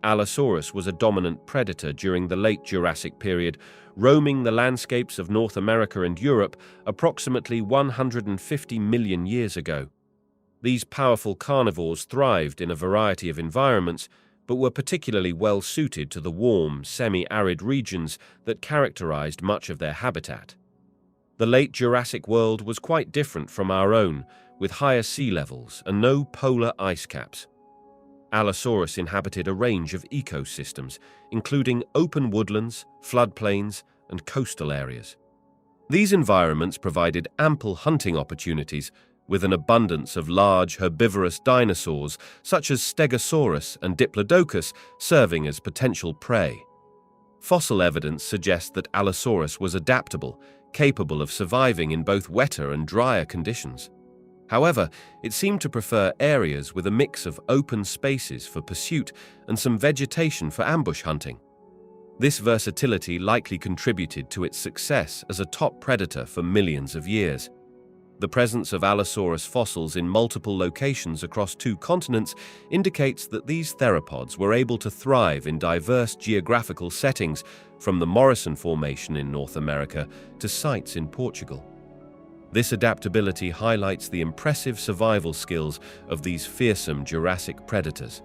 Allosaurus was a dominant predator during the late Jurassic period, roaming the landscapes of North America and Europe approximately 150 million years ago. These powerful carnivores thrived in a variety of environments, but were particularly well suited to the warm, semi-arid regions that characterized much of their habitat. The late Jurassic world was quite different from our own, with higher sea levels and no polar ice caps. Allosaurus inhabited a range of ecosystems, including open woodlands, floodplains, and coastal areas. These environments provided ample hunting opportunities, with an abundance of large herbivorous dinosaurs such as Stegosaurus and Diplodocus serving as potential prey. Fossil evidence suggests that Allosaurus was adaptable, capable of surviving in both wetter and drier conditions. However, it seemed to prefer areas with a mix of open spaces for pursuit and some vegetation for ambush hunting. This versatility likely contributed to its success as a top predator for millions of years. The presence of Allosaurus fossils in multiple locations across 2 continents indicates that these theropods were able to thrive in diverse geographical settings, from the Morrison Formation in North America to sites in Portugal. This adaptability highlights the impressive survival skills of these fearsome Jurassic predators.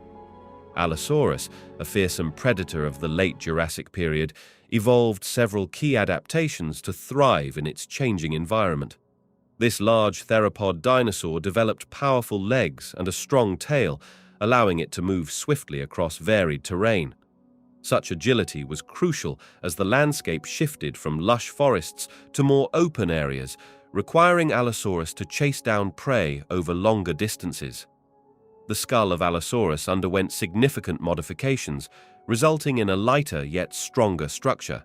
Allosaurus, a fearsome predator of the late Jurassic period, evolved several key adaptations to thrive in its changing environment. This large theropod dinosaur developed powerful legs and a strong tail, allowing it to move swiftly across varied terrain. Such agility was crucial as the landscape shifted from lush forests to more open areas, requiring Allosaurus to chase down prey over longer distances. The skull of Allosaurus underwent significant modifications, resulting in a lighter yet stronger structure.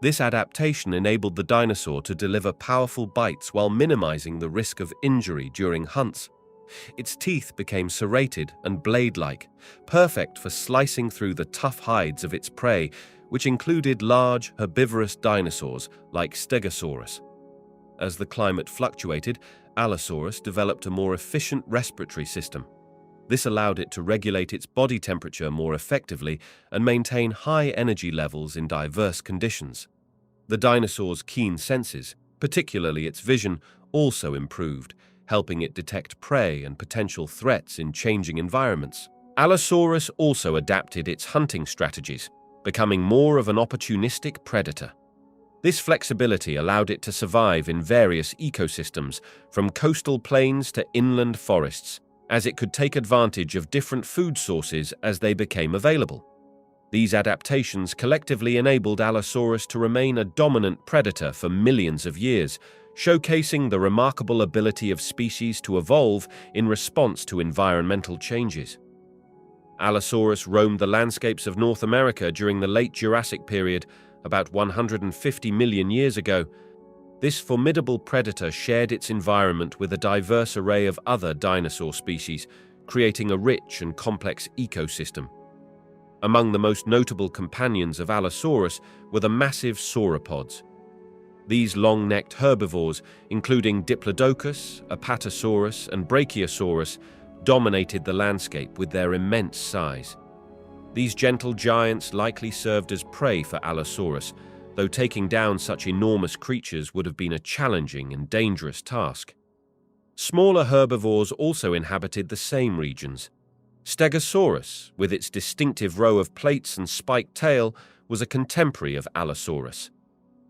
This adaptation enabled the dinosaur to deliver powerful bites while minimizing the risk of injury during hunts. Its teeth became serrated and blade-like, perfect for slicing through the tough hides of its prey, which included large, herbivorous dinosaurs like Stegosaurus. As the climate fluctuated, Allosaurus developed a more efficient respiratory system. This allowed it to regulate its body temperature more effectively and maintain high energy levels in diverse conditions. The dinosaur's keen senses, particularly its vision, also improved, helping it detect prey and potential threats in changing environments. Allosaurus also adapted its hunting strategies, becoming more of an opportunistic predator. This flexibility allowed it to survive in various ecosystems, from coastal plains to inland forests, as it could take advantage of different food sources as they became available. These adaptations collectively enabled Allosaurus to remain a dominant predator for millions of years, showcasing the remarkable ability of species to evolve in response to environmental changes. Allosaurus roamed the landscapes of North America during the late Jurassic period, about 150 million years ago. This formidable predator shared its environment with a diverse array of other dinosaur species, creating a rich and complex ecosystem. Among the most notable companions of Allosaurus were the massive sauropods. These long-necked herbivores, including Diplodocus, Apatosaurus, and Brachiosaurus, dominated the landscape with their immense size. These gentle giants likely served as prey for Allosaurus, though taking down such enormous creatures would have been a challenging and dangerous task. Smaller herbivores also inhabited the same regions. Stegosaurus, with its distinctive row of plates and spiked tail, was a contemporary of Allosaurus.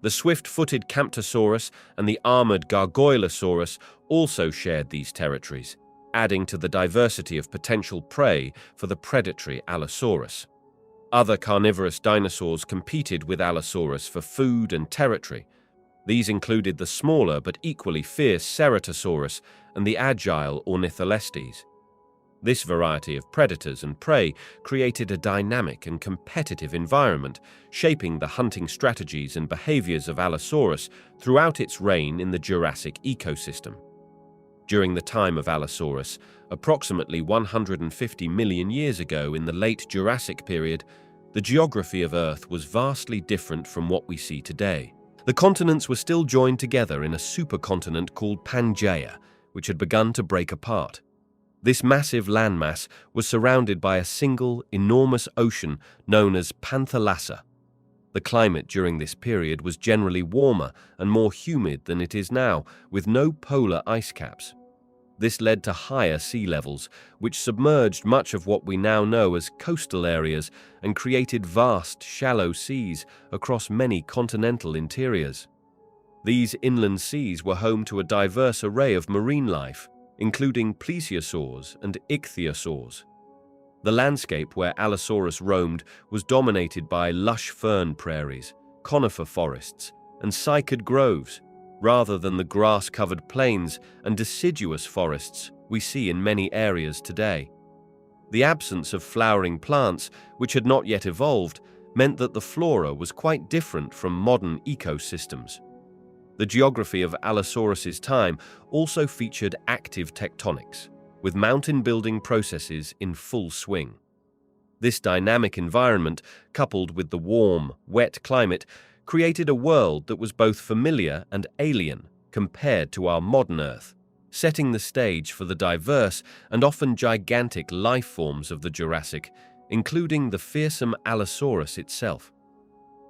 The swift-footed Camptosaurus and the armored Gargoylosaurus also shared these territories, adding to the diversity of potential prey for the predatory Allosaurus. Other carnivorous dinosaurs competed with Allosaurus for food and territory. These included the smaller but equally fierce Ceratosaurus and the agile Ornitholestes. This variety of predators and prey created a dynamic and competitive environment, shaping the hunting strategies and behaviors of Allosaurus throughout its reign in the Jurassic ecosystem. During the time of Allosaurus, approximately 150 million years ago in the late Jurassic period, the geography of Earth was vastly different from what we see today. The continents were still joined together in a supercontinent called Pangaea, which had begun to break apart. This massive landmass was surrounded by a single, enormous ocean known as Panthalassa. The climate during this period was generally warmer and more humid than it is now, with no polar ice caps. This led to higher sea levels, which submerged much of what we now know as coastal areas and created vast, shallow seas across many continental interiors. These inland seas were home to a diverse array of marine life, including plesiosaurs and ichthyosaurs. The landscape where Allosaurus roamed was dominated by lush fern prairies, conifer forests, and cycad groves, rather than the grass-covered plains and deciduous forests we see in many areas today. The absence of flowering plants, which had not yet evolved, meant that the flora was quite different from modern ecosystems. The geography of Allosaurus's time also featured active tectonics, with mountain-building processes in full swing. This dynamic environment, coupled with the warm, wet climate, created a world that was both familiar and alien compared to our modern Earth, setting the stage for the diverse and often gigantic life forms of the Jurassic, including the fearsome Allosaurus itself.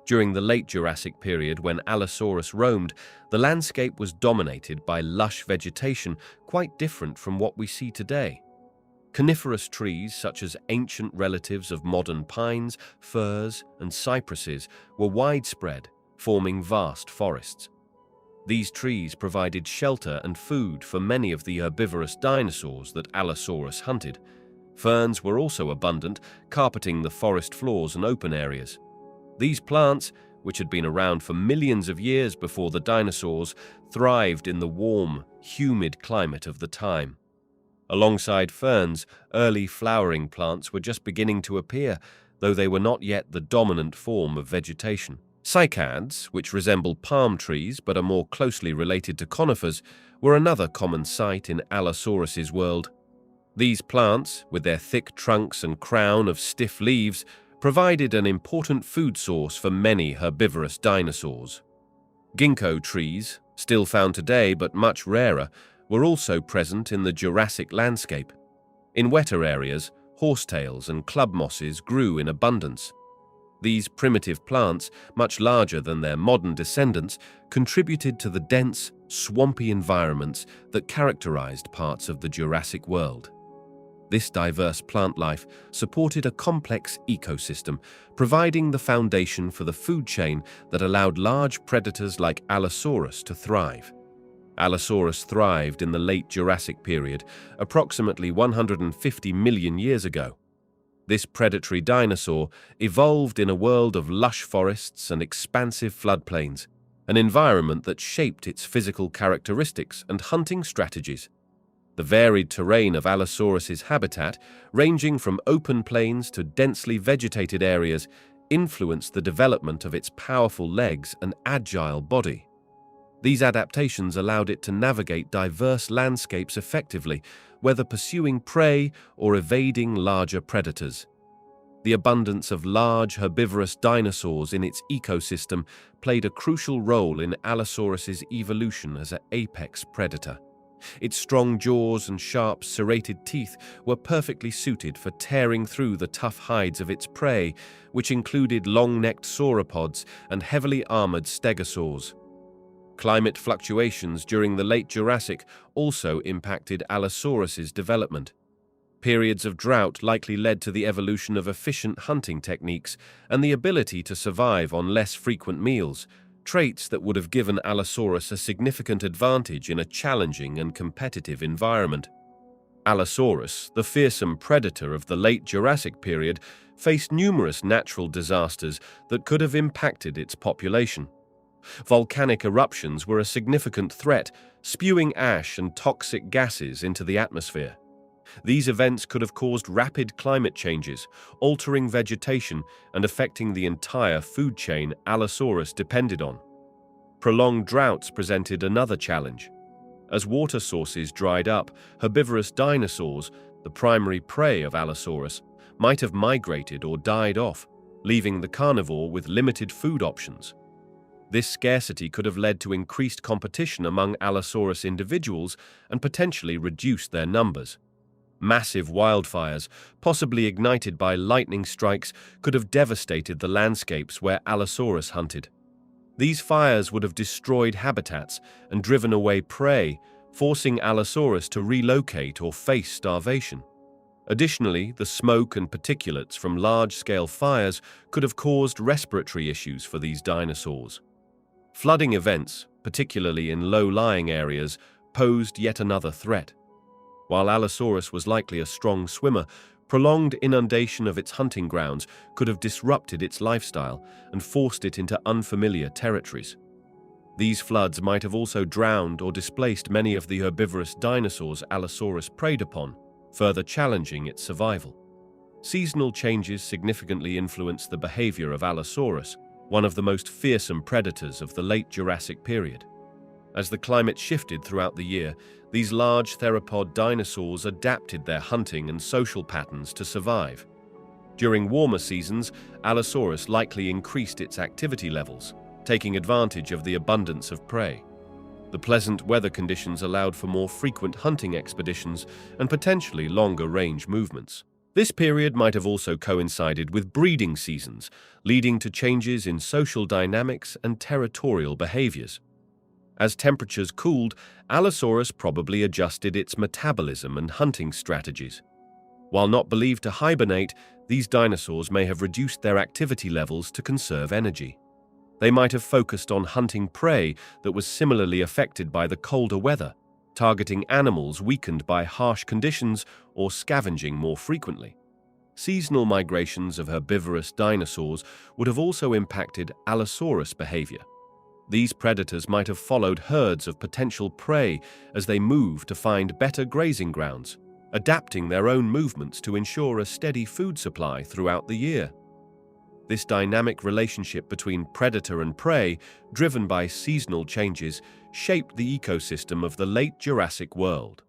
During the late Jurassic period, when Allosaurus roamed, the landscape was dominated by lush vegetation quite different from what we see today. Coniferous trees, such as ancient relatives of modern pines, firs, and cypresses, were widespread, forming vast forests. These trees provided shelter and food for many of the herbivorous dinosaurs that Allosaurus hunted. Ferns were also abundant, carpeting the forest floors and open areas. These plants, which had been around for millions of years before the dinosaurs, thrived in the warm, humid climate of the time. Alongside ferns, early flowering plants were just beginning to appear, though they were not yet the dominant form of vegetation. Cycads, which resemble palm trees but are more closely related to conifers, were another common sight in Allosaurus's world. These plants, with their thick trunks and crown of stiff leaves, provided an important food source for many herbivorous dinosaurs. Ginkgo trees, still found today but much rarer, were also present in the Jurassic landscape. In wetter areas, horsetails and club mosses grew in abundance. These primitive plants, much larger than their modern descendants, contributed to the dense, swampy environments that characterized parts of the Jurassic world. This diverse plant life supported a complex ecosystem, providing the foundation for the food chain that allowed large predators like Allosaurus to thrive. Allosaurus thrived in the late Jurassic period, approximately 150 million years ago. This predatory dinosaur evolved in a world of lush forests and expansive floodplains, an environment that shaped its physical characteristics and hunting strategies. The varied terrain of Allosaurus's habitat, ranging from open plains to densely vegetated areas, influenced the development of its powerful legs and agile body. These adaptations allowed it to navigate diverse landscapes effectively, whether pursuing prey or evading larger predators. The abundance of large herbivorous dinosaurs in its ecosystem played a crucial role in Allosaurus's evolution as an apex predator. Its strong jaws and sharp, serrated teeth were perfectly suited for tearing through the tough hides of its prey, which included long-necked sauropods and heavily armored stegosaurs. Climate fluctuations during the late Jurassic also impacted Allosaurus's development. Periods of drought likely led to the evolution of efficient hunting techniques and the ability to survive on less frequent meals, traits that would have given Allosaurus a significant advantage in a challenging and competitive environment. Allosaurus, the fearsome predator of the late Jurassic period, faced numerous natural disasters that could have impacted its population. Volcanic eruptions were a significant threat, spewing ash and toxic gases into the atmosphere. These events could have caused rapid climate changes, altering vegetation and affecting the entire food chain Allosaurus depended on. Prolonged droughts presented another challenge. As water sources dried up, herbivorous dinosaurs, the primary prey of Allosaurus, might have migrated or died off, leaving the carnivore with limited food options. This scarcity could have led to increased competition among Allosaurus individuals and potentially reduced their numbers. Massive wildfires, possibly ignited by lightning strikes, could have devastated the landscapes where Allosaurus hunted. These fires would have destroyed habitats and driven away prey, forcing Allosaurus to relocate or face starvation. Additionally, the smoke and particulates from large-scale fires could have caused respiratory issues for these dinosaurs. Flooding events, particularly in low-lying areas, posed yet another threat. While Allosaurus was likely a strong swimmer, prolonged inundation of its hunting grounds could have disrupted its lifestyle and forced it into unfamiliar territories. These floods might have also drowned or displaced many of the herbivorous dinosaurs Allosaurus preyed upon, further challenging its survival. Seasonal changes significantly influenced the behavior of Allosaurus, one of the most fearsome predators of the late Jurassic period. As the climate shifted throughout the year, these large theropod dinosaurs adapted their hunting and social patterns to survive. During warmer seasons, Allosaurus likely increased its activity levels, taking advantage of the abundance of prey. The pleasant weather conditions allowed for more frequent hunting expeditions and potentially longer range movements. This period might have also coincided with breeding seasons, leading to changes in social dynamics and territorial behaviors. As temperatures cooled, Allosaurus probably adjusted its metabolism and hunting strategies. While not believed to hibernate, these dinosaurs may have reduced their activity levels to conserve energy. They might have focused on hunting prey that was similarly affected by the colder weather, targeting animals weakened by harsh conditions or scavenging more frequently. Seasonal migrations of herbivorous dinosaurs would have also impacted Allosaurus behavior. These predators might have followed herds of potential prey as they moved to find better grazing grounds, adapting their own movements to ensure a steady food supply throughout the year. This dynamic relationship between predator and prey, driven by seasonal changes, shaped the ecosystem of the late Jurassic world.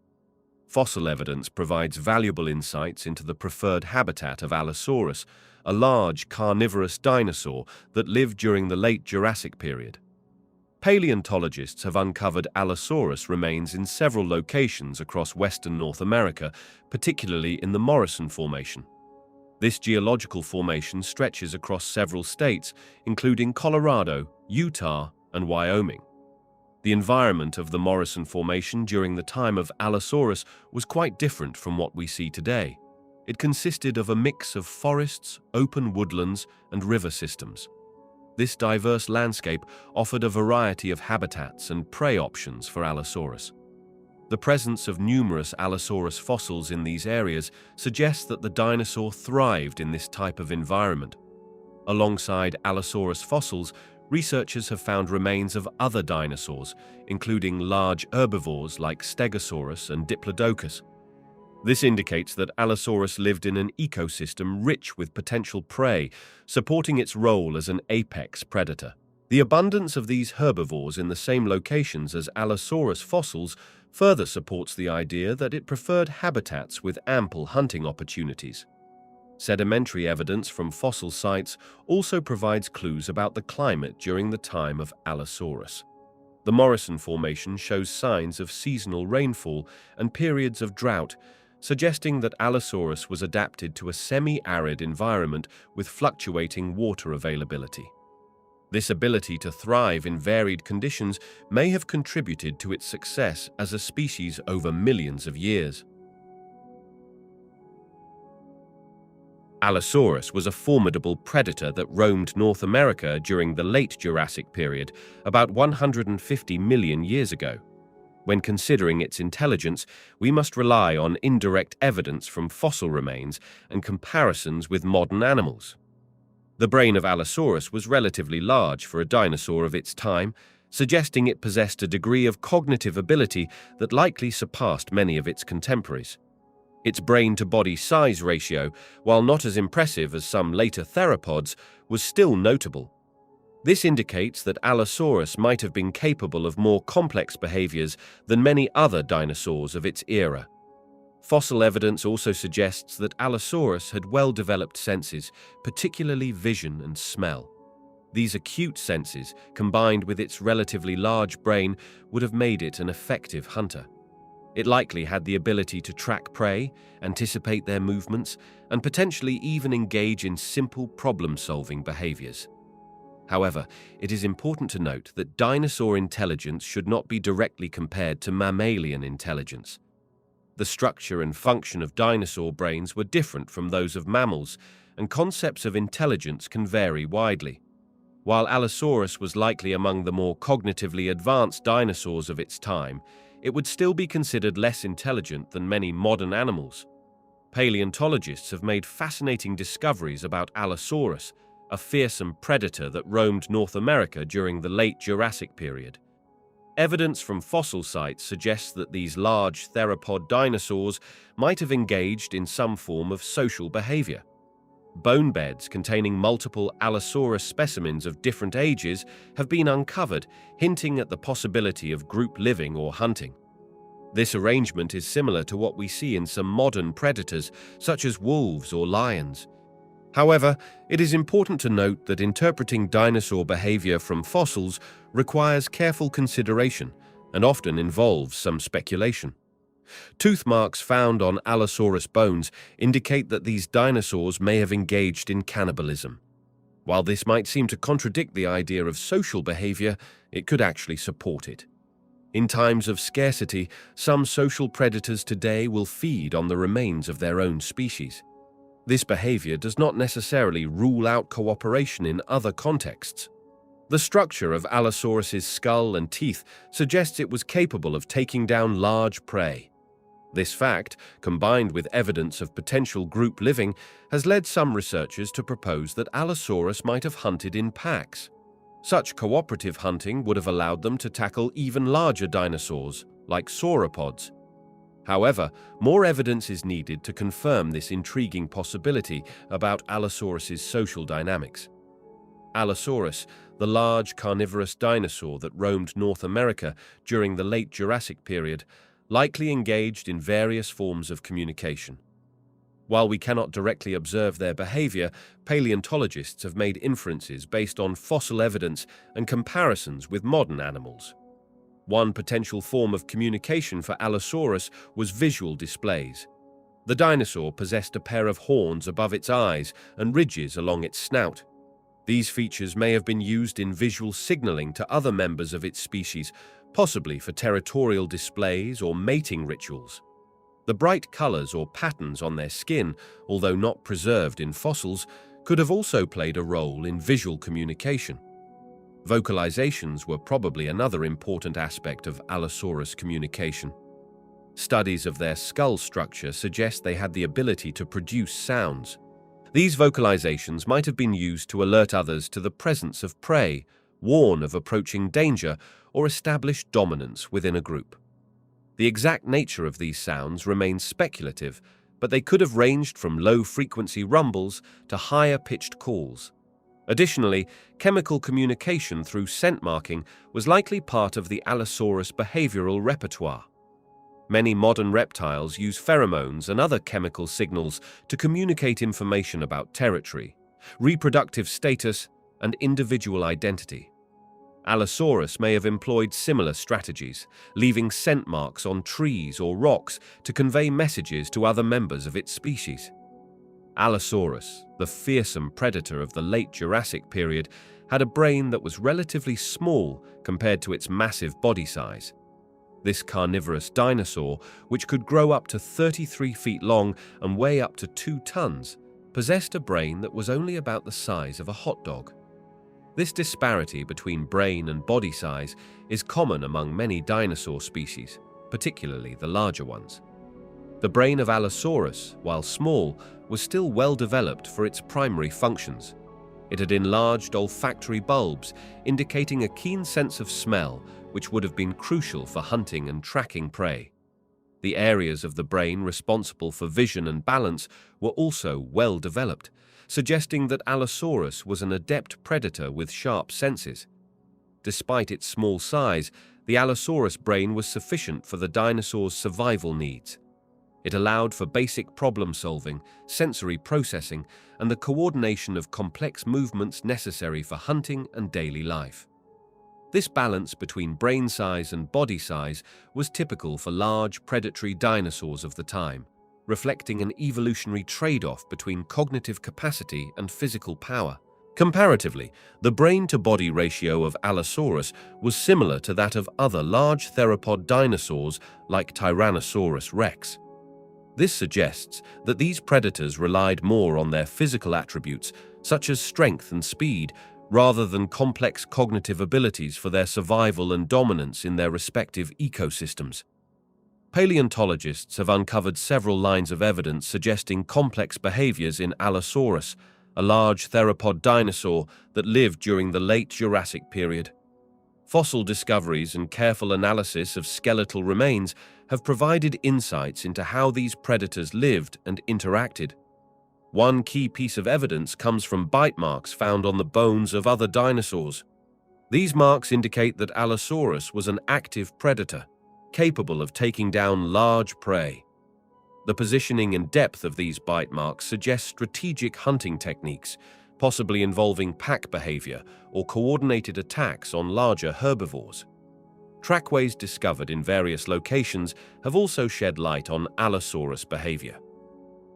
Fossil evidence provides valuable insights into the preferred habitat of Allosaurus, a large carnivorous dinosaur that lived during the late Jurassic period. Paleontologists have uncovered Allosaurus remains in several locations across western North America, particularly in the Morrison Formation. This geological formation stretches across several states, including Colorado, Utah, and Wyoming. The environment of the Morrison Formation during the time of Allosaurus was quite different from what we see today. It consisted of a mix of forests, open woodlands, and river systems. This diverse landscape offered a variety of habitats and prey options for Allosaurus. The presence of numerous Allosaurus fossils in these areas suggests that the dinosaur thrived in this type of environment. Alongside Allosaurus fossils, researchers have found remains of other dinosaurs, including large herbivores like Stegosaurus and Diplodocus. This indicates that Allosaurus lived in an ecosystem rich with potential prey, supporting its role as an apex predator. The abundance of these herbivores in the same locations as Allosaurus fossils further supports the idea that it preferred habitats with ample hunting opportunities. Sedimentary evidence from fossil sites also provides clues about the climate during the time of Allosaurus. The Morrison Formation shows signs of seasonal rainfall and periods of drought, suggesting that Allosaurus was adapted to a semi-arid environment with fluctuating water availability. This ability to thrive in varied conditions may have contributed to its success as a species over millions of years. Allosaurus was a formidable predator that roamed North America during the late Jurassic period, about 150 million years ago. When considering its intelligence, we must rely on indirect evidence from fossil remains and comparisons with modern animals. The brain of Allosaurus was relatively large for a dinosaur of its time, suggesting it possessed a degree of cognitive ability that likely surpassed many of its contemporaries. Its brain-to-body size ratio, while not as impressive as some later theropods, was still notable. This indicates that Allosaurus might have been capable of more complex behaviors than many other dinosaurs of its era. Fossil evidence also suggests that Allosaurus had well-developed senses, particularly vision and smell. These acute senses, combined with its relatively large brain, would have made it an effective hunter. It likely had the ability to track prey, anticipate their movements, and potentially even engage in simple problem-solving behaviors. However, it is important to note that dinosaur intelligence should not be directly compared to mammalian intelligence. The structure and function of dinosaur brains were different from those of mammals, and concepts of intelligence can vary widely. While Allosaurus was likely among the more cognitively advanced dinosaurs of its time, it would still be considered less intelligent than many modern animals. Paleontologists have made fascinating discoveries about Allosaurus, a fearsome predator that roamed North America during the late Jurassic period. Evidence from fossil sites suggests that these large theropod dinosaurs might have engaged in some form of social behavior. Bone beds containing multiple Allosaurus specimens of different ages have been uncovered, hinting at the possibility of group living or hunting. This arrangement is similar to what we see in some modern predators, such as wolves or lions. However, it is important to note that interpreting dinosaur behavior from fossils requires careful consideration and often involves some speculation. Tooth marks found on Allosaurus bones indicate that these dinosaurs may have engaged in cannibalism. While this might seem to contradict the idea of social behavior, it could actually support it. In times of scarcity, some social predators today will feed on the remains of their own species. This behavior does not necessarily rule out cooperation in other contexts. The structure of Allosaurus's skull and teeth suggests it was capable of taking down large prey. This fact, combined with evidence of potential group living, has led some researchers to propose that Allosaurus might have hunted in packs. Such cooperative hunting would have allowed them to tackle even larger dinosaurs, like sauropods. However, more evidence is needed to confirm this intriguing possibility about Allosaurus's social dynamics. Allosaurus, the large carnivorous dinosaur that roamed North America during the late Jurassic period, likely engaged in various forms of communication. While we cannot directly observe their behavior, paleontologists have made inferences based on fossil evidence and comparisons with modern animals. One potential form of communication for Allosaurus was visual displays. The dinosaur possessed a pair of horns above its eyes and ridges along its snout. These features may have been used in visual signaling to other members of its species, possibly for territorial displays or mating rituals. The bright colors or patterns on their skin, although not preserved in fossils, could have also played a role in visual communication. Vocalizations were probably another important aspect of Allosaurus communication. Studies of their skull structure suggest they had the ability to produce sounds. These vocalizations might have been used to alert others to the presence of prey, warn of approaching danger, or establish dominance within a group. The exact nature of these sounds remains speculative, but they could have ranged from low-frequency rumbles to higher-pitched calls. Additionally, chemical communication through scent marking was likely part of the Allosaurus behavioral repertoire. Many modern reptiles use pheromones and other chemical signals to communicate information about territory, reproductive status, and individual identity. Allosaurus may have employed similar strategies, leaving scent marks on trees or rocks to convey messages to other members of its species. Allosaurus, the fearsome predator of the late Jurassic period, had a brain that was relatively small compared to its massive body size. This carnivorous dinosaur, which could grow up to 33 feet long and weigh up to 2 tons, possessed a brain that was only about the size of a hot dog. This disparity between brain and body size is common among many dinosaur species, particularly the larger ones. The brain of Allosaurus, while small, was still well developed for its primary functions. It had enlarged olfactory bulbs, indicating a keen sense of smell, which would have been crucial for hunting and tracking prey. The areas of the brain responsible for vision and balance were also well developed, suggesting that Allosaurus was an adept predator with sharp senses. Despite its small size, the Allosaurus brain was sufficient for the dinosaur's survival needs. It allowed for basic problem-solving, sensory processing, and the coordination of complex movements necessary for hunting and daily life. This balance between brain size and body size was typical for large predatory dinosaurs of the time, reflecting an evolutionary trade-off between cognitive capacity and physical power. Comparatively, the brain-to-body ratio of Allosaurus was similar to that of other large theropod dinosaurs like Tyrannosaurus rex. This suggests that these predators relied more on their physical attributes, such as strength and speed, rather than complex cognitive abilities for their survival and dominance in their respective ecosystems. Paleontologists have uncovered several lines of evidence suggesting complex behaviors in Allosaurus, a large theropod dinosaur that lived during the late Jurassic period. Fossil discoveries and careful analysis of skeletal remains have provided insights into how these predators lived and interacted. One key piece of evidence comes from bite marks found on the bones of other dinosaurs. These marks indicate that Allosaurus was an active predator, capable of taking down large prey. The positioning and depth of these bite marks suggest strategic hunting techniques, possibly involving pack behavior or coordinated attacks on larger herbivores. Trackways discovered in various locations have also shed light on Allosaurus behavior.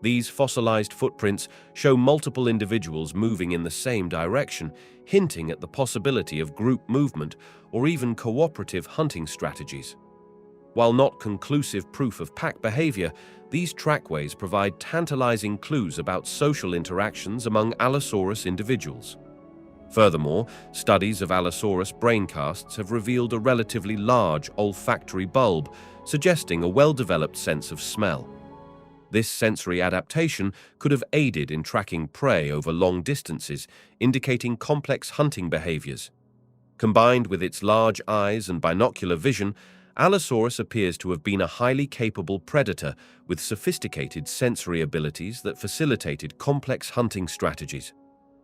These fossilized footprints show multiple individuals moving in the same direction, hinting at the possibility of group movement or even cooperative hunting strategies. While not conclusive proof of pack behavior, these trackways provide tantalizing clues about social interactions among Allosaurus individuals. Furthermore, studies of Allosaurus brain casts have revealed a relatively large olfactory bulb, suggesting a well-developed sense of smell. This sensory adaptation could have aided in tracking prey over long distances, indicating complex hunting behaviors. Combined with its large eyes and binocular vision, Allosaurus appears to have been a highly capable predator with sophisticated sensory abilities that facilitated complex hunting strategies.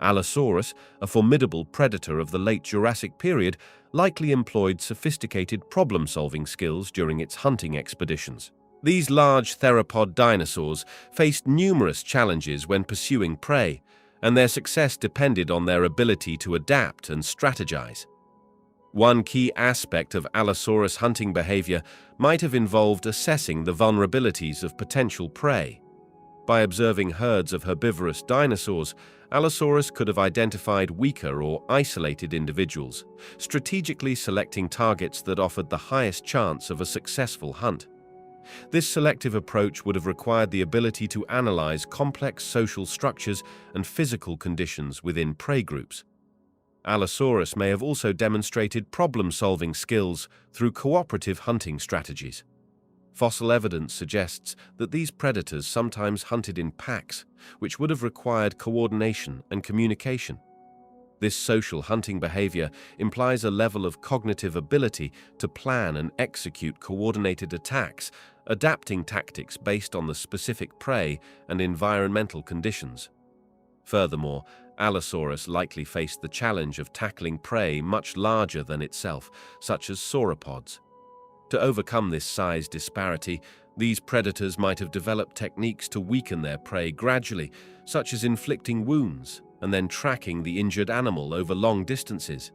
Allosaurus, a formidable predator of the late Jurassic period, likely employed sophisticated problem-solving skills during its hunting expeditions. These large theropod dinosaurs faced numerous challenges when pursuing prey, and their success depended on their ability to adapt and strategize. One key aspect of Allosaurus hunting behavior might have involved assessing the vulnerabilities of potential prey. By observing herds of herbivorous dinosaurs, Allosaurus could have identified weaker or isolated individuals, strategically selecting targets that offered the highest chance of a successful hunt. This selective approach would have required the ability to analyze complex social structures and physical conditions within prey groups. Allosaurus may have also demonstrated problem-solving skills through cooperative hunting strategies. Fossil evidence suggests that these predators sometimes hunted in packs, which would have required coordination and communication. This social hunting behavior implies a level of cognitive ability to plan and execute coordinated attacks, adapting tactics based on the specific prey and environmental conditions. Furthermore, Allosaurus likely faced the challenge of tackling prey much larger than itself, such as sauropods. To overcome this size disparity, these predators might have developed techniques to weaken their prey gradually, such as inflicting wounds and then tracking the injured animal over long distances.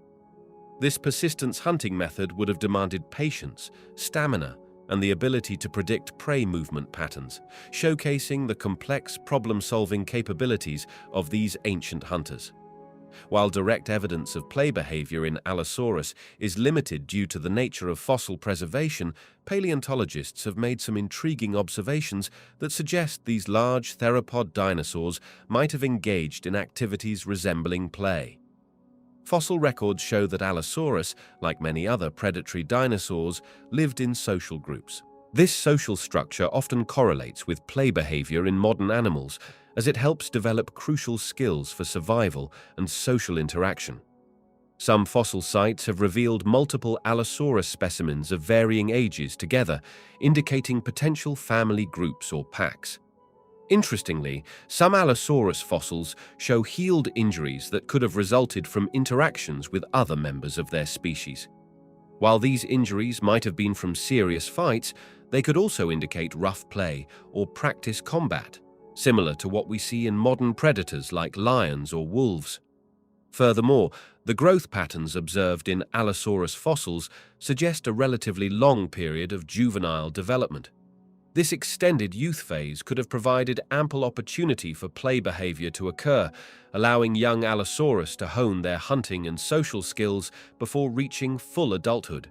This persistence hunting method would have demanded patience, stamina, and the ability to predict prey movement patterns, showcasing the complex problem-solving capabilities of these ancient hunters. While direct evidence of play behavior in Allosaurus is limited due to the nature of fossil preservation, paleontologists have made some intriguing observations that suggest these large theropod dinosaurs might have engaged in activities resembling play. Fossil records show that Allosaurus, like many other predatory dinosaurs, lived in social groups. This social structure often correlates with play behavior in modern animals, as it helps develop crucial skills for survival and social interaction. Some fossil sites have revealed multiple Allosaurus specimens of varying ages together, indicating potential family groups or packs. Interestingly, some Allosaurus fossils show healed injuries that could have resulted from interactions with other members of their species. While these injuries might have been from serious fights, they could also indicate rough play or practice combat, similar to what we see in modern predators like lions or wolves. Furthermore, the growth patterns observed in Allosaurus fossils suggest a relatively long period of juvenile development. This extended youth phase could have provided ample opportunity for play behavior to occur, allowing young Allosaurus to hone their hunting and social skills before reaching full adulthood.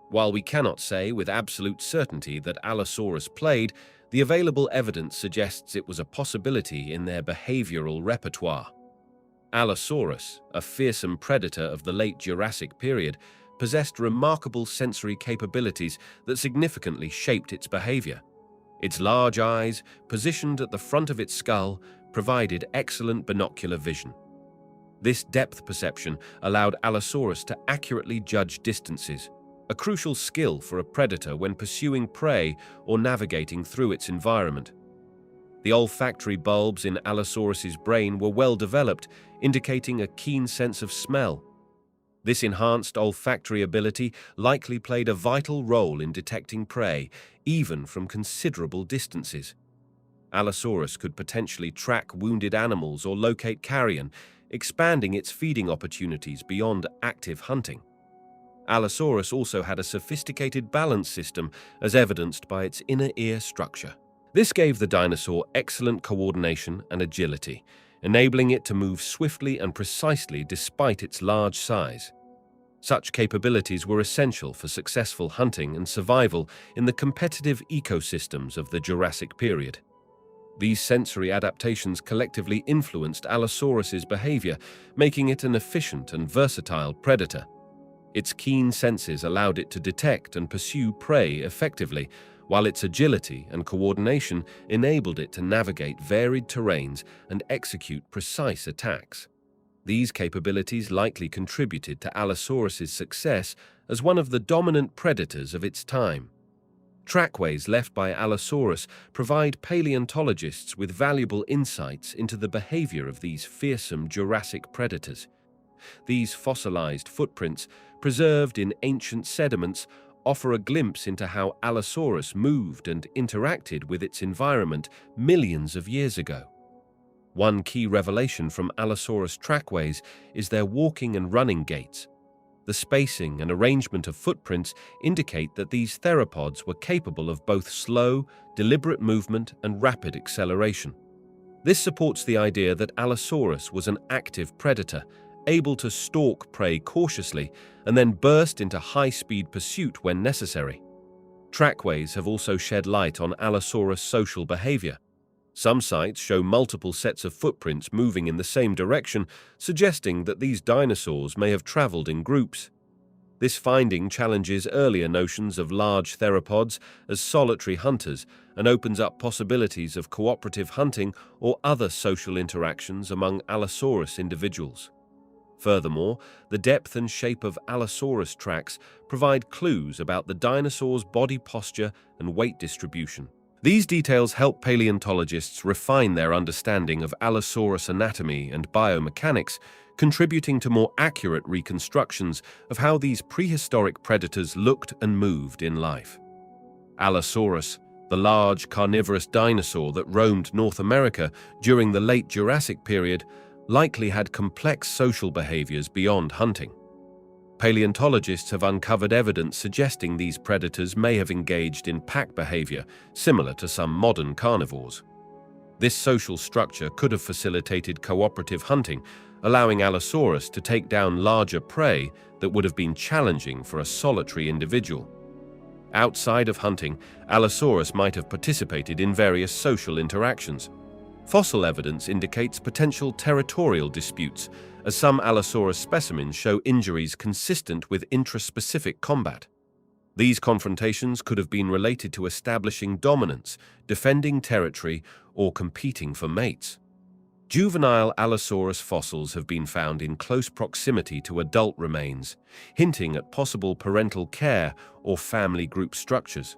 While we cannot say with absolute certainty that Allosaurus played, the available evidence suggests it was a possibility in their behavioral repertoire. Allosaurus, a fearsome predator of the late Jurassic period, possessed remarkable sensory capabilities that significantly shaped its behavior. Its large eyes, positioned at the front of its skull, provided excellent binocular vision. This depth perception allowed Allosaurus to accurately judge distances, a crucial skill for a predator when pursuing prey or navigating through its environment. The olfactory bulbs in Allosaurus's brain were well developed, indicating a keen sense of smell. This enhanced olfactory ability likely played a vital role in detecting prey, even from considerable distances. Allosaurus could potentially track wounded animals or locate carrion, expanding its feeding opportunities beyond active hunting. Allosaurus also had a sophisticated balance system, as evidenced by its inner ear structure. This gave the dinosaur excellent coordination and agility, enabling it to move swiftly and precisely despite its large size. Such capabilities were essential for successful hunting and survival in the competitive ecosystems of the Jurassic period. These sensory adaptations collectively influenced Allosaurus's behavior, making it an efficient and versatile predator. Its keen senses allowed it to detect and pursue prey effectively, while its agility and coordination enabled it to navigate varied terrains and execute precise attacks. These capabilities likely contributed to Allosaurus's success as one of the dominant predators of its time. Trackways left by Allosaurus provide paleontologists with valuable insights into the behavior of these fearsome Jurassic predators. These fossilized footprints, preserved in ancient sediments, offer a glimpse into how Allosaurus moved and interacted with its environment millions of years ago. One key revelation from Allosaurus trackways is their walking and running gaits. The spacing and arrangement of footprints indicate that these theropods were capable of both slow, deliberate movement and rapid acceleration. This supports the idea that Allosaurus was an active predator, able to stalk prey cautiously and then burst into high-speed pursuit when necessary. Trackways have also shed light on Allosaurus' social behavior. Some sites show multiple sets of footprints moving in the same direction, suggesting that these dinosaurs may have traveled in groups. This finding challenges earlier notions of large theropods as solitary hunters and opens up possibilities of cooperative hunting or other social interactions among Allosaurus individuals. Furthermore, the depth and shape of Allosaurus tracks provide clues about the dinosaur's body posture and weight distribution. These details help paleontologists refine their understanding of Allosaurus anatomy and biomechanics, contributing to more accurate reconstructions of how these prehistoric predators looked and moved in life. Allosaurus, the large carnivorous dinosaur that roamed North America during the late Jurassic period, likely had complex social behaviors beyond hunting. Paleontologists have uncovered evidence suggesting these predators may have engaged in pack behavior, similar to some modern carnivores. This social structure could have facilitated cooperative hunting, allowing Allosaurus to take down larger prey that would have been challenging for a solitary individual. Outside of hunting, Allosaurus might have participated in various social interactions. Fossil evidence indicates potential territorial disputes, as some Allosaurus specimens show injuries consistent with intraspecific combat. These confrontations could have been related to establishing dominance, defending territory, or competing for mates. Juvenile Allosaurus fossils have been found in close proximity to adult remains, hinting at possible parental care or family group structures.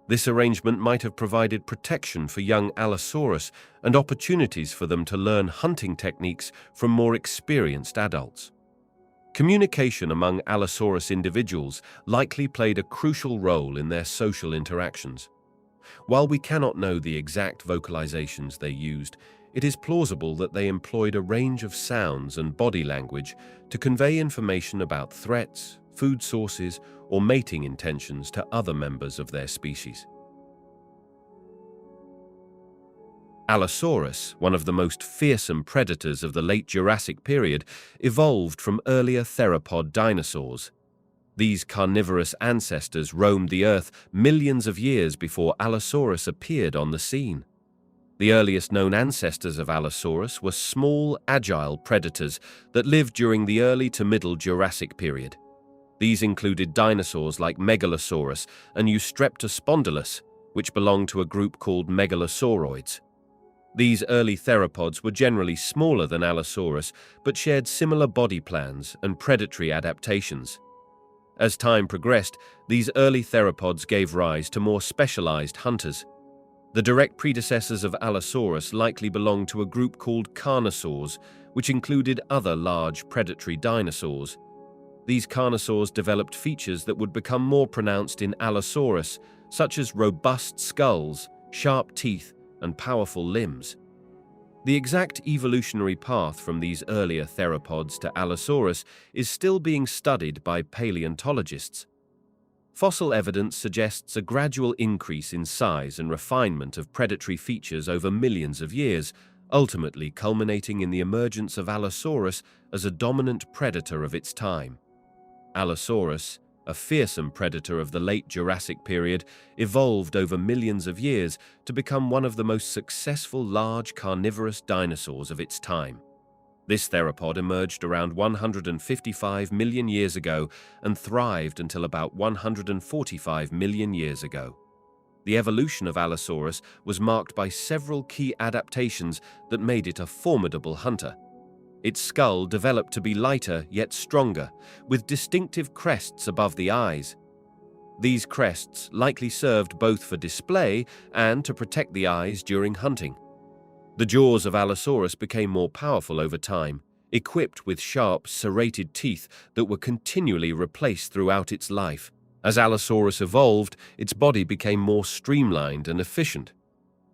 This arrangement might have provided protection for young Allosaurus and opportunities for them to learn hunting techniques from more experienced adults. Communication among Allosaurus individuals likely played a crucial role in their social interactions. While we cannot know the exact vocalizations they used, it is plausible that they employed a range of sounds and body language to convey information about threats, food sources, or mating intentions to other members of their species. Allosaurus, one of the most fearsome predators of the late Jurassic period, evolved from earlier theropod dinosaurs. These carnivorous ancestors roamed the Earth millions of years before Allosaurus appeared on the scene. The earliest known ancestors of Allosaurus were small, agile predators that lived during the early to middle Jurassic period. These included dinosaurs like Megalosaurus and Eustreptospondylus, which belonged to a group called megalosauroids. These early theropods were generally smaller than Allosaurus, but shared similar body plans and predatory adaptations. As time progressed, these early theropods gave rise to more specialized hunters. The direct predecessors of Allosaurus likely belonged to a group called carnosaurs, which included other large predatory dinosaurs. These carnosaurs developed features that would become more pronounced in Allosaurus, such as robust skulls, sharp teeth, and powerful limbs. The exact evolutionary path from these earlier theropods to Allosaurus is still being studied by paleontologists. Fossil evidence suggests a gradual increase in size and refinement of predatory features over millions of years, ultimately culminating in the emergence of Allosaurus as a dominant predator of its time. Allosaurus, a fearsome predator of the late Jurassic period, evolved over millions of years to become one of the most successful large carnivorous dinosaurs of its time. This theropod emerged around 155 million years ago and thrived until about 145 million years ago. The evolution of Allosaurus was marked by several key adaptations that made it a formidable hunter. Its skull developed to be lighter yet stronger, with distinctive crests above the eyes. These crests likely served both for display and to protect the eyes during hunting. The jaws of Allosaurus became more powerful over time, equipped with sharp, serrated teeth that were continually replaced throughout its life. As Allosaurus evolved, its body became more streamlined and efficient.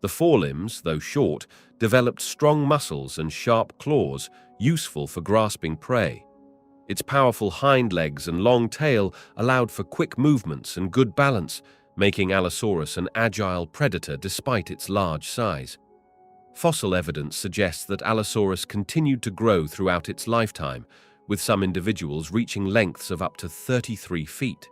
The forelimbs, though short, developed strong muscles and sharp claws, useful for grasping prey. Its powerful hind legs and long tail allowed for quick movements and good balance, making Allosaurus an agile predator despite its large size. Fossil evidence suggests that Allosaurus continued to grow throughout its lifetime, with some individuals reaching lengths of up to 33 feet.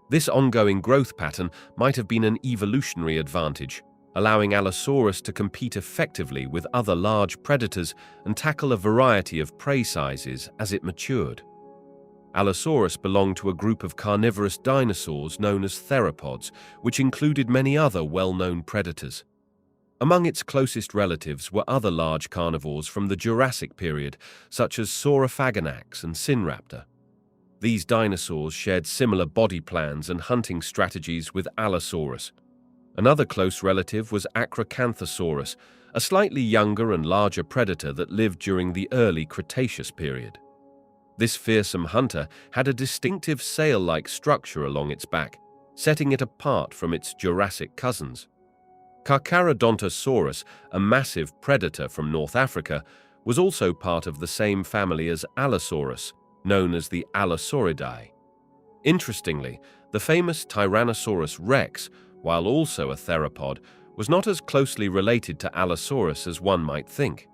This ongoing growth pattern might have been an evolutionary advantage, allowing Allosaurus to compete effectively with other large predators and tackle a variety of prey sizes as it matured. Allosaurus belonged to a group of carnivorous dinosaurs known as theropods, which included many other well-known predators. Among its closest relatives were other large carnivores from the Jurassic period, such as Saurophaganax and Synraptor. These dinosaurs shared similar body plans and hunting strategies with Allosaurus. Another close relative was Acrocanthosaurus, a slightly younger and larger predator that lived during the early Cretaceous period. This fearsome hunter had a distinctive sail-like structure along its back, setting it apart from its Jurassic cousins. Carcharodontosaurus, a massive predator from North Africa, was also part of the same family as Allosaurus, known as the Allosauridae. Interestingly, the famous Tyrannosaurus rex, while also a theropod, was not as closely related to Allosaurus as one might think.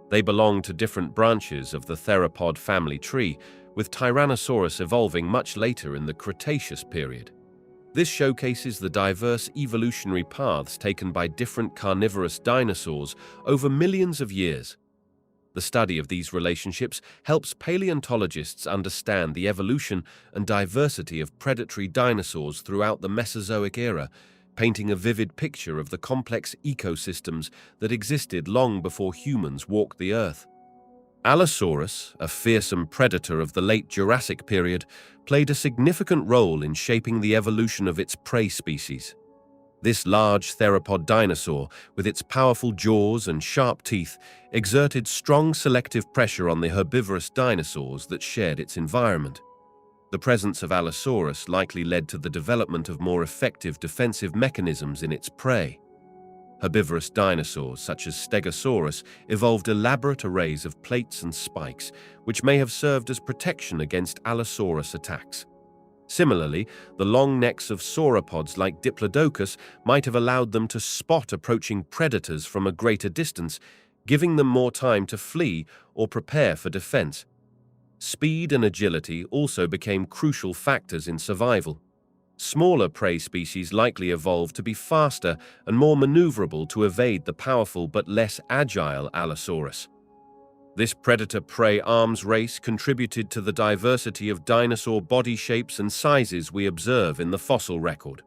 They belonged to different branches of the theropod family tree, with Tyrannosaurus evolving much later in the Cretaceous period. This showcases the diverse evolutionary paths taken by different carnivorous dinosaurs over millions of years. The study of these relationships helps paleontologists understand the evolution and diversity of predatory dinosaurs throughout the Mesozoic era, painting a vivid picture of the complex ecosystems that existed long before humans walked the Earth. Allosaurus, a fearsome predator of the late Jurassic period, played a significant role in shaping the evolution of its prey species. This large theropod dinosaur, with its powerful jaws and sharp teeth, exerted strong selective pressure on the herbivorous dinosaurs that shared its environment. The presence of Allosaurus likely led to the development of more effective defensive mechanisms in its prey. Herbivorous dinosaurs, such as Stegosaurus, evolved elaborate arrays of plates and spikes, which may have served as protection against Allosaurus attacks. Similarly, the long necks of sauropods like Diplodocus might have allowed them to spot approaching predators from a greater distance, giving them more time to flee or prepare for defense. Speed and agility also became crucial factors in survival. Smaller prey species likely evolved to be faster and more maneuverable to evade the powerful but less agile Allosaurus. This predator-prey arms race contributed to the diversity of dinosaur body shapes and sizes we observe in the fossil record.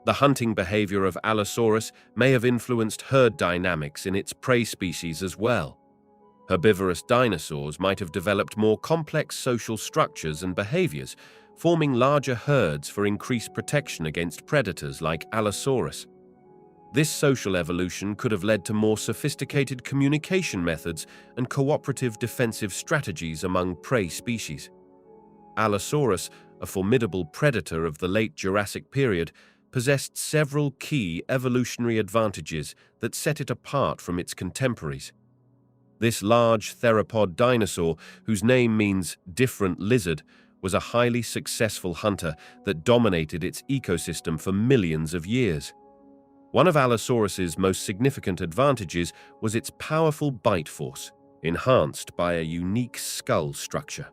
The hunting behavior of Allosaurus may have influenced herd dynamics in its prey species as well. Herbivorous dinosaurs might have developed more complex social structures and behaviors, forming larger herds for increased protection against predators like Allosaurus. This social evolution could have led to more sophisticated communication methods and cooperative defensive strategies among prey species. Allosaurus, a formidable predator of the late Jurassic period, possessed several key evolutionary advantages that set it apart from its contemporaries. This large theropod dinosaur, whose name means different lizard, was a highly successful hunter that dominated its ecosystem for millions of years. One of Allosaurus's most significant advantages was its powerful bite force, enhanced by a unique skull structure.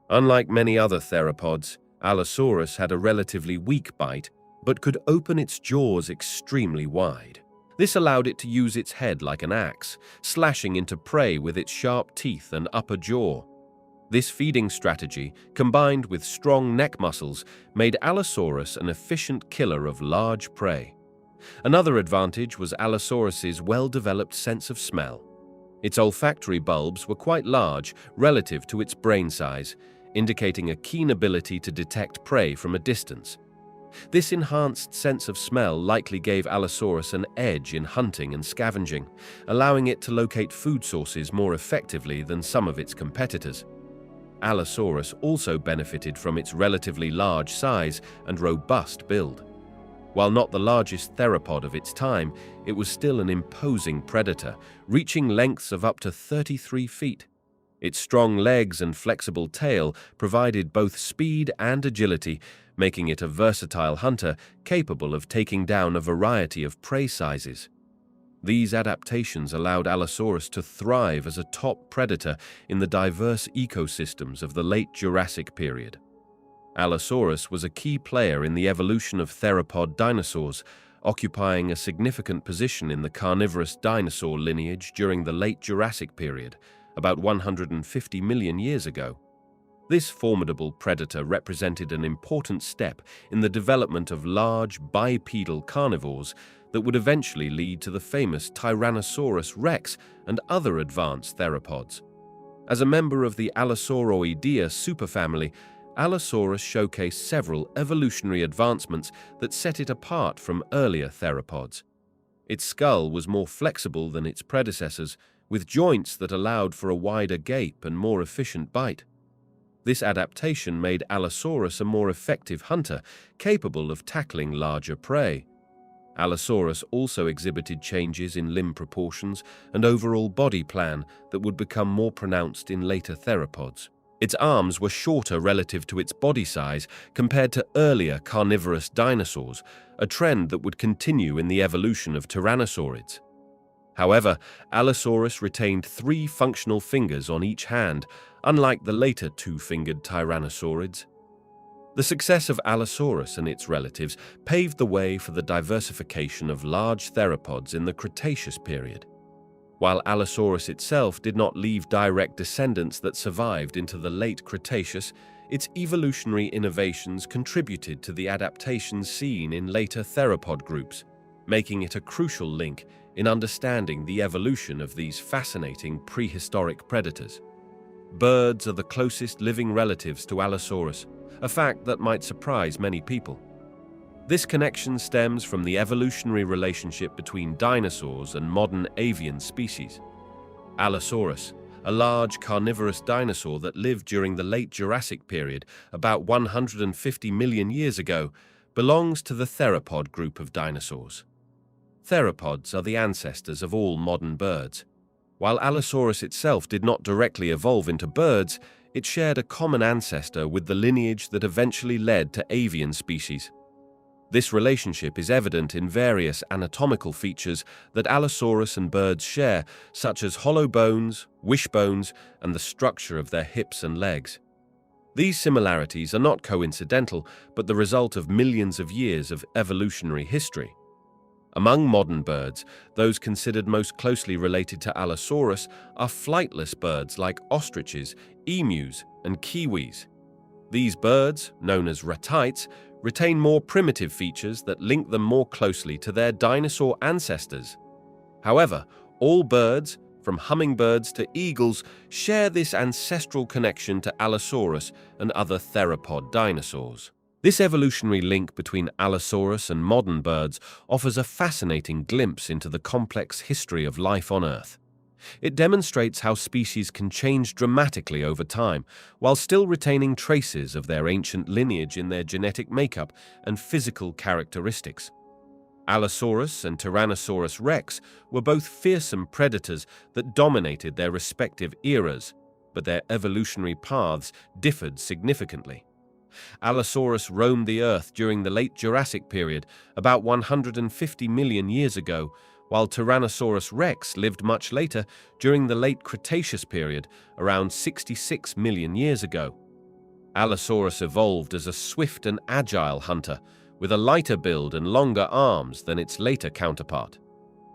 Unlike many other theropods, Allosaurus had a relatively weak bite, but could open its jaws extremely wide. This allowed it to use its head like an axe, slashing into prey with its sharp teeth and upper jaw. This feeding strategy, combined with strong neck muscles, made Allosaurus an efficient killer of large prey. Another advantage was Allosaurus's well-developed sense of smell. Its olfactory bulbs were quite large relative to its brain size, indicating a keen ability to detect prey from a distance. This enhanced sense of smell likely gave Allosaurus an edge in hunting and scavenging, allowing it to locate food sources more effectively than some of its competitors. Allosaurus also benefited from its relatively large size and robust build. While not the largest theropod of its time, it was still an imposing predator, reaching lengths of up to 33 feet. Its strong legs and flexible tail provided both speed and agility, making it a versatile hunter capable of taking down a variety of prey sizes. These adaptations allowed Allosaurus to thrive as a top predator in the diverse ecosystems of the late Jurassic period. Allosaurus was a key player in the evolution of theropod dinosaurs, occupying a significant position in the carnivorous dinosaur lineage during the late Jurassic period, about 150 million years ago. This formidable predator represented an important step in the development of large bipedal carnivores that would eventually lead to the famous Tyrannosaurus rex and other advanced theropods. As a member of the Allosauroidea superfamily, Allosaurus showcased several evolutionary advancements that set it apart from earlier theropods. Its skull was more flexible than its predecessors, with joints that allowed for a wider gape and more efficient bite. This adaptation made Allosaurus a more effective hunter, capable of tackling larger prey. Allosaurus also exhibited changes in limb proportions and overall body plan that would become more pronounced in later theropods. Its arms were shorter relative to its body size compared to earlier carnivorous dinosaurs, a trend that would continue in the evolution of tyrannosaurids. However, Allosaurus retained 3 functional fingers on each hand, unlike the later 2-fingered tyrannosaurids. The success of Allosaurus and its relatives paved the way for the diversification of large theropods in the Cretaceous period. While Allosaurus itself did not leave direct descendants that survived into the late Cretaceous, its evolutionary innovations contributed to the adaptations seen in later theropod groups, making it a crucial link in understanding the evolution of these fascinating prehistoric predators. Birds are the closest living relatives to Allosaurus, a fact that might surprise many people. This connection stems from the evolutionary relationship between dinosaurs and modern avian species. Allosaurus, a large carnivorous dinosaur that lived during the late Jurassic period, about 150 million years ago, belongs to the theropod group of dinosaurs. Theropods are the ancestors of all modern birds. While Allosaurus itself did not directly evolve into birds, it shared a common ancestor with the lineage that eventually led to avian species. This relationship is evident in various anatomical features that Allosaurus and birds share, such as hollow bones, wishbones, and the structure of their hips and legs. These similarities are not coincidental, but the result of millions of years of evolutionary history. Among modern birds, those considered most closely related to Allosaurus are flightless birds like ostriches, emus, and kiwis. These birds, known as ratites, retain more primitive features that link them more closely to their dinosaur ancestors. However, all birds, from hummingbirds to eagles, share this ancestral connection to Allosaurus and other theropod dinosaurs. This evolutionary link between Allosaurus and modern birds offers a fascinating glimpse into the complex history of life on Earth. It demonstrates how species can change dramatically over time, while still retaining traces of their ancient lineage in their genetic makeup and physical characteristics. Allosaurus and Tyrannosaurus rex were both fearsome predators that dominated their respective eras, but their evolutionary paths differed significantly. Allosaurus roamed the Earth during the late Jurassic period, about 150 million years ago, while Tyrannosaurus rex lived much later during the late Cretaceous period, around 66 million years ago. Allosaurus evolved as a swift and agile hunter, with a lighter build and longer arms than its later counterpart.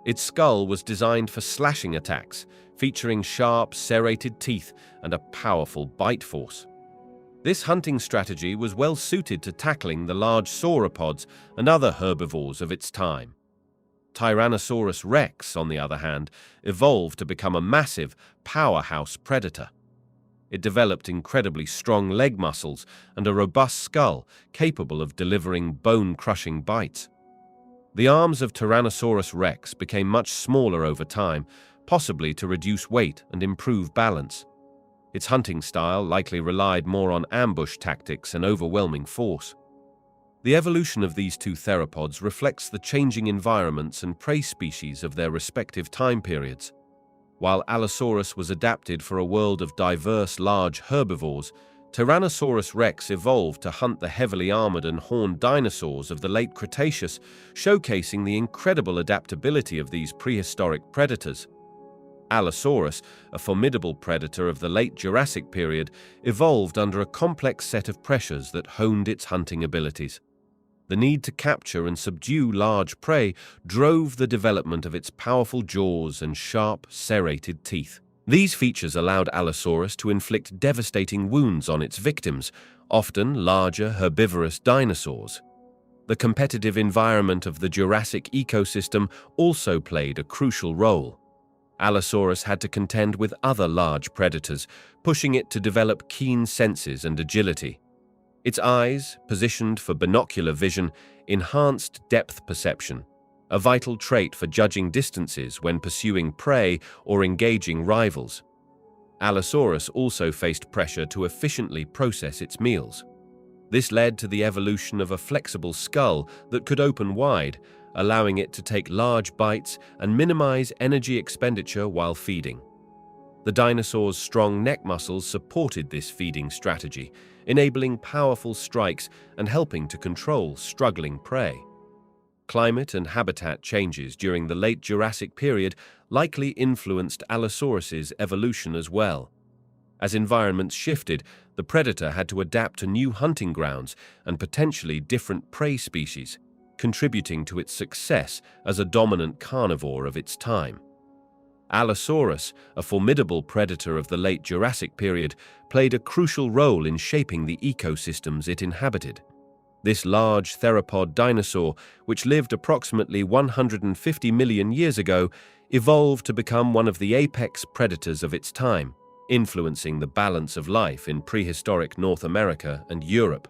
Its skull was designed for slashing attacks, featuring sharp, serrated teeth and a powerful bite force. This hunting strategy was well suited to tackling the large sauropods and other herbivores of its time. Tyrannosaurus rex, on the other hand, evolved to become a massive, powerhouse predator. It developed incredibly strong leg muscles and a robust skull capable of delivering bone-crushing bites. The arms of Tyrannosaurus rex became much smaller over time, possibly to reduce weight and improve balance. Its hunting style likely relied more on ambush tactics and overwhelming force. The evolution of these two theropods reflects the changing environments and prey species of their respective time periods. While Allosaurus was adapted for a world of diverse large herbivores, Tyrannosaurus rex evolved to hunt the heavily armored and horned dinosaurs of the late Cretaceous, showcasing the incredible adaptability of these prehistoric predators. Allosaurus, a formidable predator of the late Jurassic period, evolved under a complex set of pressures that honed its hunting abilities. The need to capture and subdue large prey drove the development of its powerful jaws and sharp, serrated teeth. These features allowed Allosaurus to inflict devastating wounds on its victims, often larger herbivorous dinosaurs. The competitive environment of the Jurassic ecosystem also played a crucial role. Allosaurus had to contend with other large predators, pushing it to develop keen senses and agility. Its eyes, positioned for binocular vision, enhanced depth perception, a vital trait for judging distances when pursuing prey or engaging rivals. Allosaurus also faced pressure to efficiently process its meals. This led to the evolution of a flexible skull that could open wide, allowing it to take large bites and minimize energy expenditure while feeding. The dinosaur's strong neck muscles supported this feeding strategy, enabling powerful strikes and helping to control struggling prey. Climate and habitat changes during the late Jurassic period likely influenced Allosaurus's evolution as well. As environments shifted, the predator had to adapt to new hunting grounds and potentially different prey species, contributing to its success as a dominant carnivore of its time. Allosaurus, a formidable predator of the late Jurassic period, played a crucial role in shaping the ecosystems it inhabited. This large theropod dinosaur, which lived approximately 150 million years ago, evolved to become one of the apex predators of its time, influencing the balance of life in prehistoric North America and Europe.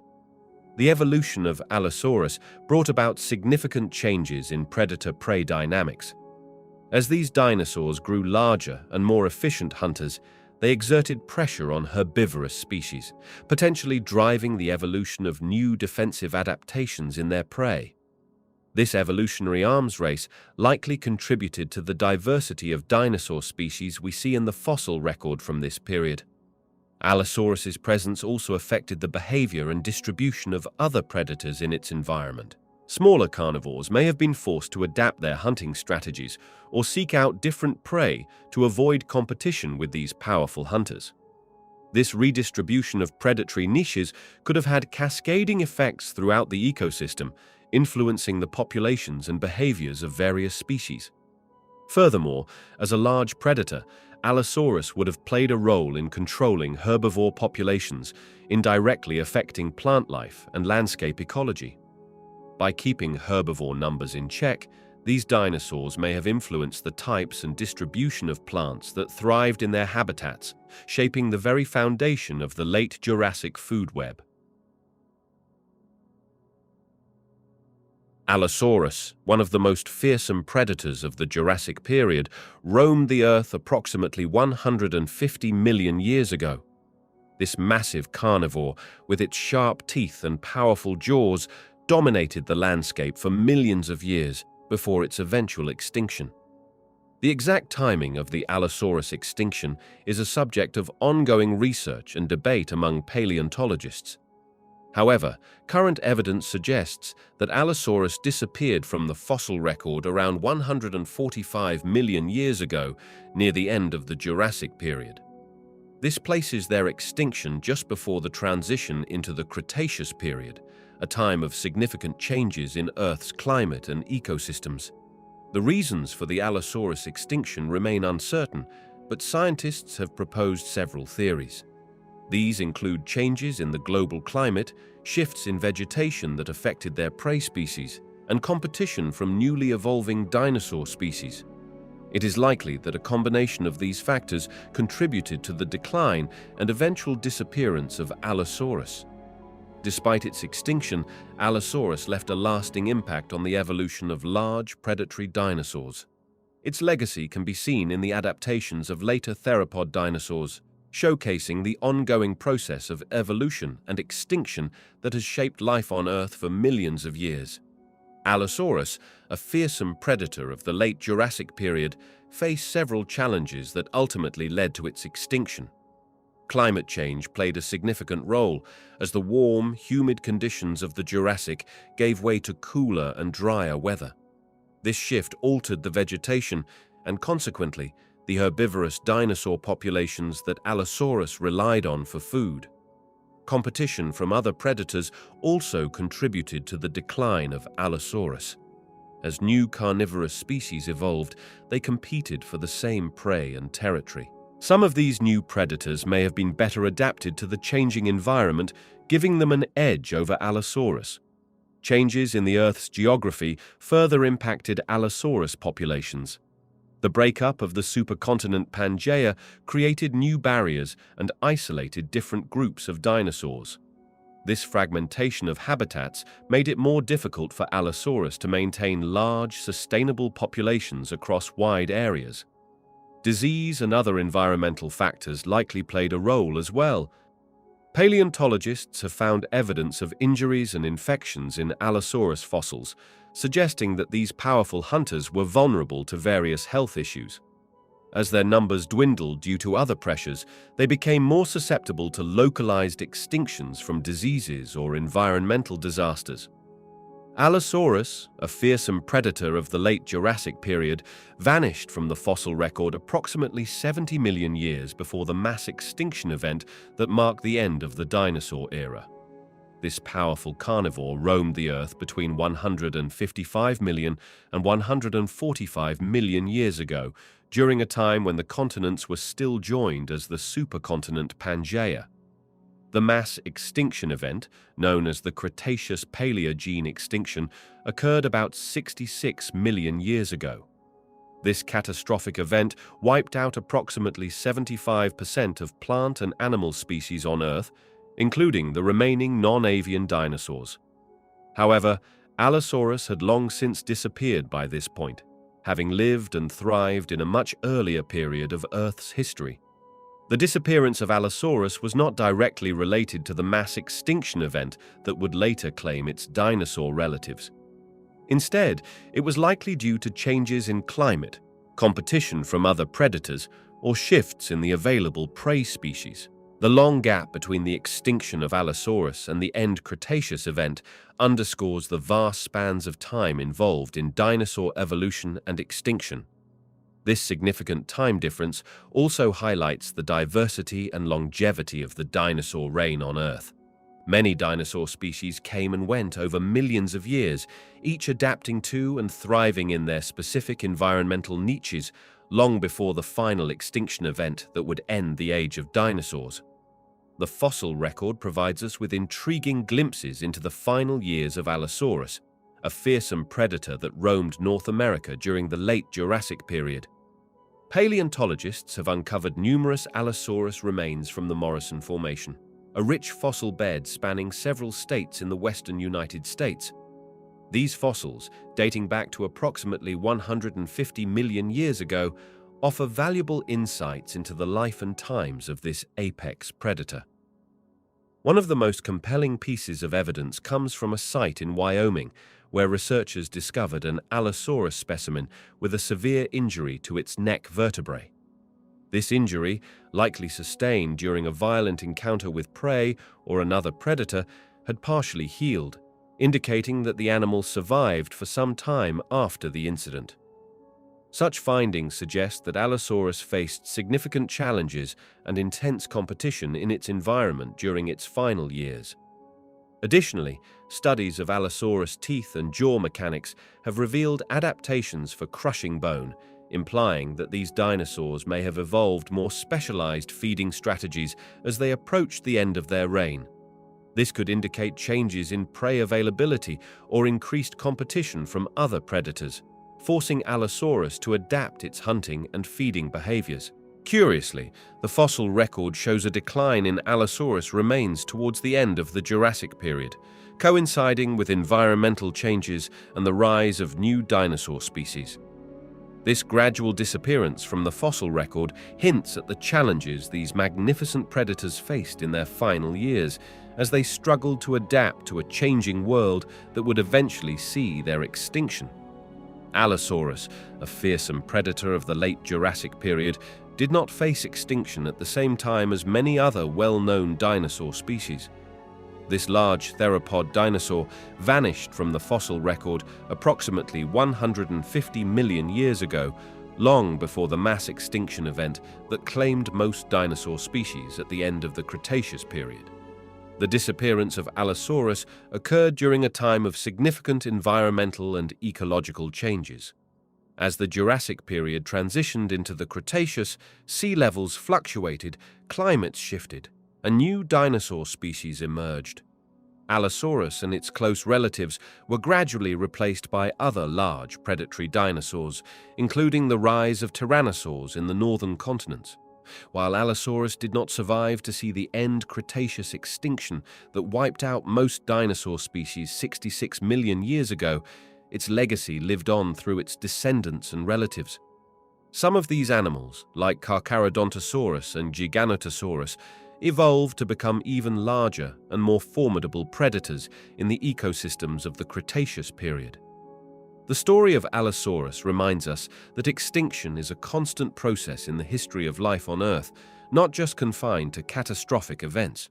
The evolution of Allosaurus brought about significant changes in predator-prey dynamics. As these dinosaurs grew larger and more efficient hunters, they exerted pressure on herbivorous species, potentially driving the evolution of new defensive adaptations in their prey. This evolutionary arms race likely contributed to the diversity of dinosaur species we see in the fossil record from this period. Allosaurus's presence also affected the behavior and distribution of other predators in its environment. Smaller carnivores may have been forced to adapt their hunting strategies or seek out different prey to avoid competition with these powerful hunters. This redistribution of predatory niches could have had cascading effects throughout the ecosystem, influencing the populations and behaviors of various species. Furthermore, as a large predator, Allosaurus would have played a role in controlling herbivore populations, indirectly affecting plant life and landscape ecology. By keeping herbivore numbers in check, these dinosaurs may have influenced the types and distribution of plants that thrived in their habitats, shaping the very foundation of the late Jurassic food web. Allosaurus, one of the most fearsome predators of the Jurassic period, roamed the Earth approximately 150 million years ago. This massive carnivore, with its sharp teeth and powerful jaws, dominated the landscape for millions of years before its eventual extinction. The exact timing of the Allosaurus extinction is a subject of ongoing research and debate among paleontologists. However, current evidence suggests that Allosaurus disappeared from the fossil record around 145 million years ago, near the end of the Jurassic period. This places their extinction just before the transition into the Cretaceous period, a time of significant changes in Earth's climate and ecosystems. The reasons for the Allosaurus extinction remain uncertain, but scientists have proposed several theories. These include changes in the global climate, shifts in vegetation that affected their prey species, and competition from newly evolving dinosaur species. It is likely that a combination of these factors contributed to the decline and eventual disappearance of Allosaurus. Despite its extinction, Allosaurus left a lasting impact on the evolution of large predatory dinosaurs. Its legacy can be seen in the adaptations of later theropod dinosaurs, showcasing the ongoing process of evolution and extinction that has shaped life on Earth for millions of years. Allosaurus, a fearsome predator of the late Jurassic period, faced several challenges that ultimately led to its extinction. Climate change played a significant role, as the warm, humid conditions of the Jurassic gave way to cooler and drier weather. This shift altered the vegetation and, consequently, the herbivorous dinosaur populations that Allosaurus relied on for food. Competition from other predators also contributed to the decline of Allosaurus. As new carnivorous species evolved, they competed for the same prey and territory. Some of these new predators may have been better adapted to the changing environment, giving them an edge over Allosaurus. Changes in the Earth's geography further impacted Allosaurus populations. The breakup of the supercontinent Pangaea created new barriers and isolated different groups of dinosaurs. This fragmentation of habitats made it more difficult for Allosaurus to maintain large, sustainable populations across wide areas. Disease and other environmental factors likely played a role as well. Paleontologists have found evidence of injuries and infections in Allosaurus fossils, suggesting that these powerful hunters were vulnerable to various health issues. As their numbers dwindled due to other pressures, they became more susceptible to localized extinctions from diseases or environmental disasters. Allosaurus, a fearsome predator of the late Jurassic period, vanished from the fossil record approximately 70 million years before the mass extinction event that marked the end of the dinosaur era. This powerful carnivore roamed the Earth between 155 million and 145 million years ago, during a time when the continents were still joined as the supercontinent Pangaea. The mass extinction event, known as the Cretaceous Paleogene extinction, occurred about 66 million years ago. This catastrophic event wiped out approximately 75% of plant and animal species on Earth, including the remaining non-avian dinosaurs. However, Allosaurus had long since disappeared by this point, having lived and thrived in a much earlier period of Earth's history. The disappearance of Allosaurus was not directly related to the mass extinction event that would later claim its dinosaur relatives. Instead, it was likely due to changes in climate, competition from other predators, or shifts in the available prey species. The long gap between the extinction of Allosaurus and the end Cretaceous event underscores the vast spans of time involved in dinosaur evolution and extinction. This significant time difference also highlights the diversity and longevity of the dinosaur reign on Earth. Many dinosaur species came and went over millions of years, each adapting to and thriving in their specific environmental niches long before the final extinction event that would end the age of dinosaurs. The fossil record provides us with intriguing glimpses into the final years of Allosaurus, a fearsome predator that roamed North America during the late Jurassic period. Paleontologists have uncovered numerous Allosaurus remains from the Morrison Formation, a rich fossil bed spanning several states in the western United States. These fossils, dating back to approximately 150 million years ago, offer valuable insights into the life and times of this apex predator. One of the most compelling pieces of evidence comes from a site in Wyoming, where researchers discovered an Allosaurus specimen with a severe injury to its neck vertebrae. This injury, likely sustained during a violent encounter with prey or another predator, had partially healed, indicating that the animal survived for some time after the incident. Such findings suggest that Allosaurus faced significant challenges and intense competition in its environment during its final years. Additionally, studies of Allosaurus teeth and jaw mechanics have revealed adaptations for crushing bone, implying that these dinosaurs may have evolved more specialized feeding strategies as they approached the end of their reign. This could indicate changes in prey availability or increased competition from other predators, forcing Allosaurus to adapt its hunting and feeding behaviors. Curiously, the fossil record shows a decline in Allosaurus remains towards the end of the Jurassic period, coinciding with environmental changes and the rise of new dinosaur species. This gradual disappearance from the fossil record hints at the challenges these magnificent predators faced in their final years as they struggled to adapt to a changing world that would eventually see their extinction. Allosaurus, a fearsome predator of the late Jurassic period, did not face extinction at the same time as many other well-known dinosaur species. This large theropod dinosaur vanished from the fossil record approximately 150 million years ago, long before the mass extinction event that claimed most dinosaur species at the end of the Cretaceous period. The disappearance of Allosaurus occurred during a time of significant environmental and ecological changes. As the Jurassic period transitioned into the Cretaceous, sea levels fluctuated, climates shifted, a new dinosaur species emerged. Allosaurus and its close relatives were gradually replaced by other large predatory dinosaurs, including the rise of Tyrannosaurs in the northern continents. While Allosaurus did not survive to see the end Cretaceous extinction that wiped out most dinosaur species 66 million years ago, its legacy lived on through its descendants and relatives. Some of these animals, like Carcharodontosaurus and Giganotosaurus, evolved to become even larger and more formidable predators in the ecosystems of the Cretaceous period. The story of Allosaurus reminds us that extinction is a constant process in the history of life on Earth, not just confined to catastrophic events.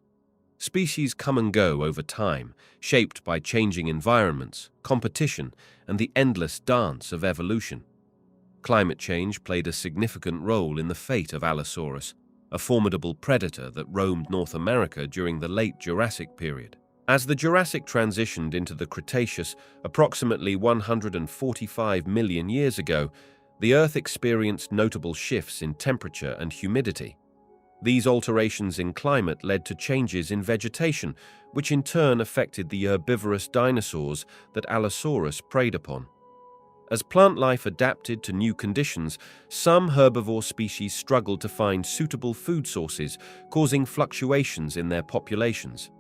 Species come and go over time, shaped by changing environments, competition, and the endless dance of evolution. Climate change played a significant role in the fate of Allosaurus, a formidable predator that roamed North America during the late Jurassic period. As the Jurassic transitioned into the Cretaceous approximately 145 million years ago, the Earth experienced notable shifts in temperature and humidity. These alterations in climate led to changes in vegetation, which in turn affected the herbivorous dinosaurs that Allosaurus preyed upon. As plant life adapted to new conditions, some herbivore species struggled to find suitable food sources, causing fluctuations in their populations.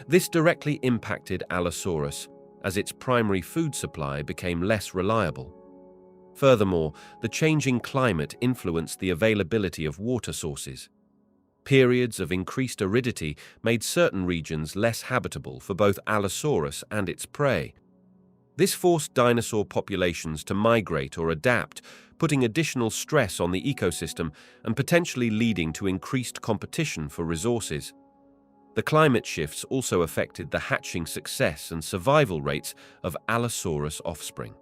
This directly impacted Allosaurus, as its primary food supply became less reliable. Furthermore, the changing climate influenced the availability of water sources. Periods of increased aridity made certain regions less habitable for both Allosaurus and its prey. This forced dinosaur populations to migrate or adapt, putting additional stress on the ecosystem and potentially leading to increased competition for resources. The climate shifts also affected the hatching success and survival rates of Allosaurus offspring.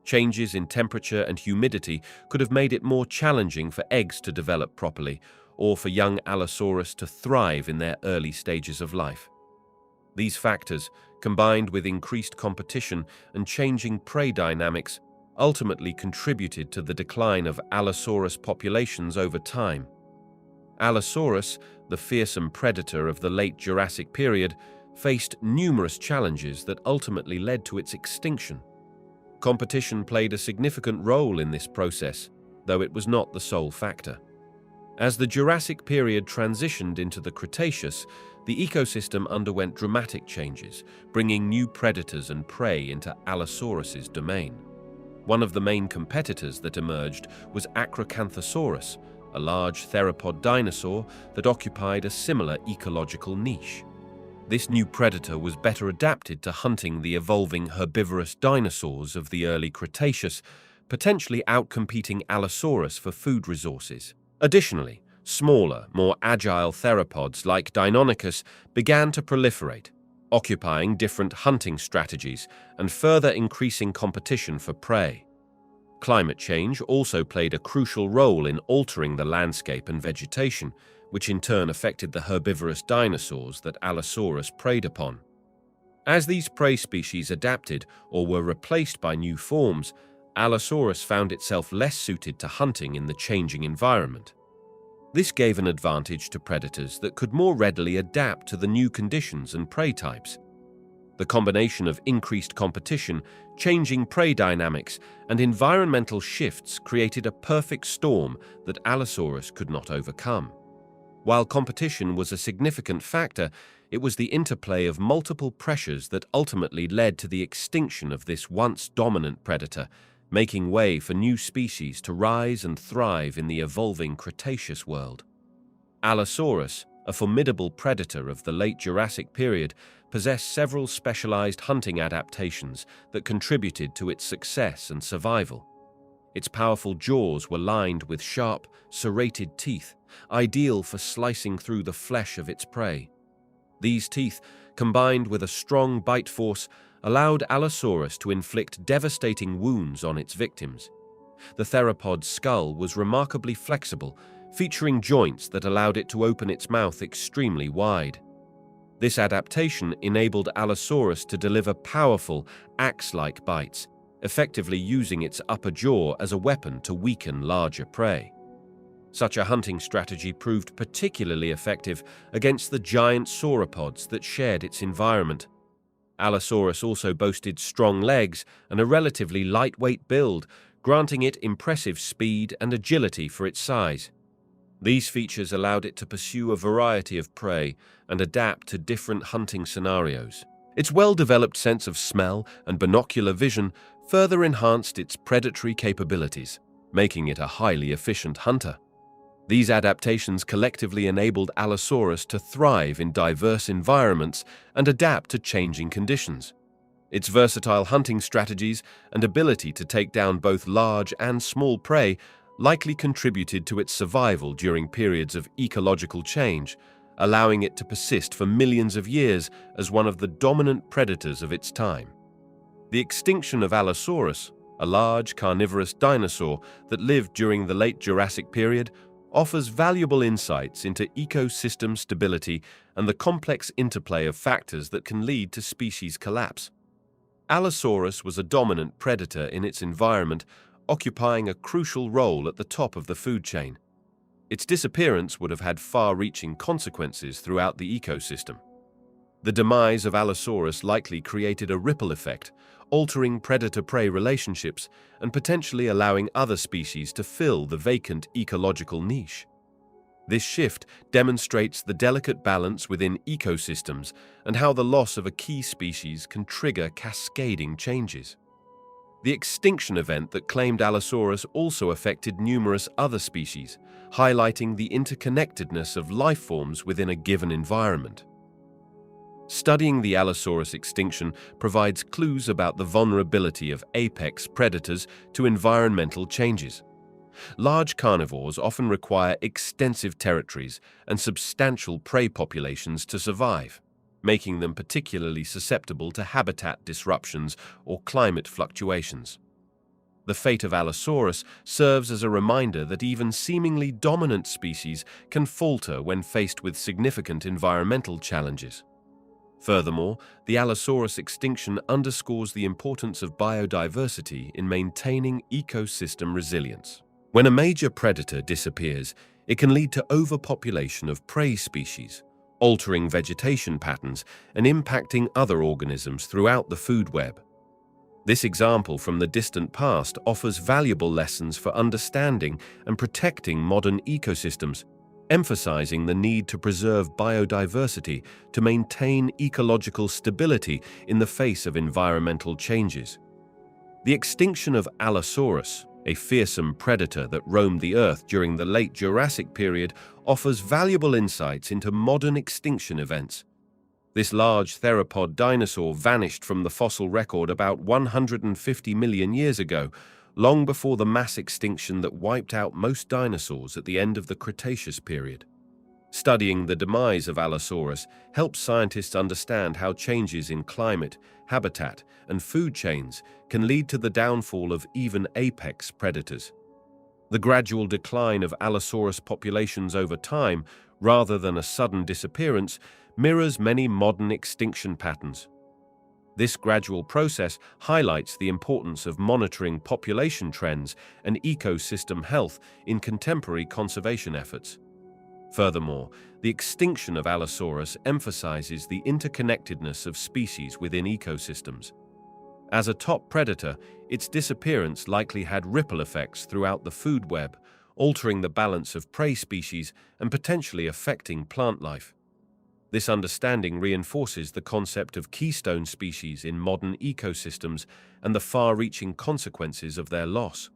Changes in temperature and humidity could have made it more challenging for eggs to develop properly, or for young Allosaurus to thrive in their early stages of life. These factors, combined with increased competition and changing prey dynamics, ultimately contributed to the decline of Allosaurus populations over time. Allosaurus, the fearsome predator of the late Jurassic period, faced numerous challenges that ultimately led to its extinction. Competition played a significant role in this process, though it was not the sole factor. As the Jurassic period transitioned into the Cretaceous, the ecosystem underwent dramatic changes, bringing new predators and prey into Allosaurus's domain. One of the main competitors that emerged was Acrocanthosaurus, a large theropod dinosaur that occupied a similar ecological niche. This new predator was better adapted to hunting the evolving herbivorous dinosaurs of the early Cretaceous, potentially outcompeting Allosaurus for food resources. Additionally, smaller, more agile theropods like Deinonychus began to proliferate, occupying different hunting strategies and further increasing competition for prey. Climate change also played a crucial role in altering the landscape and vegetation, which in turn affected the herbivorous dinosaurs that Allosaurus preyed upon. As these prey species adapted or were replaced by new forms, Allosaurus found itself less suited to hunting in the changing environment. This gave an advantage to predators that could more readily adapt to the new conditions and prey types. The combination of increased competition, changing prey dynamics, and environmental shifts created a perfect storm that Allosaurus could not overcome. While competition was a significant factor, it was the interplay of multiple pressures that ultimately led to the extinction of this once dominant predator, making way for new species to rise and thrive in the evolving Cretaceous world. Allosaurus, a formidable predator of the late Jurassic period, possessed several specialized hunting adaptations that contributed to its success and survival. Its powerful jaws were lined with sharp, serrated teeth, ideal for slicing through the flesh of its prey. These teeth, combined with a strong bite force, allowed Allosaurus to inflict devastating wounds on its victims. The theropod's skull was remarkably flexible, featuring joints that allowed it to open its mouth extremely wide. This adaptation enabled Allosaurus to deliver powerful, axe-like bites, effectively using its upper jaw as a weapon to weaken larger prey. Such a hunting strategy proved particularly effective against the giant sauropods that shared its environment. Allosaurus also boasted strong legs and a relatively lightweight build, granting it impressive speed and agility for its size. These features allowed it to pursue a variety of prey and adapt to different hunting scenarios. Its well-developed sense of smell and binocular vision further enhanced its predatory capabilities, making it a highly efficient hunter. These adaptations collectively enabled Allosaurus to thrive in diverse environments and adapt to changing conditions. Its versatile hunting strategies and ability to take down both large and small prey likely contributed to its survival during periods of ecological change, allowing it to persist for millions of years as one of the dominant predators of its time. The extinction of Allosaurus, a large carnivorous dinosaur that lived during the late Jurassic period, offers valuable insights into ecosystem stability and the complex interplay of factors that can lead to species collapse. Allosaurus was a dominant predator in its environment, occupying a crucial role at the top of the food chain. Its disappearance would have had far-reaching consequences throughout the ecosystem. The demise of Allosaurus likely created a ripple effect, altering predator-prey relationships and potentially allowing other species to fill the vacant ecological niche. This shift demonstrates the delicate balance within ecosystems and how the loss of a key species can trigger cascading changes. The extinction event that claimed Allosaurus also affected numerous other species, highlighting the interconnectedness of life forms within a given environment. Studying the Allosaurus extinction provides clues about the vulnerability of apex predators to environmental changes. Large carnivores often require extensive territories and substantial prey populations to survive, making them particularly susceptible to habitat disruptions or climate fluctuations. The fate of Allosaurus serves as a reminder that even seemingly dominant species can falter when faced with significant environmental challenges. Furthermore, the Allosaurus extinction underscores the importance of biodiversity in maintaining ecosystem resilience. When a major predator disappears, it can lead to overpopulation of prey species, altering vegetation patterns and impacting other organisms throughout the food web. This example from the distant past offers valuable lessons for understanding and protecting modern ecosystems, emphasizing the need to preserve biodiversity to maintain ecological stability in the face of environmental changes. The extinction of Allosaurus, a fearsome predator that roamed the Earth during the late Jurassic period, offers valuable insights into modern extinction events. This large theropod dinosaur vanished from the fossil record about 150 million years ago, long before the mass extinction that wiped out most dinosaurs at the end of the Cretaceous period. Studying the demise of Allosaurus helps scientists understand how changes in climate, habitat, and food chains can lead to the downfall of even apex predators. The gradual decline of Allosaurus populations over time, rather than a sudden disappearance, mirrors many modern extinction patterns. This gradual process highlights the importance of monitoring population trends and ecosystem health in contemporary conservation efforts. Furthermore, the extinction of Allosaurus emphasizes the interconnectedness of species within ecosystems. As a top predator, its disappearance likely had ripple effects throughout the food web, altering the balance of prey species and potentially affecting plant life. This understanding reinforces the concept of keystone species in modern ecosystems and the far-reaching consequences of their loss.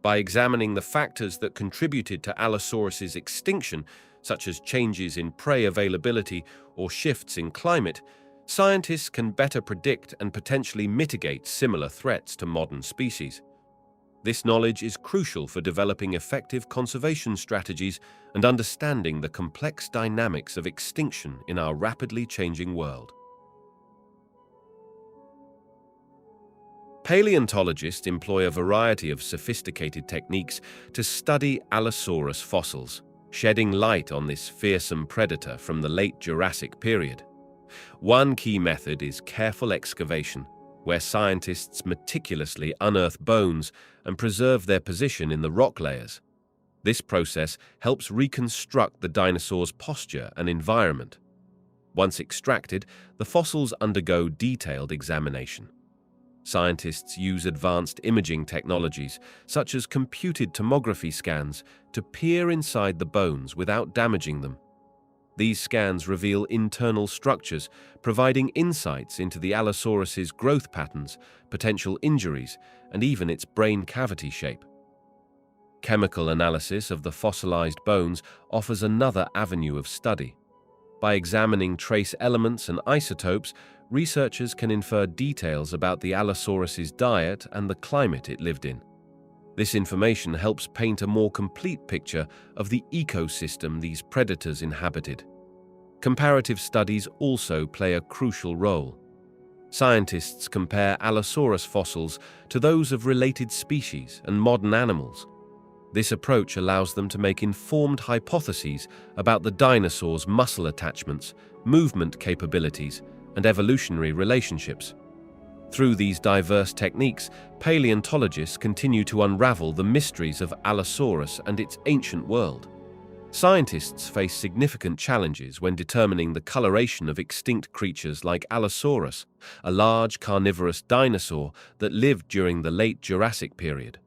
By examining the factors that contributed to Allosaurus's extinction, such as changes in prey availability or shifts in climate, scientists can better predict and potentially mitigate similar threats to modern species. This knowledge is crucial for developing effective conservation strategies and understanding the complex dynamics of extinction in our rapidly changing world. Paleontologists employ a variety of sophisticated techniques to study Allosaurus fossils, shedding light on this fearsome predator from the late Jurassic period. One key method is careful excavation, where scientists meticulously unearth bones and preserve their position in the rock layers. This process helps reconstruct the dinosaur's posture and environment. Once extracted, the fossils undergo detailed examination. Scientists use advanced imaging technologies, such as computed tomography scans, to peer inside the bones without damaging them. These scans reveal internal structures, providing insights into the Allosaurus's growth patterns, potential injuries, and even its brain cavity shape. Chemical analysis of the fossilized bones offers another avenue of study. By examining trace elements and isotopes, researchers can infer details about the Allosaurus's diet and the climate it lived in. This information helps paint a more complete picture of the ecosystem these predators inhabited. Comparative studies also play a crucial role. Scientists compare Allosaurus fossils to those of related species and modern animals. This approach allows them to make informed hypotheses about the dinosaurs' muscle attachments, movement capabilities, and evolutionary relationships. Through these diverse techniques, paleontologists continue to unravel the mysteries of Allosaurus and its ancient world. Scientists face significant challenges when determining the coloration of extinct creatures like Allosaurus, a large carnivorous dinosaur that lived during the late Jurassic period.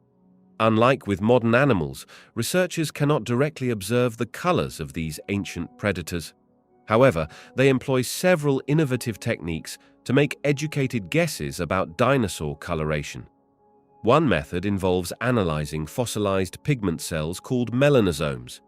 Unlike with modern animals, researchers cannot directly observe the colors of these ancient predators. However, they employ several innovative techniques to make educated guesses about dinosaur coloration. One method involves analyzing fossilized pigment cells called melanosomes.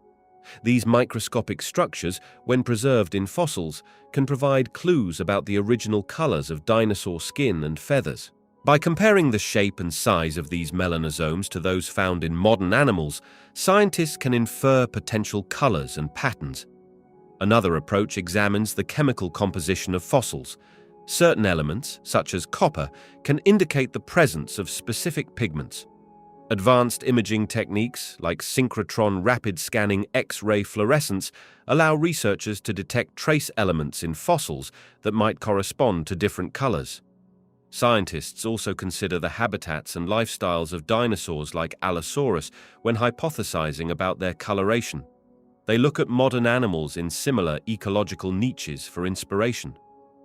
These microscopic structures, when preserved in fossils, can provide clues about the original colors of dinosaur skin and feathers. By comparing the shape and size of these melanosomes to those found in modern animals, scientists can infer potential colors and patterns. Another approach examines the chemical composition of fossils. Certain elements, such as copper, can indicate the presence of specific pigments. Advanced imaging techniques like synchrotron rapid scanning X-ray fluorescence allow researchers to detect trace elements in fossils that might correspond to different colors. Scientists also consider the habitats and lifestyles of dinosaurs like Allosaurus when hypothesizing about their coloration. They look at modern animals in similar ecological niches for inspiration.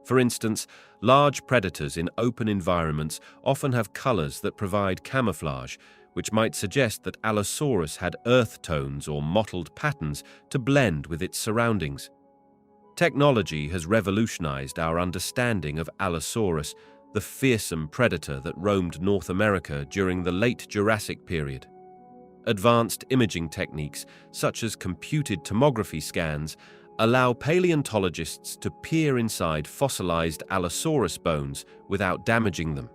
For instance, large predators in open environments often have colors that provide camouflage, which might suggest that Allosaurus had earth tones or mottled patterns to blend with its surroundings. Technology has revolutionized our understanding of Allosaurus, the fearsome predator that roamed North America during the late Jurassic period. Advanced imaging techniques, such as computed tomography scans, allow paleontologists to peer inside fossilized Allosaurus bones without damaging them.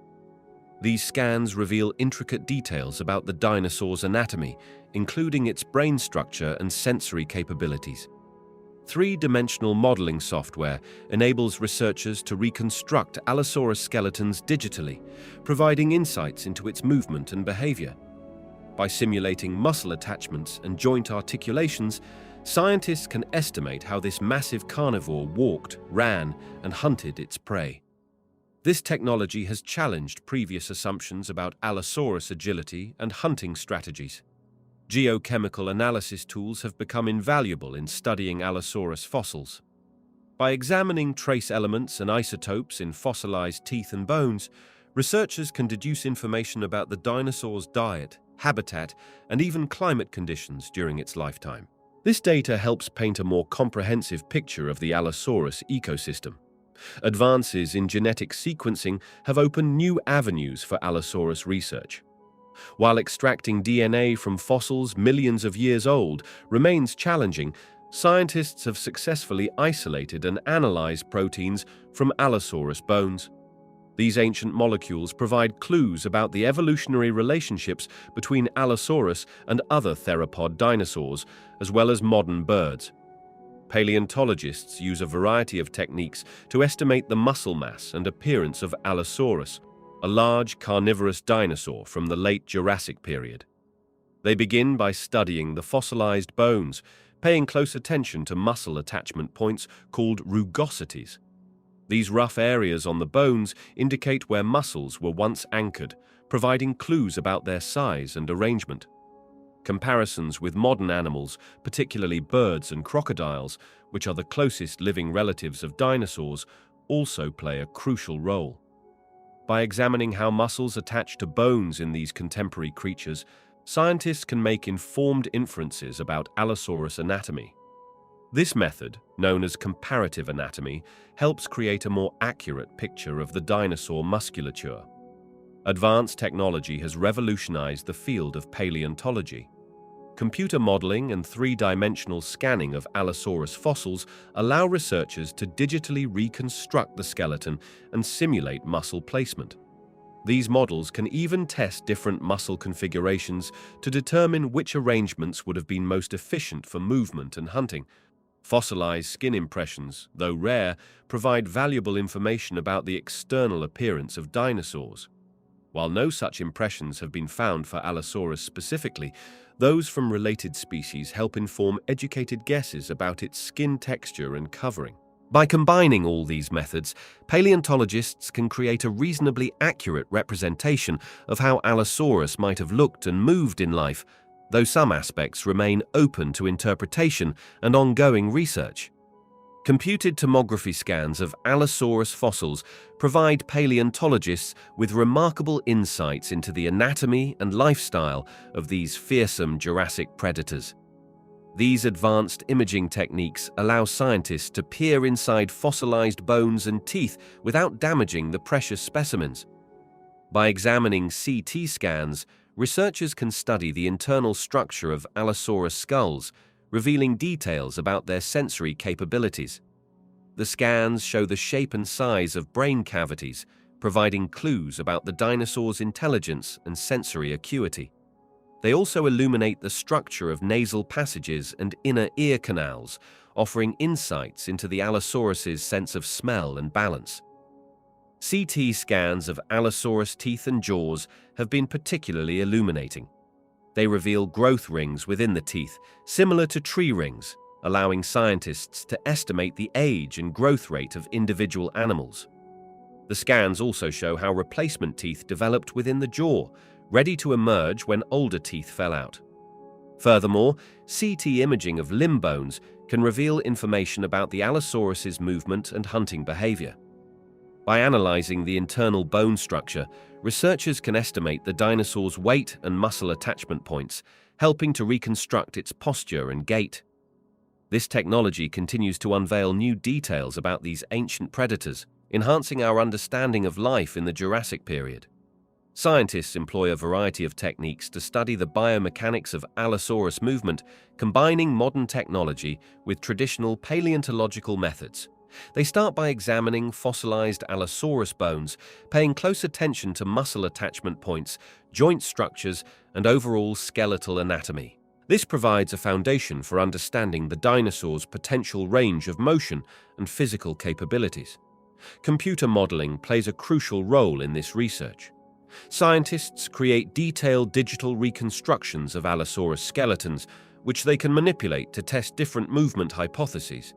These scans reveal intricate details about the dinosaur's anatomy, including its brain structure and sensory capabilities. Three-dimensional modeling software enables researchers to reconstruct Allosaurus skeletons digitally, providing insights into its movement and behavior. By simulating muscle attachments and joint articulations, scientists can estimate how this massive carnivore walked, ran, and hunted its prey. This technology has challenged previous assumptions about Allosaurus agility and hunting strategies. Geochemical analysis tools have become invaluable in studying Allosaurus fossils. By examining trace elements and isotopes in fossilized teeth and bones, researchers can deduce information about the dinosaur's diet, habitat, and even climate conditions during its lifetime. This data helps paint a more comprehensive picture of the Allosaurus ecosystem. Advances in genetic sequencing have opened new avenues for Allosaurus research. While extracting DNA from fossils millions of years old remains challenging, scientists have successfully isolated and analyzed proteins from Allosaurus bones. These ancient molecules provide clues about the evolutionary relationships between Allosaurus and other theropod dinosaurs, as well as modern birds. Paleontologists use a variety of techniques to estimate the muscle mass and appearance of Allosaurus, a large carnivorous dinosaur from the late Jurassic period. They begin by studying the fossilized bones, paying close attention to muscle attachment points called rugosities. These rough areas on the bones indicate where muscles were once anchored, providing clues about their size and arrangement. Comparisons with modern animals, particularly birds and crocodiles, which are the closest living relatives of dinosaurs, also play a crucial role. By examining how muscles attach to bones in these contemporary creatures, scientists can make informed inferences about Allosaurus anatomy. This method, known as comparative anatomy, helps create a more accurate picture of the dinosaur musculature. Advanced technology has revolutionized the field of paleontology. Computer modeling and three-dimensional scanning of Allosaurus fossils allow researchers to digitally reconstruct the skeleton and simulate muscle placement. These models can even test different muscle configurations to determine which arrangements would have been most efficient for movement and hunting. Fossilized skin impressions, though rare, provide valuable information about the external appearance of dinosaurs. While no such impressions have been found for Allosaurus specifically, Those from related species help inform educated guesses about its skin texture and covering. By combining all these methods, paleontologists can create a reasonably accurate representation of how Allosaurus might have looked and moved in life, though some aspects remain open to interpretation and ongoing research. Computed tomography scans of Allosaurus fossils provide paleontologists with remarkable insights into the anatomy and lifestyle of these fearsome Jurassic predators. These advanced imaging techniques allow scientists to peer inside fossilized bones and teeth without damaging the precious specimens. By examining CT scans, researchers can study the internal structure of Allosaurus skulls, revealing details about their sensory capabilities. The scans show the shape and size of brain cavities, providing clues about the dinosaur's intelligence and sensory acuity. They also illuminate the structure of nasal passages and inner ear canals, offering insights into the Allosaurus's sense of smell and balance. CT scans of Allosaurus teeth and jaws have been particularly illuminating. They reveal growth rings within the teeth, similar to tree rings, allowing scientists to estimate the age and growth rate of individual animals. The scans also show how replacement teeth developed within the jaw, ready to emerge when older teeth fell out. Furthermore, CT imaging of limb bones can reveal information about the Allosaurus's movement and hunting behavior. By analyzing the internal bone structure, researchers can estimate the dinosaur's weight and muscle attachment points, helping to reconstruct its posture and gait. This technology continues to unveil new details about these ancient predators, enhancing our understanding of life in the Jurassic period. Scientists employ a variety of techniques to study the biomechanics of Allosaurus movement, combining modern technology with traditional paleontological methods. They start by examining fossilized Allosaurus bones, paying close attention to muscle attachment points, joint structures, and overall skeletal anatomy. This provides a foundation for understanding the dinosaur's potential range of motion and physical capabilities. Computer modeling plays a crucial role in this research. Scientists create detailed digital reconstructions of Allosaurus skeletons, which they can manipulate to test different movement hypotheses.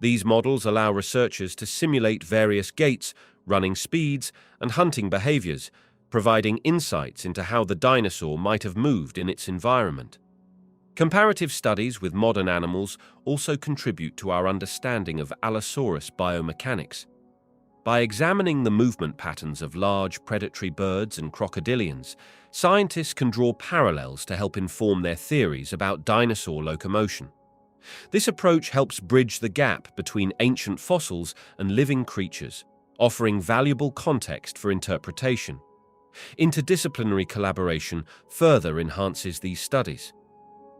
These models allow researchers to simulate various gaits, running speeds, and hunting behaviors, providing insights into how the dinosaur might have moved in its environment. Comparative studies with modern animals also contribute to our understanding of Allosaurus biomechanics. By examining the movement patterns of large predatory birds and crocodilians, scientists can draw parallels to help inform their theories about dinosaur locomotion. This approach helps bridge the gap between ancient fossils and living creatures, offering valuable context for interpretation. Interdisciplinary collaboration further enhances these studies.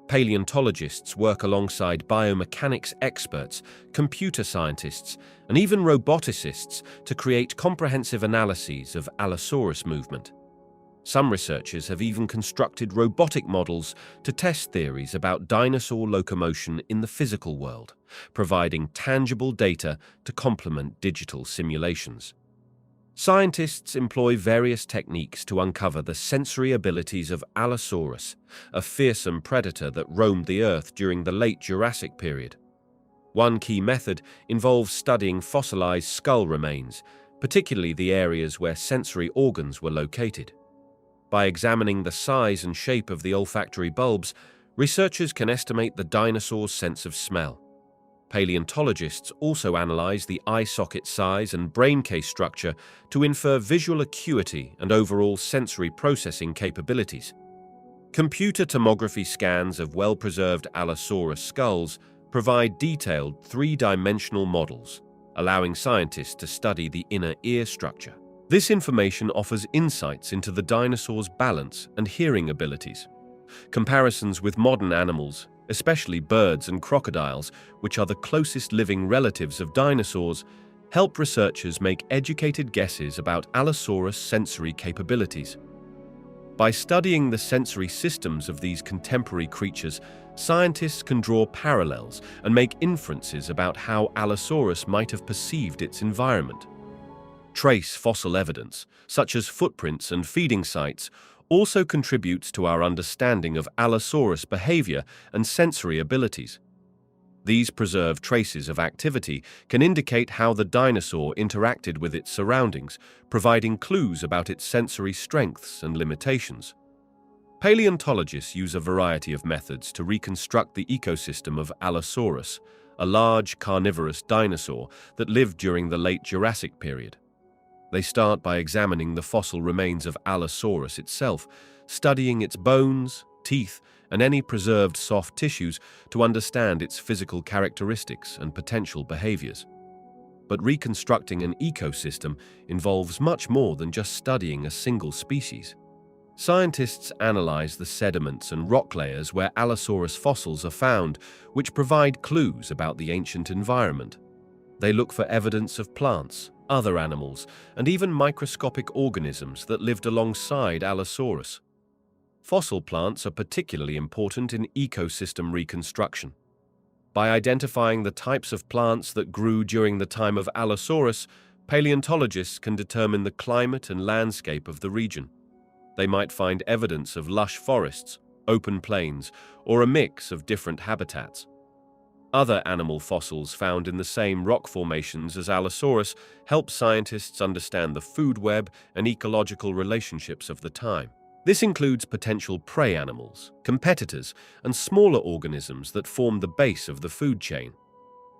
Paleontologists work alongside biomechanics experts, computer scientists, and even roboticists to create comprehensive analyses of Allosaurus movement. Some researchers have even constructed robotic models to test theories about dinosaur locomotion in the physical world, providing tangible data to complement digital simulations. Scientists employ various techniques to uncover the sensory abilities of Allosaurus, a fearsome predator that roamed the Earth during the late Jurassic period. One key method involves studying fossilized skull remains, particularly the areas where sensory organs were located. By examining the size and shape of the olfactory bulbs, researchers can estimate the dinosaur's sense of smell. Paleontologists also analyze the eye socket size and brain case structure to infer visual acuity and overall sensory processing capabilities. Computer tomography scans of well-preserved Allosaurus skulls provide detailed three-dimensional models, allowing scientists to study the inner ear structure. This information offers insights into the dinosaur's balance and hearing abilities. Comparisons with modern animals, especially birds and crocodiles, which are the closest living relatives of dinosaurs, help researchers make educated guesses about Allosaurus' sensory capabilities. By studying the sensory systems of these contemporary creatures, scientists can draw parallels and make inferences about how Allosaurus might have perceived its environment. Trace fossil evidence, such as footprints and feeding sites, also contributes to our understanding of Allosaurus behavior and sensory abilities. These preserved traces of activity can indicate how the dinosaur interacted with its surroundings, providing clues about its sensory strengths and limitations. Paleontologists use a variety of methods to reconstruct the ecosystem of Allosaurus, a large carnivorous dinosaur that lived during the late Jurassic period. They start by examining the fossil remains of Allosaurus itself, studying its bones, teeth, and any preserved soft tissues to understand its physical characteristics and potential behaviors. But reconstructing an ecosystem involves much more than just studying a single species. Scientists analyze the sediments and rock layers where Allosaurus fossils are found, which provide clues about the ancient environment. They look for evidence of plants, other animals, and even microscopic organisms that lived alongside Allosaurus. Fossil plants are particularly important in ecosystem reconstruction. By identifying the types of plants that grew during the time of Allosaurus, paleontologists can determine the climate and landscape of the region. They might find evidence of lush forests, open plains, or a mix of different habitats. Other animal fossils found in the same rock formations as Allosaurus help scientists understand the food web and ecological relationships of the time. This includes potential prey animals, competitors, and smaller organisms that form the base of the food chain.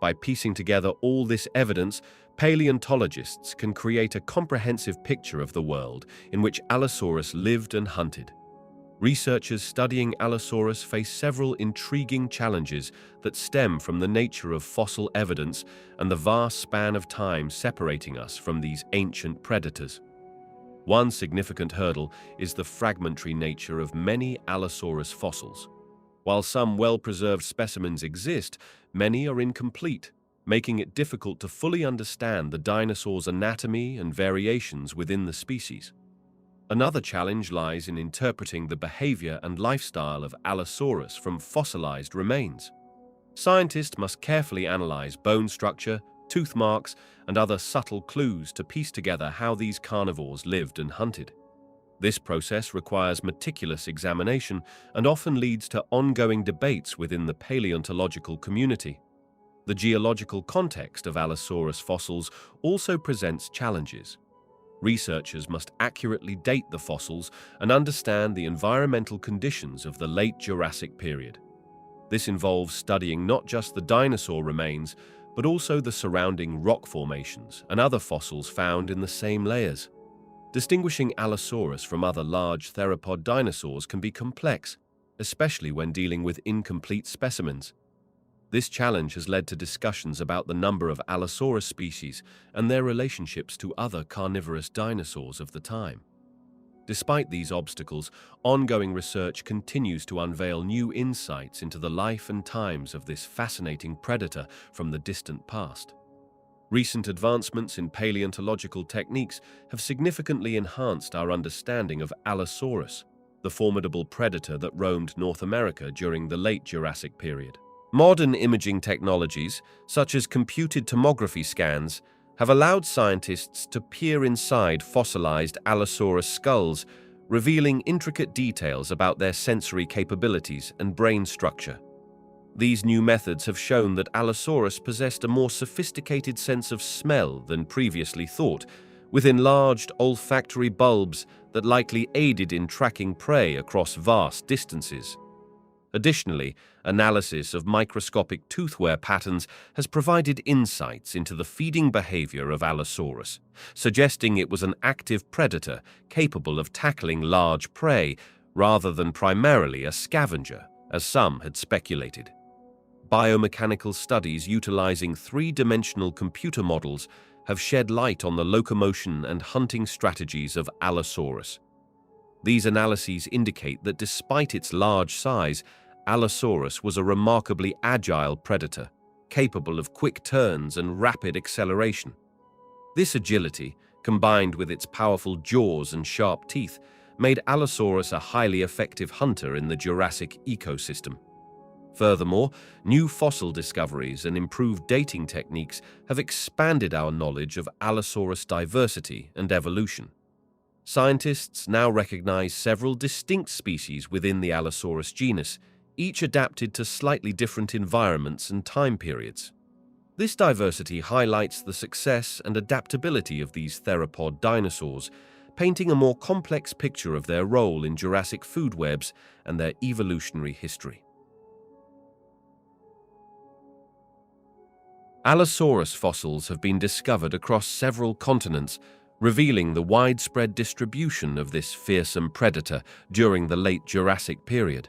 By piecing together all this evidence, paleontologists can create a comprehensive picture of the world in which Allosaurus lived and hunted. Researchers studying Allosaurus face several intriguing challenges that stem from the nature of fossil evidence and the vast span of time separating us from these ancient predators. One significant hurdle is the fragmentary nature of many Allosaurus fossils. While some well-preserved specimens exist, many are incomplete, making it difficult to fully understand the dinosaur's anatomy and variations within the species. Another challenge lies in interpreting the behavior and lifestyle of Allosaurus from fossilized remains. Scientists must carefully analyze bone structure, tooth marks, and other subtle clues to piece together how these carnivores lived and hunted. This process requires meticulous examination and often leads to ongoing debates within the paleontological community. The geological context of Allosaurus fossils also presents challenges. Researchers must accurately date the fossils and understand the environmental conditions of the late Jurassic period. This involves studying not just the dinosaur remains, but also the surrounding rock formations and other fossils found in the same layers. Distinguishing Allosaurus from other large theropod dinosaurs can be complex, especially when dealing with incomplete specimens. This challenge has led to discussions about the number of Allosaurus species and their relationships to other carnivorous dinosaurs of the time. Despite these obstacles, ongoing research continues to unveil new insights into the life and times of this fascinating predator from the distant past. Recent advancements in paleontological techniques have significantly enhanced our understanding of Allosaurus, the formidable predator that roamed North America during the late Jurassic period. Modern imaging technologies, such as computed tomography scans, have allowed scientists to peer inside fossilized Allosaurus skulls, revealing intricate details about their sensory capabilities and brain structure. These new methods have shown that Allosaurus possessed a more sophisticated sense of smell than previously thought, with enlarged olfactory bulbs that likely aided in tracking prey across vast distances. Additionally, analysis of microscopic tooth-wear patterns has provided insights into the feeding behavior of Allosaurus, suggesting it was an active predator capable of tackling large prey rather than primarily a scavenger, as some had speculated. Biomechanical studies utilizing three-dimensional computer models have shed light on the locomotion and hunting strategies of Allosaurus. These analyses indicate that despite its large size, Allosaurus was a remarkably agile predator, capable of quick turns and rapid acceleration. This agility, combined with its powerful jaws and sharp teeth, made Allosaurus a highly effective hunter in the Jurassic ecosystem. Furthermore, new fossil discoveries and improved dating techniques have expanded our knowledge of Allosaurus diversity and evolution. Scientists now recognize several distinct species within the Allosaurus genus, each adapted to slightly different environments and time periods. This diversity highlights the success and adaptability of these theropod dinosaurs, painting a more complex picture of their role in Jurassic food webs and their evolutionary history. Allosaurus fossils have been discovered across several continents, revealing the widespread distribution of this fearsome predator during the late Jurassic period.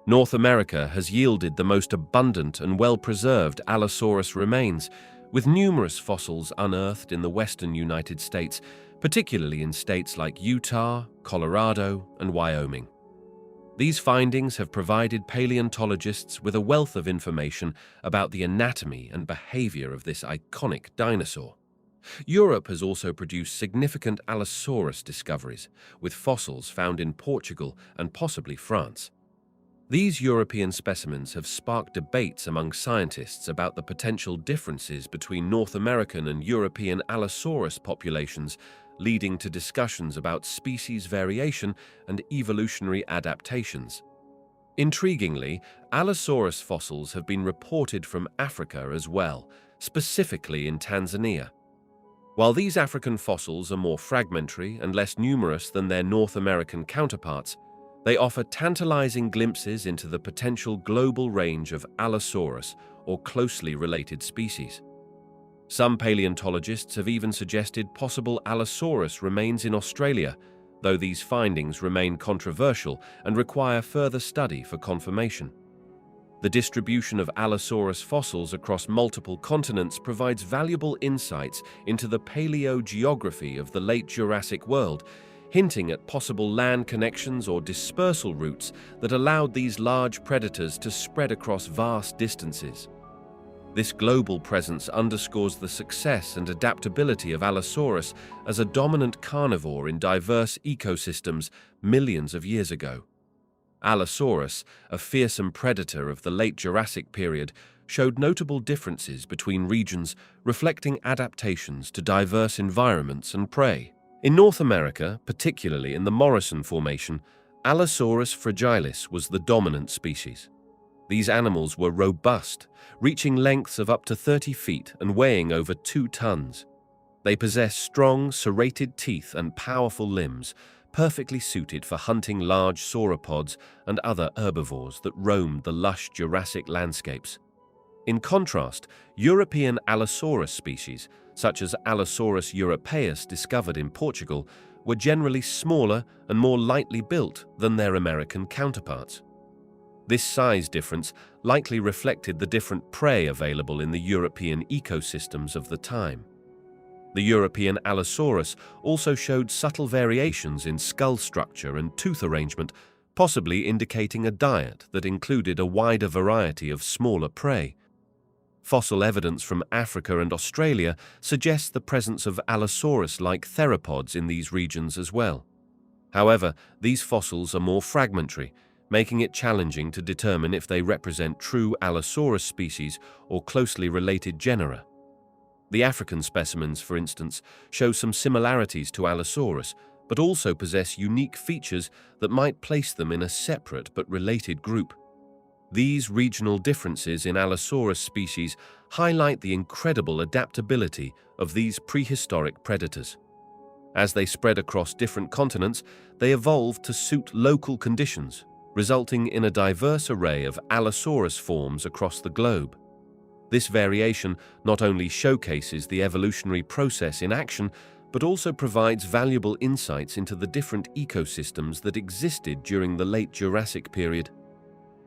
North America has yielded the most abundant and well-preserved Allosaurus remains, with numerous fossils unearthed in the western United States, particularly in states like Utah, Colorado, and Wyoming. These findings have provided paleontologists with a wealth of information about the anatomy and behavior of this iconic dinosaur. Europe has also produced significant Allosaurus discoveries, with fossils found in Portugal and possibly France. These European specimens have sparked debates among scientists about the potential differences between North American and European Allosaurus populations, leading to discussions about species variation and evolutionary adaptations. Intriguingly, Allosaurus fossils have been reported from Africa as well, specifically in Tanzania. While these African fossils are more fragmentary and less numerous than their North American counterparts, they offer tantalizing glimpses into the potential global range of Allosaurus or closely related species. Some paleontologists have even suggested possible Allosaurus remains in Australia, though these findings remain controversial and require further study for confirmation. The distribution of Allosaurus fossils across multiple continents provides valuable insights into the paleogeography of the late Jurassic world, hinting at possible land connections or dispersal routes that allowed these large predators to spread across vast distances. This global presence underscores the success and adaptability of Allosaurus as a dominant carnivore in diverse ecosystems millions of years ago. Allosaurus, a fearsome predator of the late Jurassic period, showed notable differences between regions, reflecting adaptations to diverse environments and prey. In North America, particularly in the Morrison Formation, Allosaurus fragilis was the dominant species. These animals were robust, reaching lengths of up to 30 feet and weighing over 2 tons. They possess strong, serrated teeth and powerful limbs, perfectly suited for hunting large sauropods and other herbivores that roamed the lush Jurassic landscapes. In contrast, European Allosaurus species, such as Allosaurus europaeus discovered in Portugal, were generally smaller and more lightly built than their American counterparts. This size difference likely reflected the different prey available in the European ecosystems of the time. The European Allosaurus also showed subtle variations in skull structure and tooth arrangement, possibly indicating a diet that included a wider variety of smaller prey. Fossil evidence from Africa and Australia suggests the presence of Allosaurus-like theropods in these regions as well. However, these fossils are more fragmentary, making it challenging to determine if they represent true Allosaurus species or closely related genera. The African specimens, for instance, show some similarities to Allosaurus, but also possess unique features that might place them in a separate but related group. These regional differences in Allosaurus species highlight the incredible adaptability of these prehistoric predators. As they spread across different continents, they evolved to suit local conditions, resulting in a diverse array of Allosaurus forms across the globe. This variation not only showcases the evolutionary process in action, but also provides valuable insights into the different ecosystems that existed during the late Jurassic period.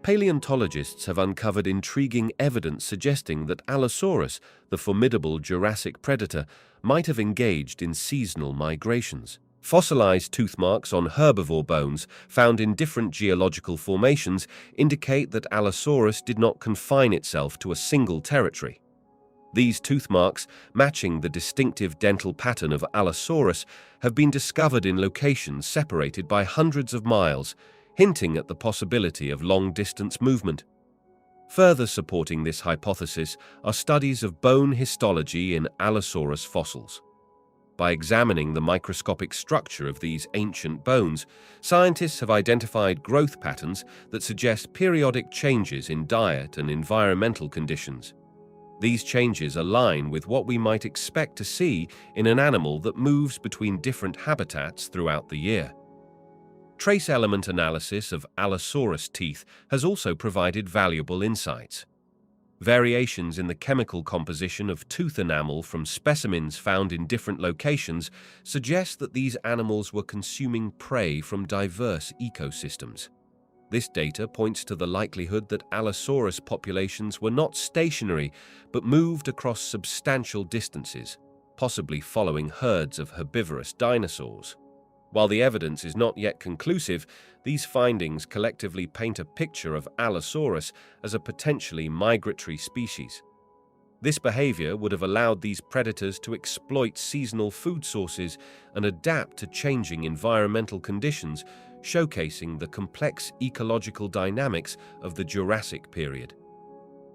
Paleontologists have uncovered intriguing evidence suggesting that Allosaurus, the formidable Jurassic predator, might have engaged in seasonal migrations. Fossilized tooth marks on herbivore bones found in different geological formations indicate that Allosaurus did not confine itself to a single territory. These tooth marks, matching the distinctive dental pattern of Allosaurus, have been discovered in locations separated by hundreds of miles, hinting at the possibility of long-distance movement. Further supporting this hypothesis are studies of bone histology in Allosaurus fossils. By examining the microscopic structure of these ancient bones, scientists have identified growth patterns that suggest periodic changes in diet and environmental conditions. These changes align with what we might expect to see in an animal that moves between different habitats throughout the year. Trace element analysis of Allosaurus teeth has also provided valuable insights. Variations in the chemical composition of tooth enamel from specimens found in different locations suggest that these animals were consuming prey from diverse ecosystems. This data points to the likelihood that Allosaurus populations were not stationary but moved across substantial distances, possibly following herds of herbivorous dinosaurs. While the evidence is not yet conclusive, these findings collectively paint a picture of Allosaurus as a potentially migratory species. This behavior would have allowed these predators to exploit seasonal food sources and adapt to changing environmental conditions, showcasing the complex ecological dynamics of the Jurassic period.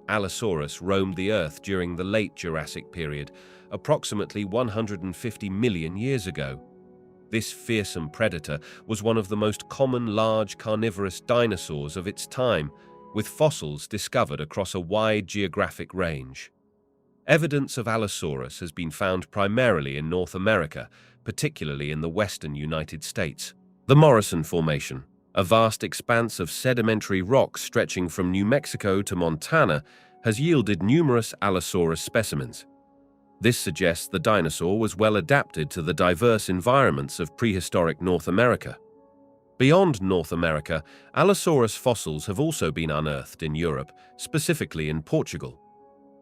Allosaurus roamed the Earth during the late Jurassic period, approximately 150 million years ago. This fearsome predator was one of the most common large carnivorous dinosaurs of its time, with fossils discovered across a wide geographic range. Evidence of Allosaurus has been found primarily in North America, particularly in the western United States. The Morrison Formation, a vast expanse of sedimentary rock stretching from New Mexico to Montana, has yielded numerous Allosaurus specimens. This suggests the dinosaur was well adapted to the diverse environments of prehistoric North America. Beyond North America, Allosaurus fossils have also been unearthed in Europe, specifically in Portugal.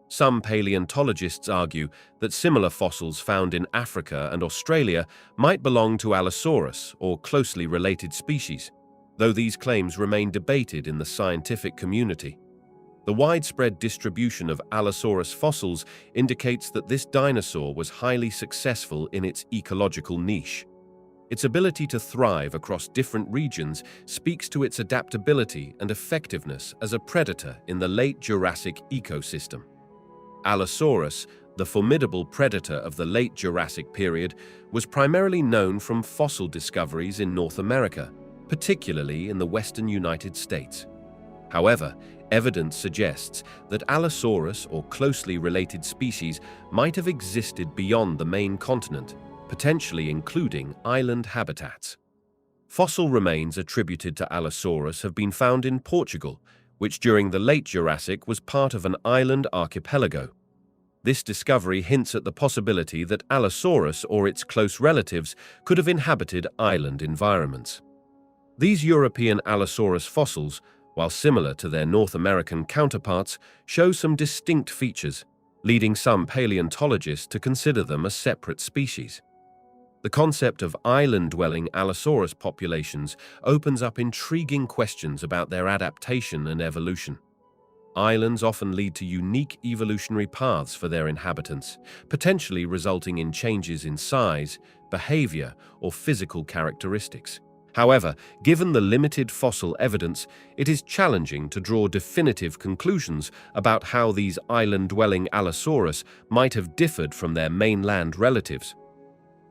Some paleontologists argue that similar fossils found in Africa and Australia might belong to Allosaurus or closely related species, though these claims remain debated in the scientific community. The widespread distribution of Allosaurus fossils indicates that this dinosaur was highly successful in its ecological niche. Its ability to thrive across different regions speaks to its adaptability and effectiveness as a predator in the late Jurassic ecosystem. Allosaurus, the formidable predator of the late Jurassic period, was primarily known from fossil discoveries in North America, particularly in the western United States. However, evidence suggests that Allosaurus or closely related species might have existed beyond the main continent, potentially including island habitats. Fossil remains attributed to Allosaurus have been found in Portugal, which during the late Jurassic was part of an island archipelago. This discovery hints at the possibility that Allosaurus or its close relatives could have inhabited island environments. These European Allosaurus fossils, while similar to their North American counterparts, show some distinct features, leading some paleontologists to consider them a separate species. The concept of island-dwelling Allosaurus populations opens up intriguing questions about their adaptation and evolution. Islands often lead to unique evolutionary paths for their inhabitants, potentially resulting in changes in size, behavior, or physical characteristics. However, given the limited fossil evidence, it is challenging to draw definitive conclusions about how these island-dwelling Allosaurus might have differed from their mainland relatives.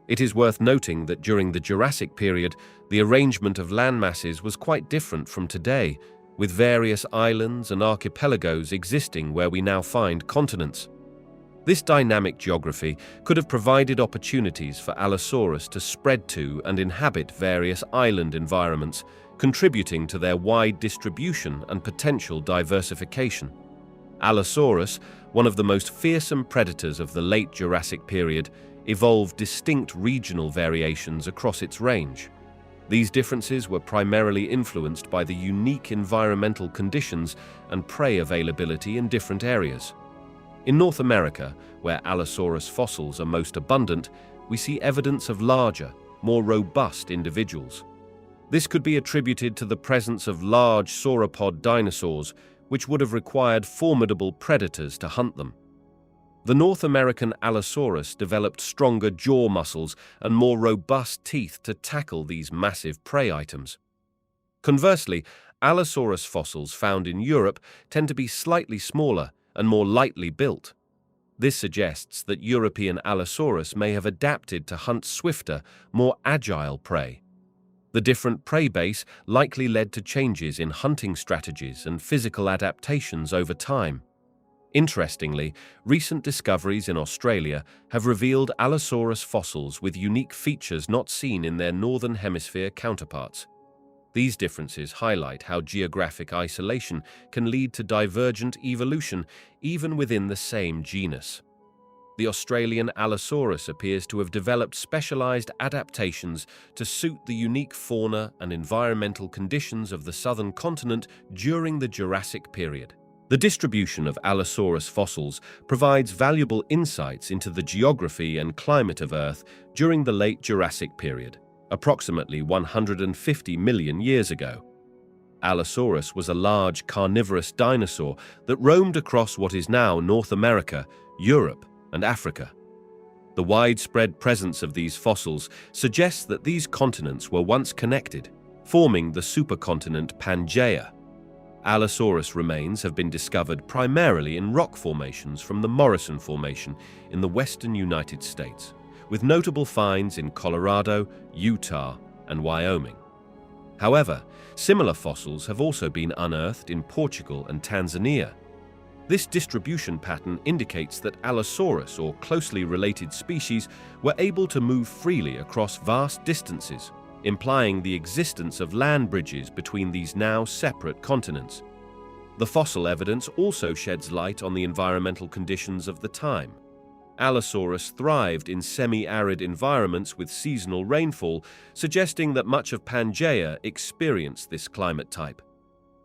It is worth noting that during the Jurassic period, the arrangement of landmasses was quite different from today, with various islands and archipelagos existing where we now find continents. This dynamic geography could have provided opportunities for Allosaurus to spread to and inhabit various island environments, contributing to their wide distribution and potential diversification. Allosaurus, one of the most fearsome predators of the late Jurassic period, evolved distinct regional variations across its range. These differences were primarily influenced by the unique environmental conditions and prey availability in different areas. In North America, where Allosaurus fossils are most abundant, we see evidence of larger, more robust individuals. This could be attributed to the presence of large sauropod dinosaurs, which would have required formidable predators to hunt them. The North American Allosaurus developed stronger jaw muscles and more robust teeth to tackle these massive prey items. Conversely, Allosaurus fossils found in Europe tend to be slightly smaller and more lightly built. This suggests that European Allosaurus may have adapted to hunt swifter, more agile prey. The different prey base likely led to changes in hunting strategies and physical adaptations over time. Interestingly, recent discoveries in Australia have revealed Allosaurus fossils with unique features not seen in their northern hemisphere counterparts. These differences highlight how geographic isolation can lead to divergent evolution even within the same genus. The Australian Allosaurus appears to have developed specialized adaptations to suit the unique fauna and environmental conditions of the southern continent during the Jurassic period. The distribution of Allosaurus fossils provides valuable insights into the geography and climate of Earth during the late Jurassic period, approximately 150 million years ago. Allosaurus was a large carnivorous dinosaur that roamed across what is now North America, Europe, and Africa. The widespread presence of these fossils suggests that these continents were once connected, forming the supercontinent Pangaea. Allosaurus remains have been discovered primarily in rock formations from the Morrison Formation in the western United States, with notable finds in Colorado, Utah, and Wyoming. However, similar fossils have also been unearthed in Portugal and Tanzania. This distribution pattern indicates that Allosaurus or closely related species were able to move freely across vast distances, implying the existence of land bridges between these now separate continents. The fossil evidence also sheds light on the environmental conditions of the time. Allosaurus thrived in semi-arid environments with seasonal rainfall, suggesting that much of Pangaea experienced this climate type.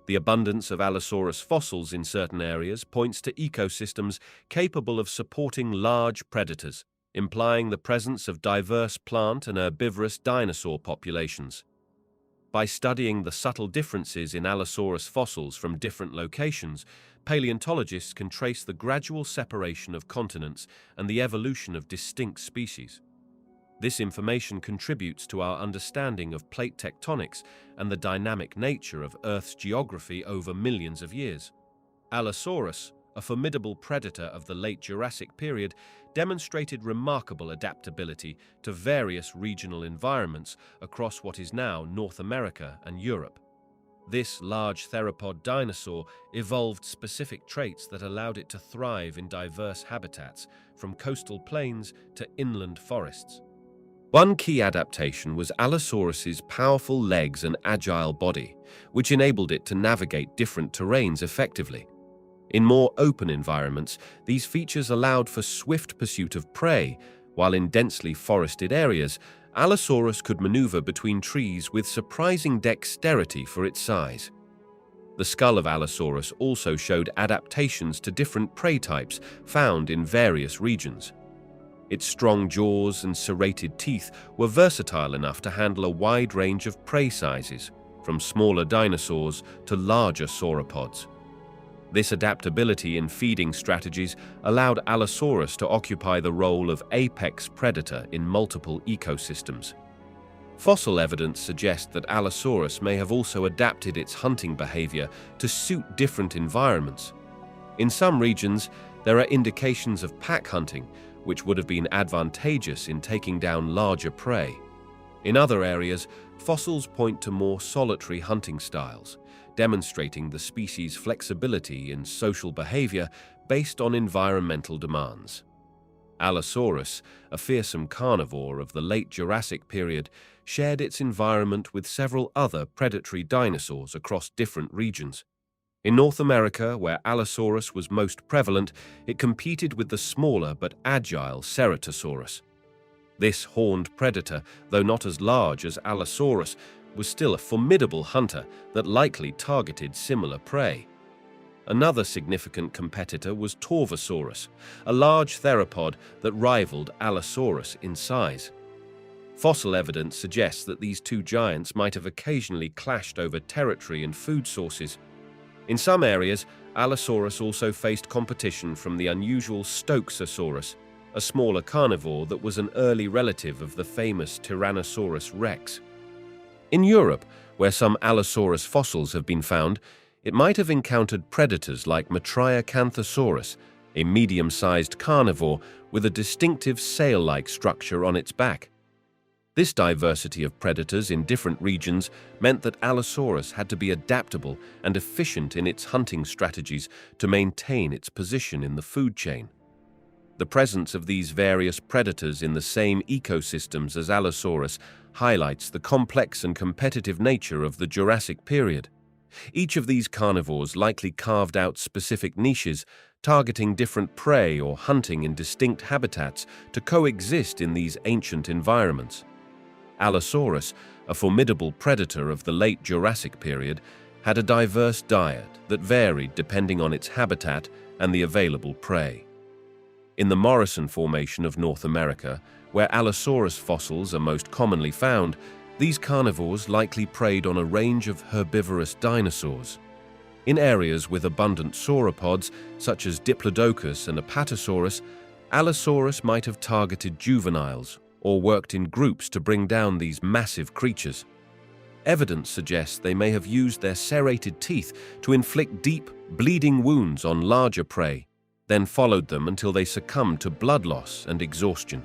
The abundance of Allosaurus fossils in certain areas points to ecosystems capable of supporting large predators, implying the presence of diverse plant and herbivorous dinosaur populations. By studying the subtle differences in Allosaurus fossils from different locations, paleontologists can trace the gradual separation of continents and the evolution of distinct species. This information contributes to our understanding of plate tectonics and the dynamic nature of Earth's geography over millions of years. Allosaurus, a formidable predator of the late Jurassic period, demonstrated remarkable adaptability to various regional environments across what is now North America and Europe. This large theropod dinosaur evolved specific traits that allowed it to thrive in diverse habitats, from coastal plains to inland forests. One key adaptation was Allosaurus's powerful legs and agile body, which enabled it to navigate different terrains effectively. In more open environments, these features allowed for swift pursuit of prey, while in densely forested areas, Allosaurus could maneuver between trees with surprising dexterity for its size. The skull of Allosaurus also showed adaptations to different prey types found in various regions. Its strong jaws and serrated teeth were versatile enough to handle a wide range of prey sizes, from smaller dinosaurs to larger sauropods. This adaptability in feeding strategies allowed Allosaurus to occupy the role of apex predator in multiple ecosystems. Fossil evidence suggests that Allosaurus may have also adapted its hunting behavior to suit different environments. In some regions, there are indications of pack hunting, which would have been advantageous in taking down larger prey. In other areas, fossils point to more solitary hunting styles, demonstrating the species' flexibility in social behavior based on environmental demands. Allosaurus, a fearsome carnivore of the late Jurassic period, shared its environment with several other predatory dinosaurs across different regions. In North America, where Allosaurus was most prevalent, it competed with the smaller but agile Ceratosaurus. This horned predator, though not as large as Allosaurus, was still a formidable hunter that likely targeted similar prey. Another significant competitor was Torvosaurus, a large theropod that rivaled Allosaurus in size. Fossil evidence suggests that these two giants might have occasionally clashed over territory and food sources. In some areas, Allosaurus also faced competition from the unusual Stokesaurus, a smaller carnivore that was an early relative of the famous Tyrannosaurus rex. In Europe, where some Allosaurus fossils have been found, it might have encountered predators like Matriacanthosaurus, a medium-sized carnivore with a distinctive sail-like structure on its back. This diversity of predators in different regions meant that Allosaurus had to be adaptable and efficient in its hunting strategies to maintain its position in the food chain. The presence of these various predators in the same ecosystems as Allosaurus highlights the complex and competitive nature of the Jurassic period. Each of these carnivores likely carved out specific niches, targeting different prey or hunting in distinct habitats to coexist in these ancient environments. Allosaurus, a formidable predator of the late Jurassic period, had a diverse diet that varied depending on its habitat and the available prey. In the Morrison Formation of North America, where Allosaurus fossils are most commonly found, these carnivores likely preyed on a range of herbivorous dinosaurs. In areas with abundant sauropods, such as Diplodocus and Apatosaurus, Allosaurus might have targeted juveniles or worked in groups to bring down these massive creatures. Evidence suggests they may have used their serrated teeth to inflict deep, bleeding wounds on larger prey, then followed them until they succumbed to blood loss and exhaustion.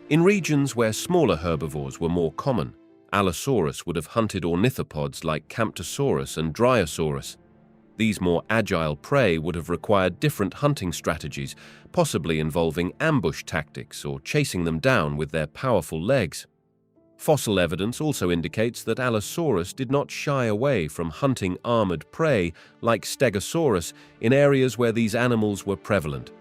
In regions where smaller herbivores were more common, Allosaurus would have hunted ornithopods like Camptosaurus and Dryosaurus. These more agile prey would have required different hunting strategies, possibly involving ambush tactics or chasing them down with their powerful legs. Fossil evidence also indicates that Allosaurus did not shy away from hunting armored prey like Stegosaurus in areas where these animals were prevalent.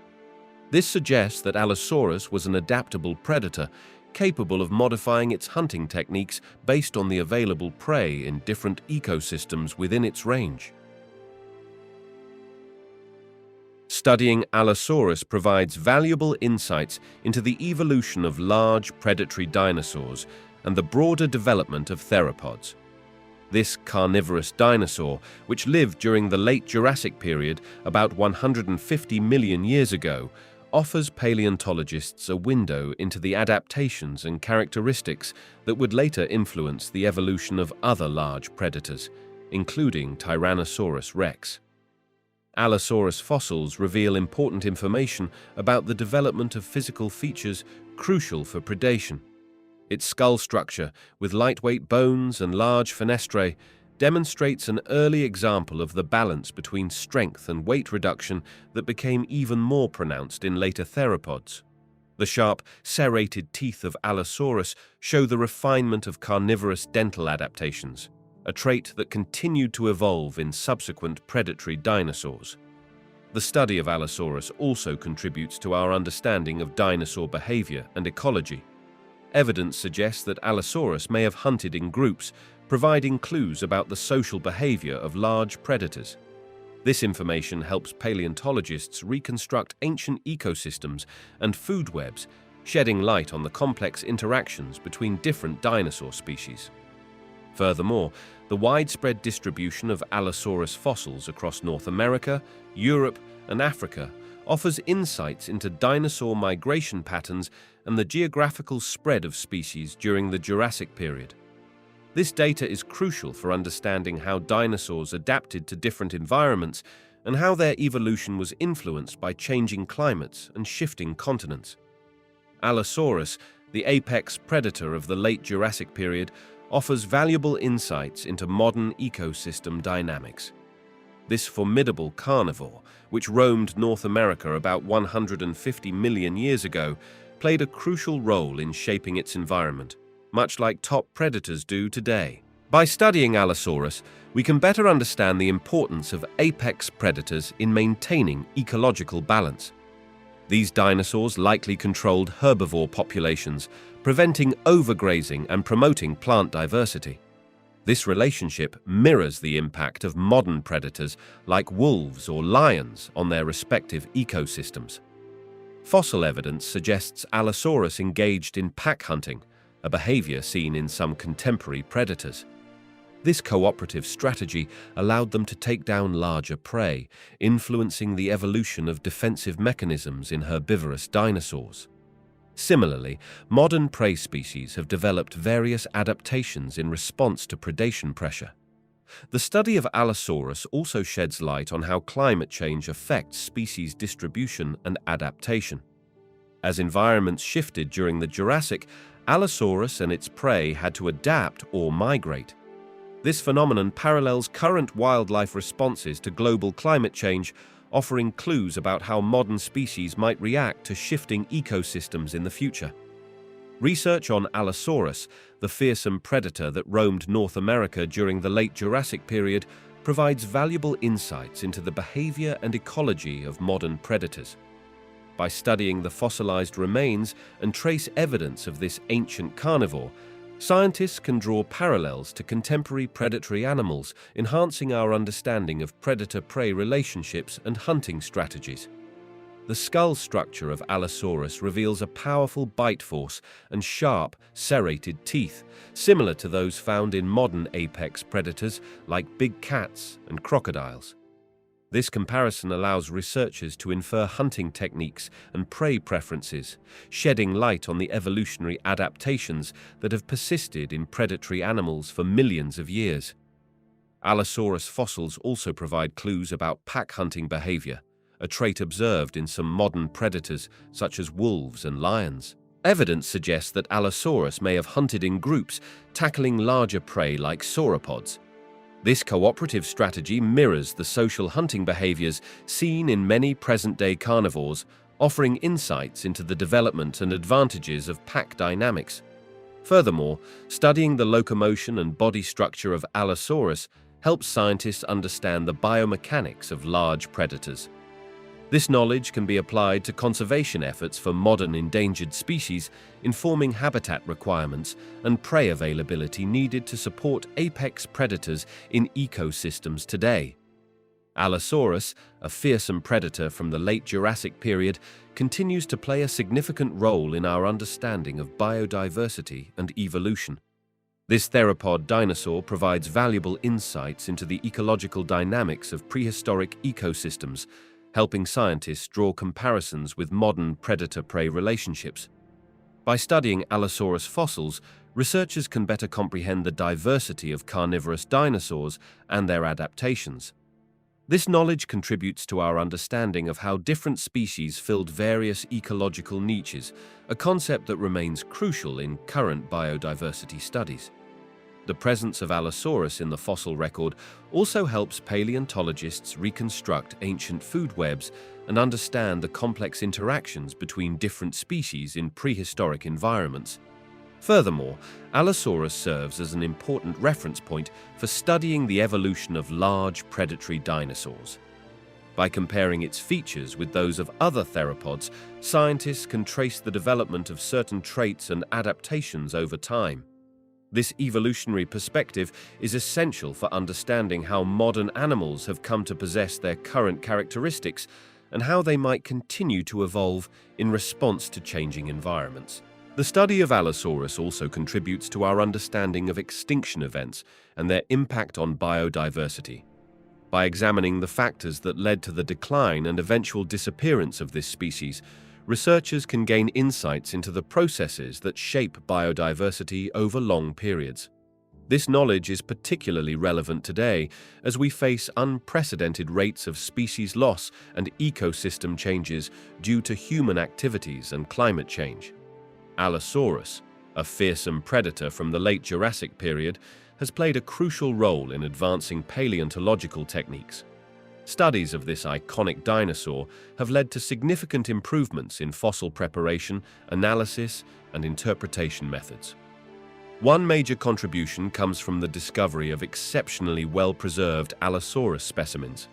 This suggests that Allosaurus was an adaptable predator, capable of modifying its hunting techniques based on the available prey in different ecosystems within its range. Studying Allosaurus provides valuable insights into the evolution of large predatory dinosaurs and the broader development of theropods. This carnivorous dinosaur, which lived during the late Jurassic period about 150 million years ago, offers paleontologists a window into the adaptations and characteristics that would later influence the evolution of other large predators, including Tyrannosaurus rex. Allosaurus fossils reveal important information about the development of physical features crucial for predation. Its skull structure, with lightweight bones and large fenestrae, demonstrates an early example of the balance between strength and weight reduction that became even more pronounced in later theropods. The sharp, serrated teeth of Allosaurus show the refinement of carnivorous dental adaptations, a trait that continued to evolve in subsequent predatory dinosaurs. The study of Allosaurus also contributes to our understanding of dinosaur behavior and ecology. Evidence suggests that Allosaurus may have hunted in groups, providing clues about the social behavior of large predators. This information helps paleontologists reconstruct ancient ecosystems and food webs, shedding light on the complex interactions between different dinosaur species. Furthermore, the widespread distribution of Allosaurus fossils across North America, Europe, and Africa offers insights into dinosaur migration patterns and the geographical spread of species during the Jurassic period. This data is crucial for understanding how dinosaurs adapted to different environments and how their evolution was influenced by changing climates and shifting continents. Allosaurus, the apex predator of the late Jurassic period, offers valuable insights into modern ecosystem dynamics. This formidable carnivore, which roamed North America about 150 million years ago, played a crucial role in shaping its environment, much like top predators do today. By studying Allosaurus, we can better understand the importance of apex predators in maintaining ecological balance. These dinosaurs likely controlled herbivore populations, preventing overgrazing and promoting plant diversity. This relationship mirrors the impact of modern predators like wolves or lions on their respective ecosystems. Fossil evidence suggests Allosaurus engaged in pack hunting, a behavior seen in some contemporary predators. This cooperative strategy allowed them to take down larger prey, influencing the evolution of defensive mechanisms in herbivorous dinosaurs. Similarly, modern prey species have developed various adaptations in response to predation pressure. The study of Allosaurus also sheds light on how climate change affects species distribution and adaptation. As environments shifted during the Jurassic, Allosaurus and its prey had to adapt or migrate. This phenomenon parallels current wildlife responses to global climate change, offering clues about how modern species might react to shifting ecosystems in the future. Research on Allosaurus, the fearsome predator that roamed North America during the late Jurassic period, provides valuable insights into the behavior and ecology of modern predators. By studying the fossilized remains and trace evidence of this ancient carnivore, scientists can draw parallels to contemporary predatory animals, enhancing our understanding of predator-prey relationships and hunting strategies. The skull structure of Allosaurus reveals a powerful bite force and sharp, serrated teeth, similar to those found in modern apex predators like big cats and crocodiles. This comparison allows researchers to infer hunting techniques and prey preferences, shedding light on the evolutionary adaptations that have persisted in predatory animals for millions of years. Allosaurus fossils also provide clues about pack hunting behavior, a trait observed in some modern predators such as wolves and lions. Evidence suggests that Allosaurus may have hunted in groups, tackling larger prey like sauropods. This cooperative strategy mirrors the social hunting behaviors seen in many present-day carnivores, offering insights into the development and advantages of pack dynamics. Furthermore, studying the locomotion and body structure of Allosaurus helps scientists understand the biomechanics of large predators. This knowledge can be applied to conservation efforts for modern endangered species, informing habitat requirements and prey availability needed to support apex predators in ecosystems today. Allosaurus, a fearsome predator from the late Jurassic period, continues to play a significant role in our understanding of biodiversity and evolution. This theropod dinosaur provides valuable insights into the ecological dynamics of prehistoric ecosystems, helping scientists draw comparisons with modern predator-prey relationships. By studying Allosaurus fossils, researchers can better comprehend the diversity of carnivorous dinosaurs and their adaptations. This knowledge contributes to our understanding of how different species filled various ecological niches, a concept that remains crucial in current biodiversity studies. The presence of Allosaurus in the fossil record also helps paleontologists reconstruct ancient food webs and understand the complex interactions between different species in prehistoric environments. Furthermore, Allosaurus serves as an important reference point for studying the evolution of large predatory dinosaurs. By comparing its features with those of other theropods, scientists can trace the development of certain traits and adaptations over time. This evolutionary perspective is essential for understanding how modern animals have come to possess their current characteristics and how they might continue to evolve in response to changing environments. The study of Allosaurus also contributes to our understanding of extinction events and their impact on biodiversity. By examining the factors that led to the decline and eventual disappearance of this species, researchers can gain insights into the processes that shape biodiversity over long periods. This knowledge is particularly relevant today as we face unprecedented rates of species loss and ecosystem changes due to human activities and climate change. Allosaurus, a fearsome predator from the late Jurassic period, has played a crucial role in advancing paleontological techniques. Studies of this iconic dinosaur have led to significant improvements in fossil preparation, analysis, and interpretation methods. One major contribution comes from the discovery of exceptionally well-preserved Allosaurus specimens.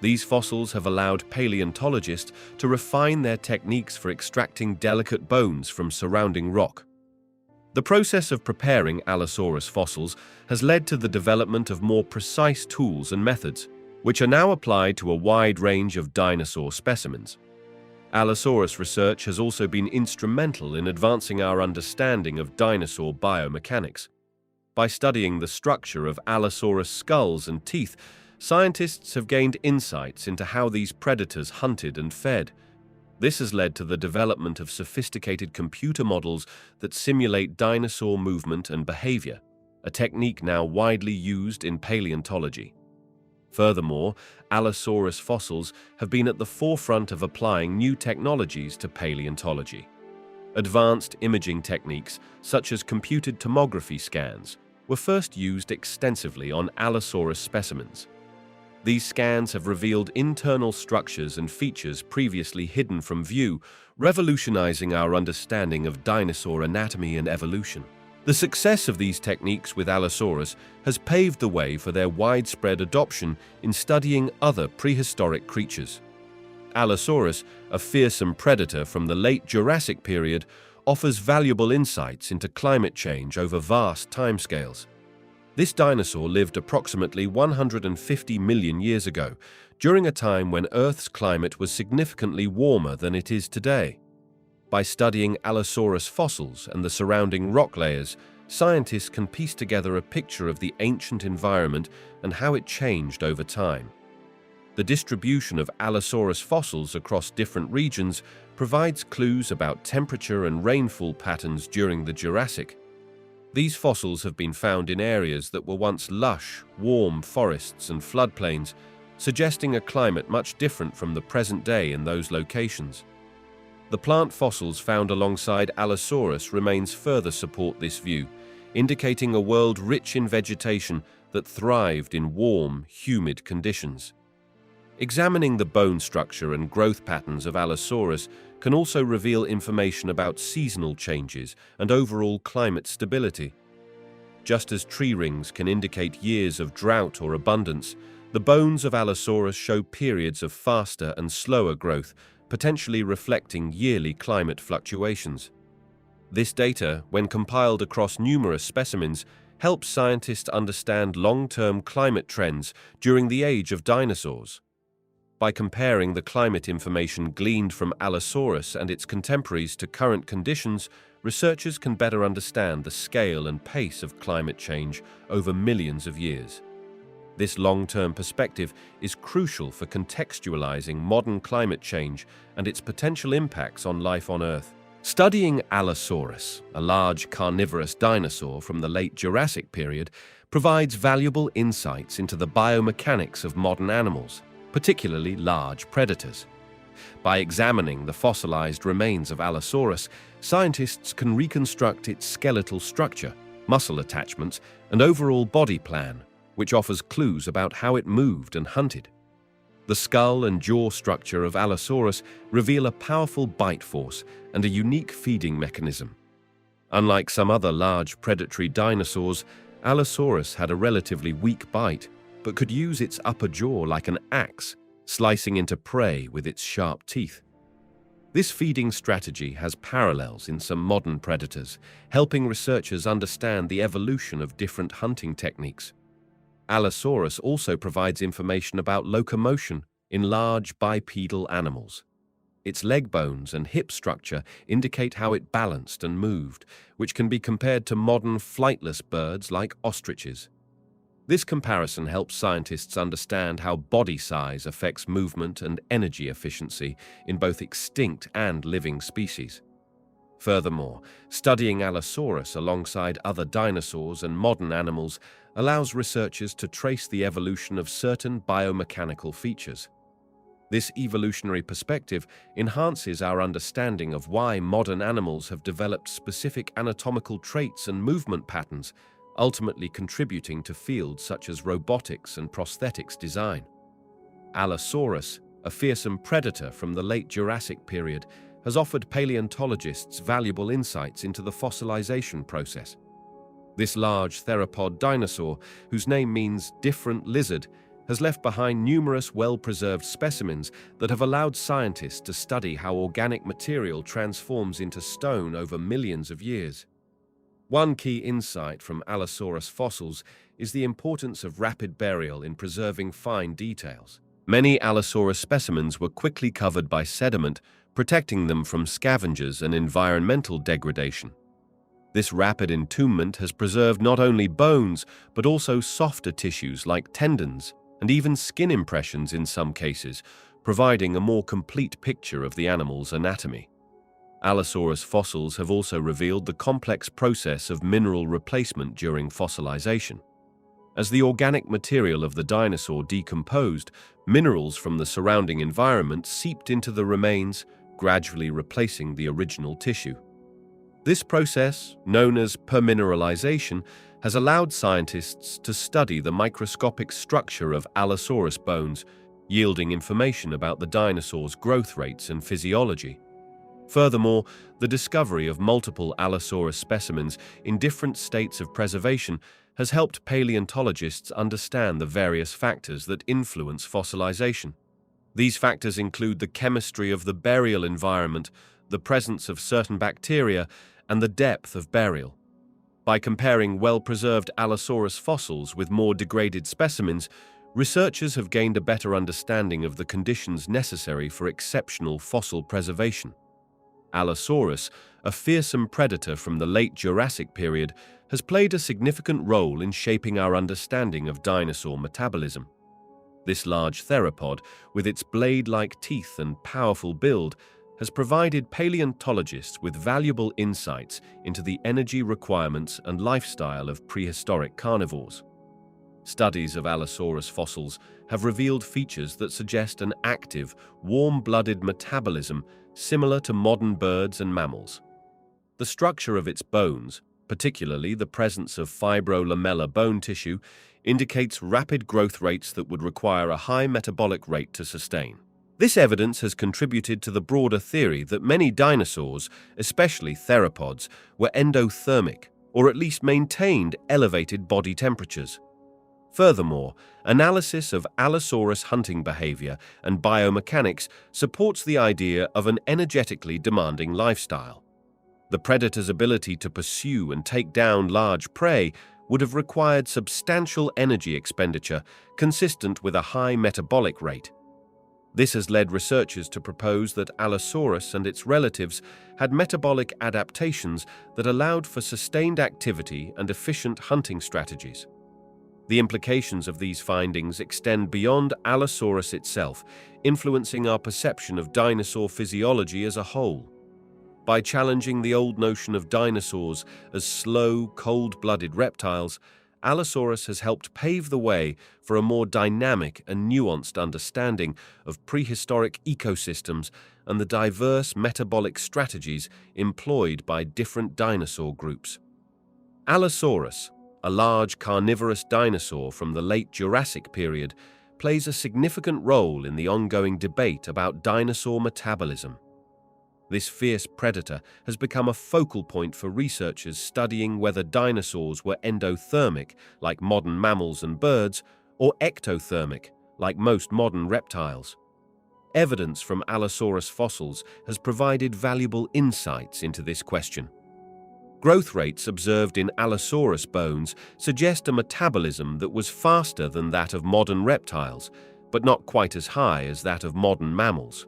These fossils have allowed paleontologists to refine their techniques for extracting delicate bones from surrounding rock. The process of preparing Allosaurus fossils has led to the development of more precise tools and methods, which are now applied to a wide range of dinosaur specimens. Allosaurus research has also been instrumental in advancing our understanding of dinosaur biomechanics. By studying the structure of Allosaurus skulls and teeth, scientists have gained insights into how these predators hunted and fed. This has led to the development of sophisticated computer models that simulate dinosaur movement and behavior. a technique now widely used in paleontology. Furthermore, Allosaurus fossils have been at the forefront of applying new technologies to paleontology. Advanced imaging techniques, such as computed tomography scans, were first used extensively on Allosaurus specimens. These scans have revealed internal structures and features previously hidden from view, revolutionizing our understanding of dinosaur anatomy and evolution. The success of these techniques with Allosaurus has paved the way for their widespread adoption in studying other prehistoric creatures. Allosaurus, a fearsome predator from the late Jurassic period, offers valuable insights into climate change over vast timescales. This dinosaur lived approximately 150 million years ago, during a time when Earth's climate was significantly warmer than it is today. By studying Allosaurus fossils and the surrounding rock layers, scientists can piece together a picture of the ancient environment and how it changed over time. The distribution of Allosaurus fossils across different regions provides clues about temperature and rainfall patterns during the Jurassic. These fossils have been found in areas that were once lush, warm forests and floodplains, suggesting a climate much different from the present day in those locations. The plant fossils found alongside Allosaurus remains further support this view, indicating a world rich in vegetation that thrived in warm, humid conditions. Examining the bone structure and growth patterns of Allosaurus can also reveal information about seasonal changes and overall climate stability. Just as tree rings can indicate years of drought or abundance, the bones of Allosaurus show periods of faster and slower growth, potentially reflecting yearly climate fluctuations. This data, when compiled across numerous specimens, helps scientists understand long-term climate trends during the age of dinosaurs. By comparing the climate information gleaned from Allosaurus and its contemporaries to current conditions, researchers can better understand the scale and pace of climate change over millions of years. This long-term perspective is crucial for contextualizing modern climate change and its potential impacts on life on Earth. Studying Allosaurus, a large carnivorous dinosaur from the late Jurassic period, provides valuable insights into the biomechanics of modern animals, particularly large predators. By examining the fossilized remains of Allosaurus, scientists can reconstruct its skeletal structure, muscle attachments, and overall body plan, which offers clues about how it moved and hunted. The skull and jaw structure of Allosaurus reveal a powerful bite force and a unique feeding mechanism. Unlike some other large predatory dinosaurs, Allosaurus had a relatively weak bite, but could use its upper jaw like an axe, slicing into prey with its sharp teeth. This feeding strategy has parallels in some modern predators, helping researchers understand the evolution of different hunting techniques. Allosaurus also provides information about locomotion in large bipedal animals. Its leg bones and hip structure indicate how it balanced and moved, which can be compared to modern flightless birds like ostriches. This comparison helps scientists understand how body size affects movement and energy efficiency in both extinct and living species. Furthermore, studying Allosaurus alongside other dinosaurs and modern animals allows researchers to trace the evolution of certain biomechanical features. This evolutionary perspective enhances our understanding of why modern animals have developed specific anatomical traits and movement patterns, ultimately contributing to fields such as robotics and prosthetics design. Allosaurus, a fearsome predator from the late Jurassic period, has offered paleontologists valuable insights into the fossilization process. This large theropod dinosaur, whose name means different lizard, has left behind numerous well-preserved specimens that have allowed scientists to study how organic material transforms into stone over millions of years. One key insight from Allosaurus fossils is the importance of rapid burial in preserving fine details. Many Allosaurus specimens were quickly covered by sediment, protecting them from scavengers and environmental degradation. This rapid entombment has preserved not only bones, but also softer tissues like tendons and even skin impressions in some cases, providing a more complete picture of the animal's anatomy. Allosaurus fossils have also revealed the complex process of mineral replacement during fossilization. As the organic material of the dinosaur decomposed, minerals from the surrounding environment seeped into the remains, gradually replacing the original tissue. This process, known as permineralization, has allowed scientists to study the microscopic structure of Allosaurus bones, yielding information about the dinosaur's growth rates and physiology. Furthermore, the discovery of multiple Allosaurus specimens in different states of preservation has helped paleontologists understand the various factors that influence fossilization. These factors include the chemistry of the burial environment, the presence of certain bacteria, and the depth of burial. By comparing well-preserved Allosaurus fossils with more degraded specimens, researchers have gained a better understanding of the conditions necessary for exceptional fossil preservation. Allosaurus, a fearsome predator from the late Jurassic period, has played a significant role in shaping our understanding of dinosaur metabolism. This large theropod, with its blade-like teeth and powerful build, has provided paleontologists with valuable insights into the energy requirements and lifestyle of prehistoric carnivores. Studies of Allosaurus fossils have revealed features that suggest an active, warm-blooded metabolism similar to modern birds and mammals. The structure of its bones, particularly the presence of fibrolamellar bone tissue, indicates rapid growth rates that would require a high metabolic rate to sustain. This evidence has contributed to the broader theory that many dinosaurs, especially theropods, were endothermic, or at least maintained elevated body temperatures. Furthermore, analysis of Allosaurus hunting behavior and biomechanics supports the idea of an energetically demanding lifestyle. The predator's ability to pursue and take down large prey would have required substantial energy expenditure consistent with a high metabolic rate. This has led researchers to propose that Allosaurus and its relatives had metabolic adaptations that allowed for sustained activity and efficient hunting strategies. The implications of these findings extend beyond Allosaurus itself, influencing our perception of dinosaur physiology as a whole. By challenging the old notion of dinosaurs as slow, cold-blooded reptiles, Allosaurus has helped pave the way for a more dynamic and nuanced understanding of prehistoric ecosystems and the diverse metabolic strategies employed by different dinosaur groups. Allosaurus, a large carnivorous dinosaur from the late Jurassic period, plays a significant role in the ongoing debate about dinosaur metabolism. This fierce predator has become a focal point for researchers studying whether dinosaurs were endothermic, like modern mammals and birds, or ectothermic, like most modern reptiles. Evidence from Allosaurus fossils has provided valuable insights into this question. Growth rates observed in Allosaurus bones suggest a metabolism that was faster than that of modern reptiles, but not quite as high as that of modern mammals.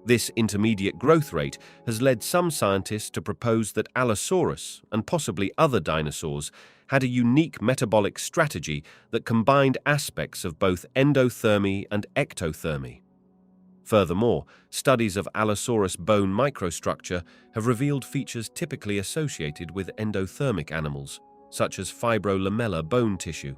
This intermediate growth rate has led some scientists to propose that Allosaurus, and possibly other dinosaurs, had a unique metabolic strategy that combined aspects of both endothermy and ectothermy. Furthermore, studies of Allosaurus bone microstructure have revealed features typically associated with endothermic animals, such as fibrolamellar bone tissue.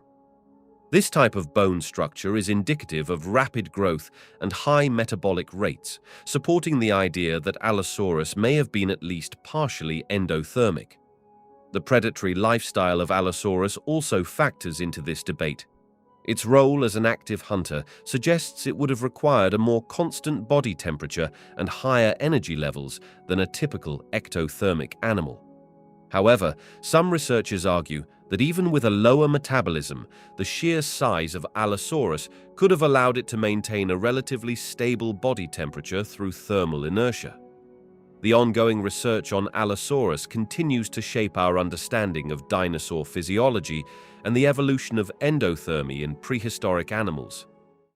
This type of bone structure is indicative of rapid growth and high metabolic rates, supporting the idea that Allosaurus may have been at least partially endothermic. The predatory lifestyle of Allosaurus also factors into this debate. Its role as an active hunter suggests it would have required a more constant body temperature and higher energy levels than a typical ectothermic animal. However, some researchers argue that even with a lower metabolism, the sheer size of Allosaurus could have allowed it to maintain a relatively stable body temperature through thermal inertia. The ongoing research on Allosaurus continues to shape our understanding of dinosaur physiology and the evolution of endothermy in prehistoric animals.